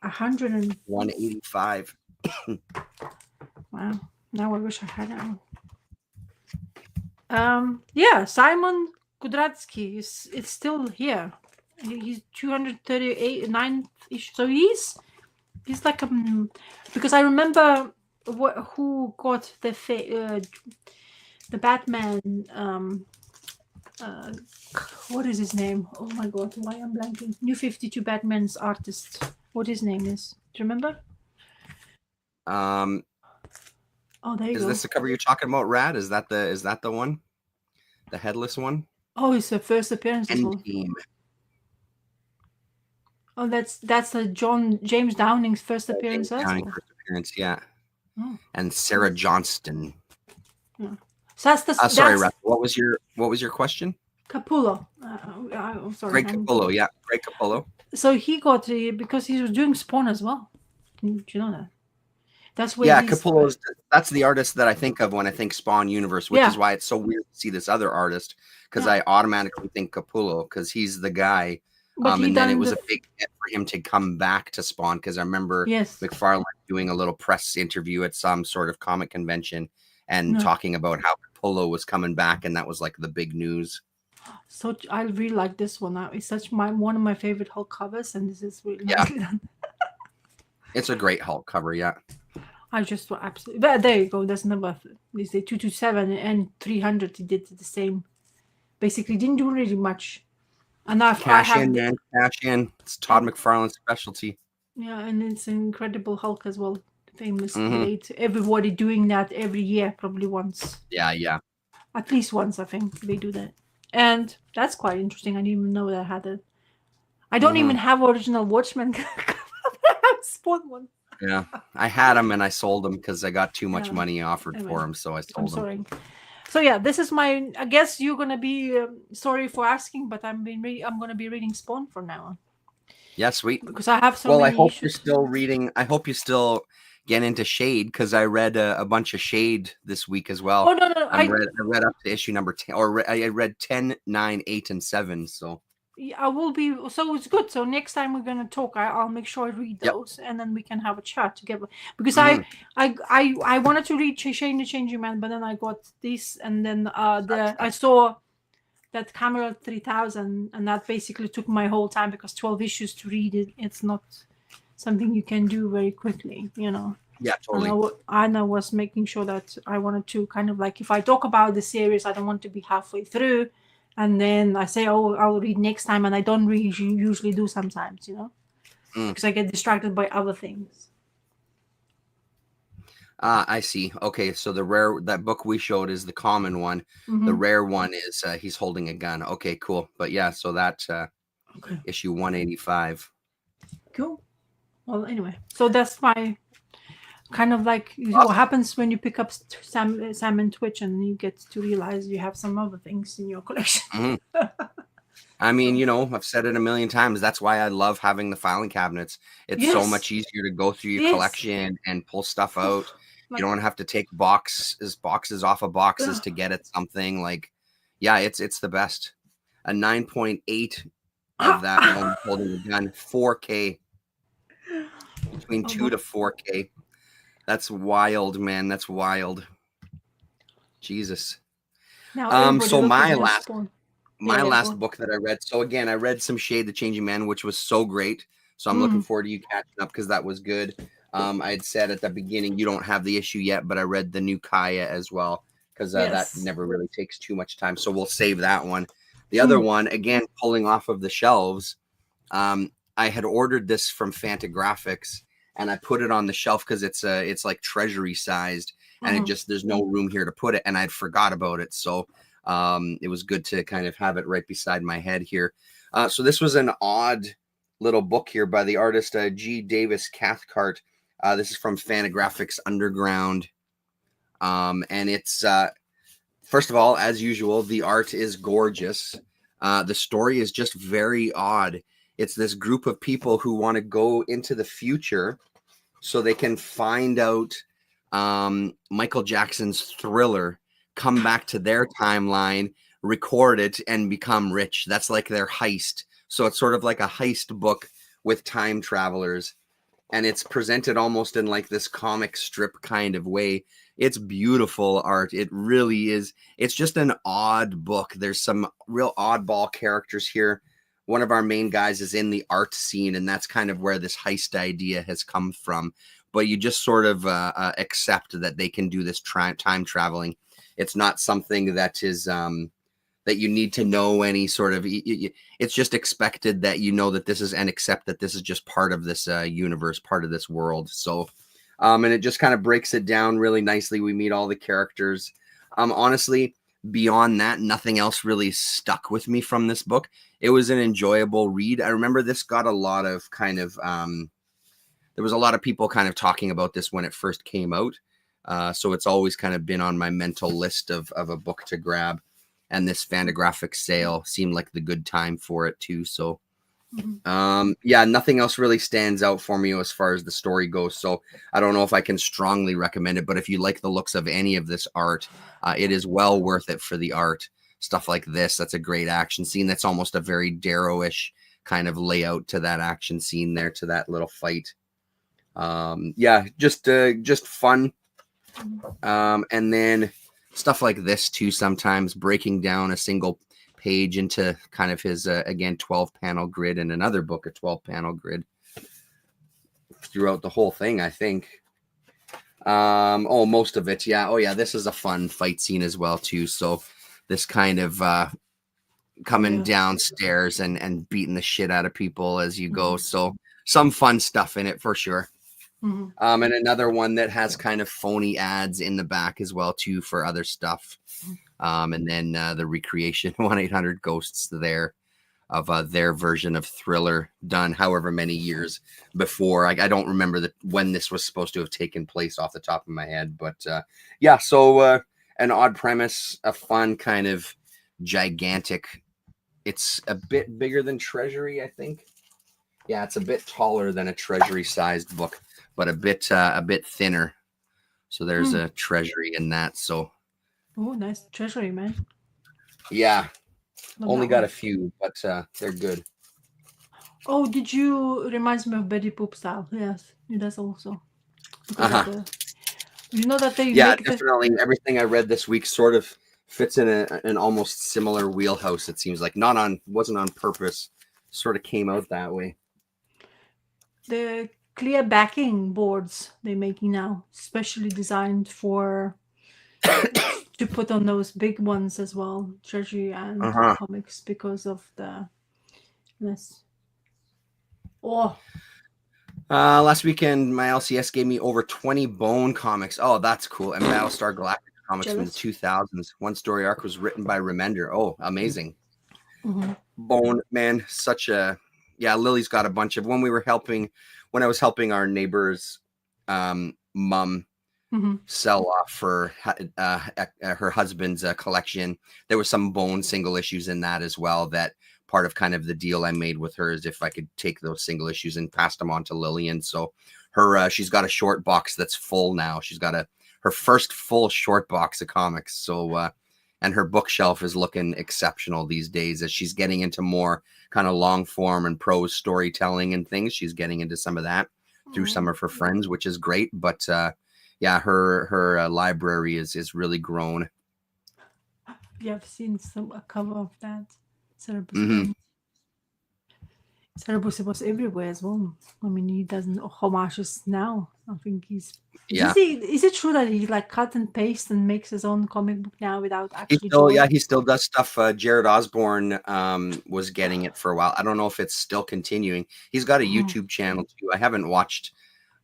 185. Wow. Now I wish I had that one. Yeah, Simon Kudratsky is still here. He's 238 9th issue. So he's like because I remember who got the Batman what is his name? Oh my god, why I'm blanking. New 52 Batman's artist. What his name is? Do you remember? Oh, there you go. Is this the cover you're talking about, Rad? Is that the one? The headless one? Oh, it's the first appearance as well. Team. Oh, that's James Downing's first appearance. First appearance, yeah. Oh. And Sarah Johnston. Yeah. So that's the. Sorry, Rad. What was your question? Capullo. Sorry. Greg Capullo, yeah. Greg Capullo. So he got because he was doing Spawn as well. Do you know that? That's where. Yeah, Capullo's. That's the artist that I think of when I think Spawn Universe, which is why it's so weird to see this other artist because I automatically think Capullo because he's the guy. And then it was a big hit for him to come back to Spawn because I remember McFarlane doing a little press interview at some sort of comic convention and talking about how Capullo was coming back, and that was like the big news. So I really like this one. It's one of my favorite Hulk covers, and this is really nicely done. It's a great Hulk cover, yeah. I just absolutely. But there you go. That's number. Is the 227 and 300. He did the same. Basically, didn't do really much. And cash in. It's Todd McFarlane's specialty. Yeah, and it's an Incredible Hulk as well. Famous. Everybody doing that every year, probably once. Yeah. At least once, I think they do that, and that's quite interesting. I didn't even know that I had it. I don't even have original Watchmen. Spawn one. Yeah, I had them and I sold them because I got too much money offered for them, so I sold them. So yeah, this is my. I guess you're gonna be sorry for asking, but I'm gonna be reading Spawn from now on. Yeah, sweet. Because I have so many. Well, I hope you're still reading. I hope you still get into Shade because I read a bunch of Shade this week as well. Oh no! I read up to issue number 10, or I read 10, 9, 8, and 7. So I will be. So it's good. So next time we're gonna talk, I'll make sure I read Yep. those, and then we can have a chat together. Because Hmm. I wanted to read Shane the Changing Man, but then I got this, and then I saw that Camera 3000, and that basically took my whole time because 12 issues to read it. It's not something you can do very quickly, you know. Yeah, And totally. I was making sure that I wanted to kind of like, if I talk about the series, I don't want to be halfway through and then I say, oh, I'll read next time, and I don't really usually do sometimes, you know, Mm. because I get distracted by other things. I see. Okay, so that book we showed is the common one. The Mm-hmm. rare one is he's holding a gun. Okay, cool. But yeah, so that Okay, issue 185. cool. Well, anyway, so that's my kind of like what Awesome. happens when you pick up Sam and Twitch, and you get to realize you have some other things in your collection. Mhm. I mean, So I've said it a million times. That's why I love having the filing cabinets. It's so yes, much easier to go through your yes. collection and pull stuff out. You Like, don't have to take boxes off of boxes ugh. to get at something. Like, yeah, it's the best. A 9.8 of that one holding the gun, 4K, between Oh, 2 to 4K. That's wild, man. That's wild. Jesus. now everybody So look at my their last spawn. Yeah, my yeah, go last on. book that I read. So again, I read some Shade the Changing Man, which was so great. So I'm looking Mm, forward to you catching up because that was good. I had said at the beginning you don't have the issue yet, but I read the new Kaya as well because that yes. never really takes too much time. So we'll save that one. The other Mm, one, again, pulling off of the shelves. I had ordered this from Fantagraphics and I put it on the shelf because it's like treasury sized and mm, there's no room here to put it and I'd forgot about it. So it was good to kind of have it right beside my head here. So this was an odd little book here by the artist G. Davis Cathcart. This is from Fantagraphics Underground. And it's first of all, as usual, the art is gorgeous. The story is just very odd. It's this group of people who want to go into the future so they can find out Michael Jackson's Thriller, come back to their timeline, record it, and become rich. That's like their heist. So it's sort of like a heist book with time travelers. And it's presented almost in like this comic strip kind of way. It's beautiful art. It really is. It's just an odd book. There's some real oddball characters here. One of our main guys is in the art scene, and that's kind of where this heist idea has come from. But you just sort of accept that they can do this time traveling. It's not something that is that you need to know any sort of. It's just expected that you know that this is and accept that this is just part of this universe, part of this world. So, and it just kind of breaks it down really nicely. We meet all the characters. Honestly, beyond that, nothing else really stuck with me from this book. It was an enjoyable read. I remember this got a lot of kind of there was a lot of people kind of talking about this when it first came out. So it's always kind of been on my mental list of a book to grab. And this Fantagraphics sale seemed like the good time for it too. So mm. yeah, nothing else really stands out for me as far as the story goes. So I don't know if I can strongly recommend it, but if you like the looks of any of this art, it is well worth it for the art. Stuff like this, that's a great action scene. That's almost a very Darrow-ish kind of layout to that action scene there, to that little fight. Yeah, just fun. And then stuff like this too, sometimes breaking down a single page into kind of his again 12 panel grid, and another book a 12 panel grid throughout the whole thing, I think. Oh, most of it, yeah. Oh yeah, this is a fun fight scene as well too. So this kind of Oh coming yes. downstairs and beating the shit out of people as you go. Mm, So some fun stuff in it for sure. mm, And another one that has kind of phony ads in the back as well too for other stuff. And then the recreation 1-800-Ghosts there of their version of Thriller done however many years before. I don't remember when this was supposed to have taken place off the top of my head, but yeah. So an odd premise, a fun kind of gigantic. It's a bit bigger than Treasury, I think. Yeah, it's a bit taller than a Treasury-sized book, but a bit thinner. So there's mm. a Treasury in that. So Oh, nice treasury, man. yeah. Not Only that got a one. few, but they're good. Oh, did you reminds me of Betty Poop Style? Yes, it does also because of Uh-huh. the. You know that they Yeah, make the. definitely. Everything I read this week sort of fits in an almost similar wheelhouse. It seems like wasn't on purpose. Sort of came out that way. The clear backing boards they're making now, specially designed for to put on those big ones as well, Treasury and Uh-huh. comics, because of the less. Oh, Last weekend, my LCS gave me over 20 Bone comics. Oh, that's cool. And Battlestar Galactica comics from the jealous. 2000s. One story arc was written by Remender. Oh, amazing. Mm-hmm. Bone, man, such a yeah. Lily's got a bunch of when I was helping our neighbor's mom Mm-hmm. sell off for her husband's collection. There was some Bone single issues in that as well. That part of kind of the deal I made with her is if I could take those single issues and pass them on to Lillian. So she's got a short box that's full now. She's got her first full short box of comics. So and her bookshelf is looking exceptional these days as she's getting into more kind of long form and prose storytelling and things. She's getting into some of that through some of her friends, which is great. But yeah, her library is really grown. Yeah, I've seen a cover of that. Cerebus Hmm. one. Cerebus was everywhere as well. I mean, he doesn't homages now. I think he's. Yeah, Is it true that he like cut and paste and makes his own comic book now without actually he drawing? still does stuff. Jared Osborne was getting it for a while. I don't know if it's still continuing. He's got a Oh. YouTube channel too. I haven't watched,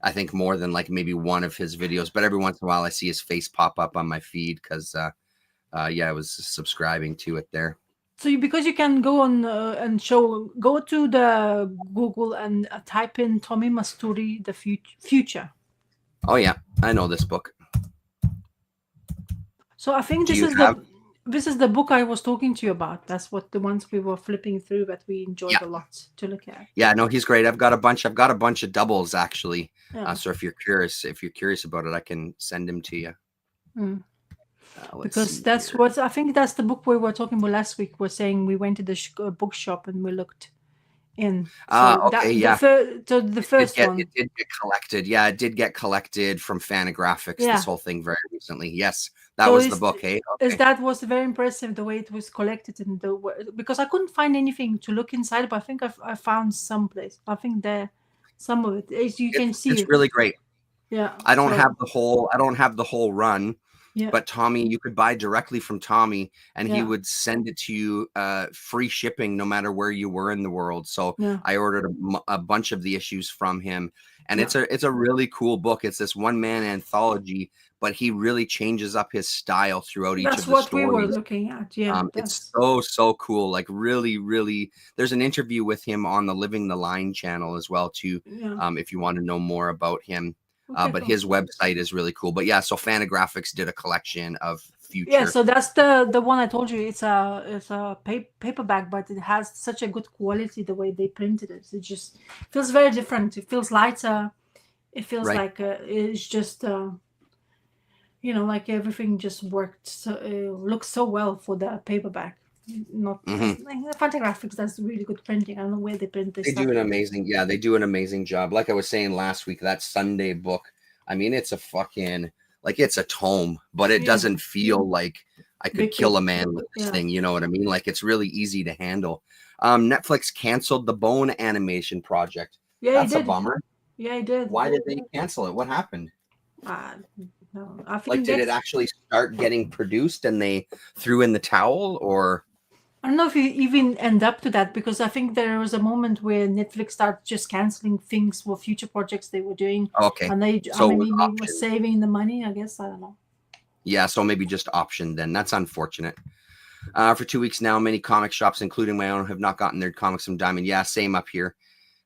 I think, more than like maybe one of his videos, but every once in a while I see his face pop up on my feed because yeah, I was subscribing to it there. So because you can go on and go to the Google and type in Tommy Masturi the future. Oh yeah, I know this book. So I think Do you have? this is the book I was talking to you about. That's what the ones we were flipping through that we enjoyed Yeah, a lot to look at. yeah, no, he's great. I've got a bunch of doubles actually. Yeah. So if you're curious about it, I can send him to you. Mm. Let's Because see that's here. what I think that's the book we were talking about last week. We're saying we went to the bookshop and we looked in. So Okay, that yeah. the first one. It did get collected. Yeah, it did get collected from Fanagraphics, this Yeah. whole thing very recently. Yes, that So was the book. Hey, okay. that was very impressive the way it was collected in because I couldn't find anything to look inside, but I think I found someplace. I think there some of it as you can see It's it. really great. Yeah. I don't So have the whole run, yeah. but Tommy, you could buy directly from Tommy and he Yeah. would send it to you free shipping no matter where you were in the world. So Yeah. I ordered a bunch of the issues from him, and Yeah. it's a really cool book. It's this one man anthology, but he really changes up his style throughout each of That's the what we were stories. looking at. Yeah. It's That's so cool. Like really, there's an interview with him on the Living the Line channel as well too. yeah. If you want to know more about him, Okay, but cool. his website is really cool. But yeah, so Fanagraphics did a collection of Yeah, Future. so that's the one I told you. It's a paperback, but it has such a good quality the way they printed it. It just feels very different. It feels lighter. It feels Right. like it's just like everything just worked. So looks so well for the paperback. Not Hmm. like the Fantagraphics does really good printing. I don't know where they print this They do stuff. they do an amazing job. Like I was saying last week, that Sunday book. I mean, it's a fucking like it's a tome, but it Yeah, doesn't feel like I could big kill a book. man with this Yeah, thing. You know what I mean? Like it's really easy to handle. Netflix canceled the Bone animation project. yeah, he That's a did. bummer. Yeah, he did. Why did they cancel it? What happened? Uh, no, I Like, think did it that's. actually start getting produced and they threw in the towel, or I don't know if you even end up to that because I think there was a moment where Netflix started just canceling things for future projects they were doing, okay? and they, I So it mean, was maybe was option. saving the money. I guess I don't know. Yeah, so maybe just option then. That's unfortunate. For 2 weeks now, many comic shops, including my own, have not gotten their comics from Diamond. Yeah, same up here.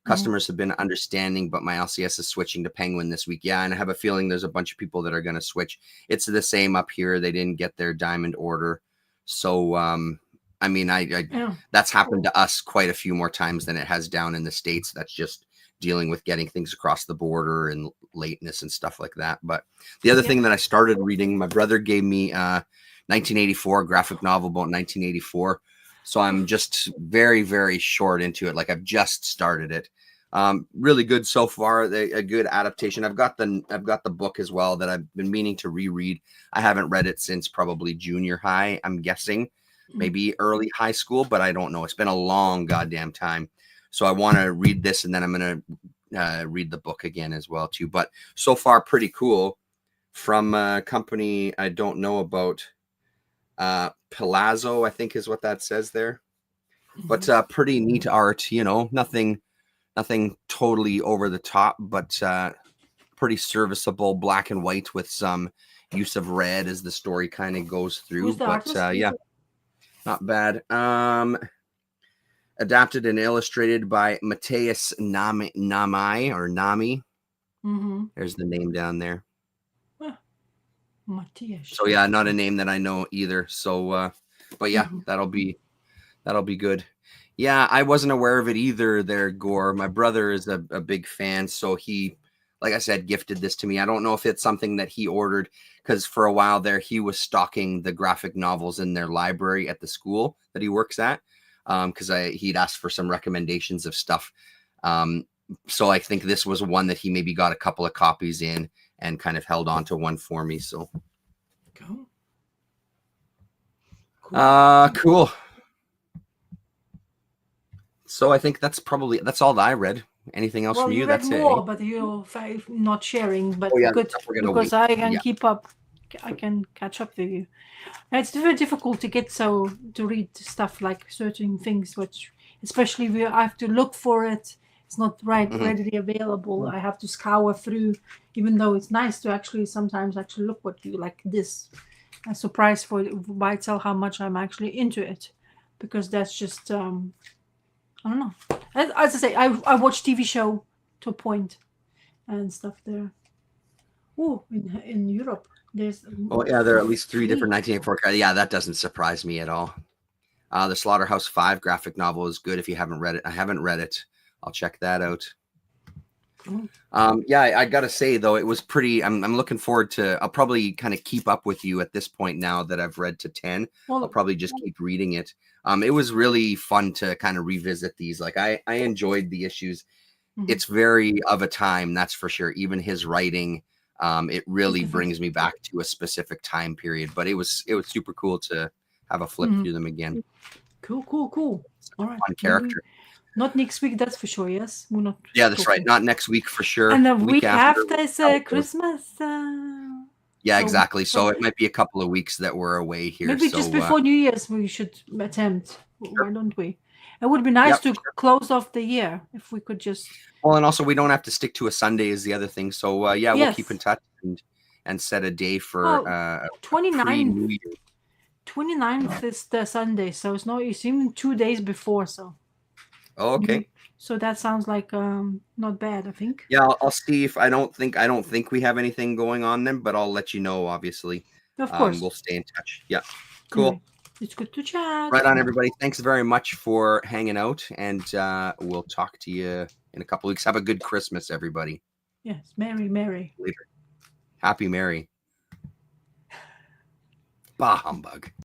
Mhm. Customers have been understanding, but my LCS is switching to Penguin this week. Yeah, and I have a feeling there's a bunch of people that are going to switch. It's the same up here. They didn't get their Diamond order. So, I mean, Yeah, that's happened to us quite a few more times than it has down in the States. That's just dealing with getting things across the border and lateness and stuff like that. But the other yeah. thing that I started reading, my brother gave me 1984, graphic novel about 1984. So I'm just very, very short into it. Like I've just started it. Really good so far. A good adaptation. I've got the book as well that I've been meaning to reread. I haven't read it since probably junior high. I'm guessing maybe early high school, but I don't know. It's been a long goddamn time. So I want to read this, and then I'm gonna read the book again as well too. But so far, pretty cool. From a company I don't know about, Palazzo, I think is what that says there. But pretty neat art, nothing totally over the top, but pretty serviceable, black and white with some use of red as the story kind of goes through. Who's the But artist? yeah, not bad. Adapted and illustrated by Mateus Nami. Mm-hmm. There's the name down there. Matthias. So yeah, not a name that I know either. So but yeah, that'll be good. Yeah, I wasn't aware of it either there, Gore. My brother is a big fan, so he, like I said, gifted this to me. I don't know if it's something that he ordered, because for a while there he was stocking the graphic novels in their library at the school that he works at, because he'd asked for some recommendations of stuff. So I think this was one that he maybe got a couple of copies in and kind of held on to one for me. So cool. So I think that's all that I read. Anything else from you? You read That's more, it. but you're not sharing. But Yeah, good, because I can keep up. I can catch up with you. It's very difficult to read stuff like certain things, which especially where I have to look for it. It's not readily available. I have to scour through, even though it's nice to sometimes look what you like this. I'm surprised by itself how much I'm actually into it, because that's just I don't know. As I say, I watch TV show to a point and stuff there. Oh, in Europe, there's. Oh yeah, there are at least 3 different 1984 cards. Yeah, that doesn't surprise me at all. The Slaughterhouse-5 graphic novel is good if you haven't read it. I haven't read it. I'll check that out. Yeah, I gotta say though, it was pretty. I'm looking forward to. I'll probably kind of keep up with you at this point now that I've read to 10. I'll probably just keep reading it. It was really fun to kind of revisit these. Like I enjoyed the issues. It's very of a time, that's for sure. Even his writing, it really brings me back to a specific time period. But it was super cool to have a flip through them again. Cool. All right. Fun character. Not next week, that's for sure. Yes, we're not. Yeah, that's right. Not next week for sure. And the week after is Christmas. Yeah, exactly. So it might be a couple of weeks that we're away here. Maybe just before New Year's we should attempt. Sure. Why don't we? It would be nice to close off the year if we could just. Well, and also we don't have to stick to a Sunday is the other thing. So yeah, we'll keep in touch and set a day for 29th. 29th is the Sunday, so it's even 2 days before. So. Oh, okay. So that sounds like not bad, I think. Yeah, I'll see if I don't think we have anything going on then, but I'll let you know, obviously. Of course. We'll stay in touch. Yeah. Cool. It's good to chat. Right on, everybody. Thanks very much for hanging out, and we'll talk to you in a couple of weeks. Have a good Christmas, everybody. Yes. Merry. Later. Happy Merry. Bah humbug.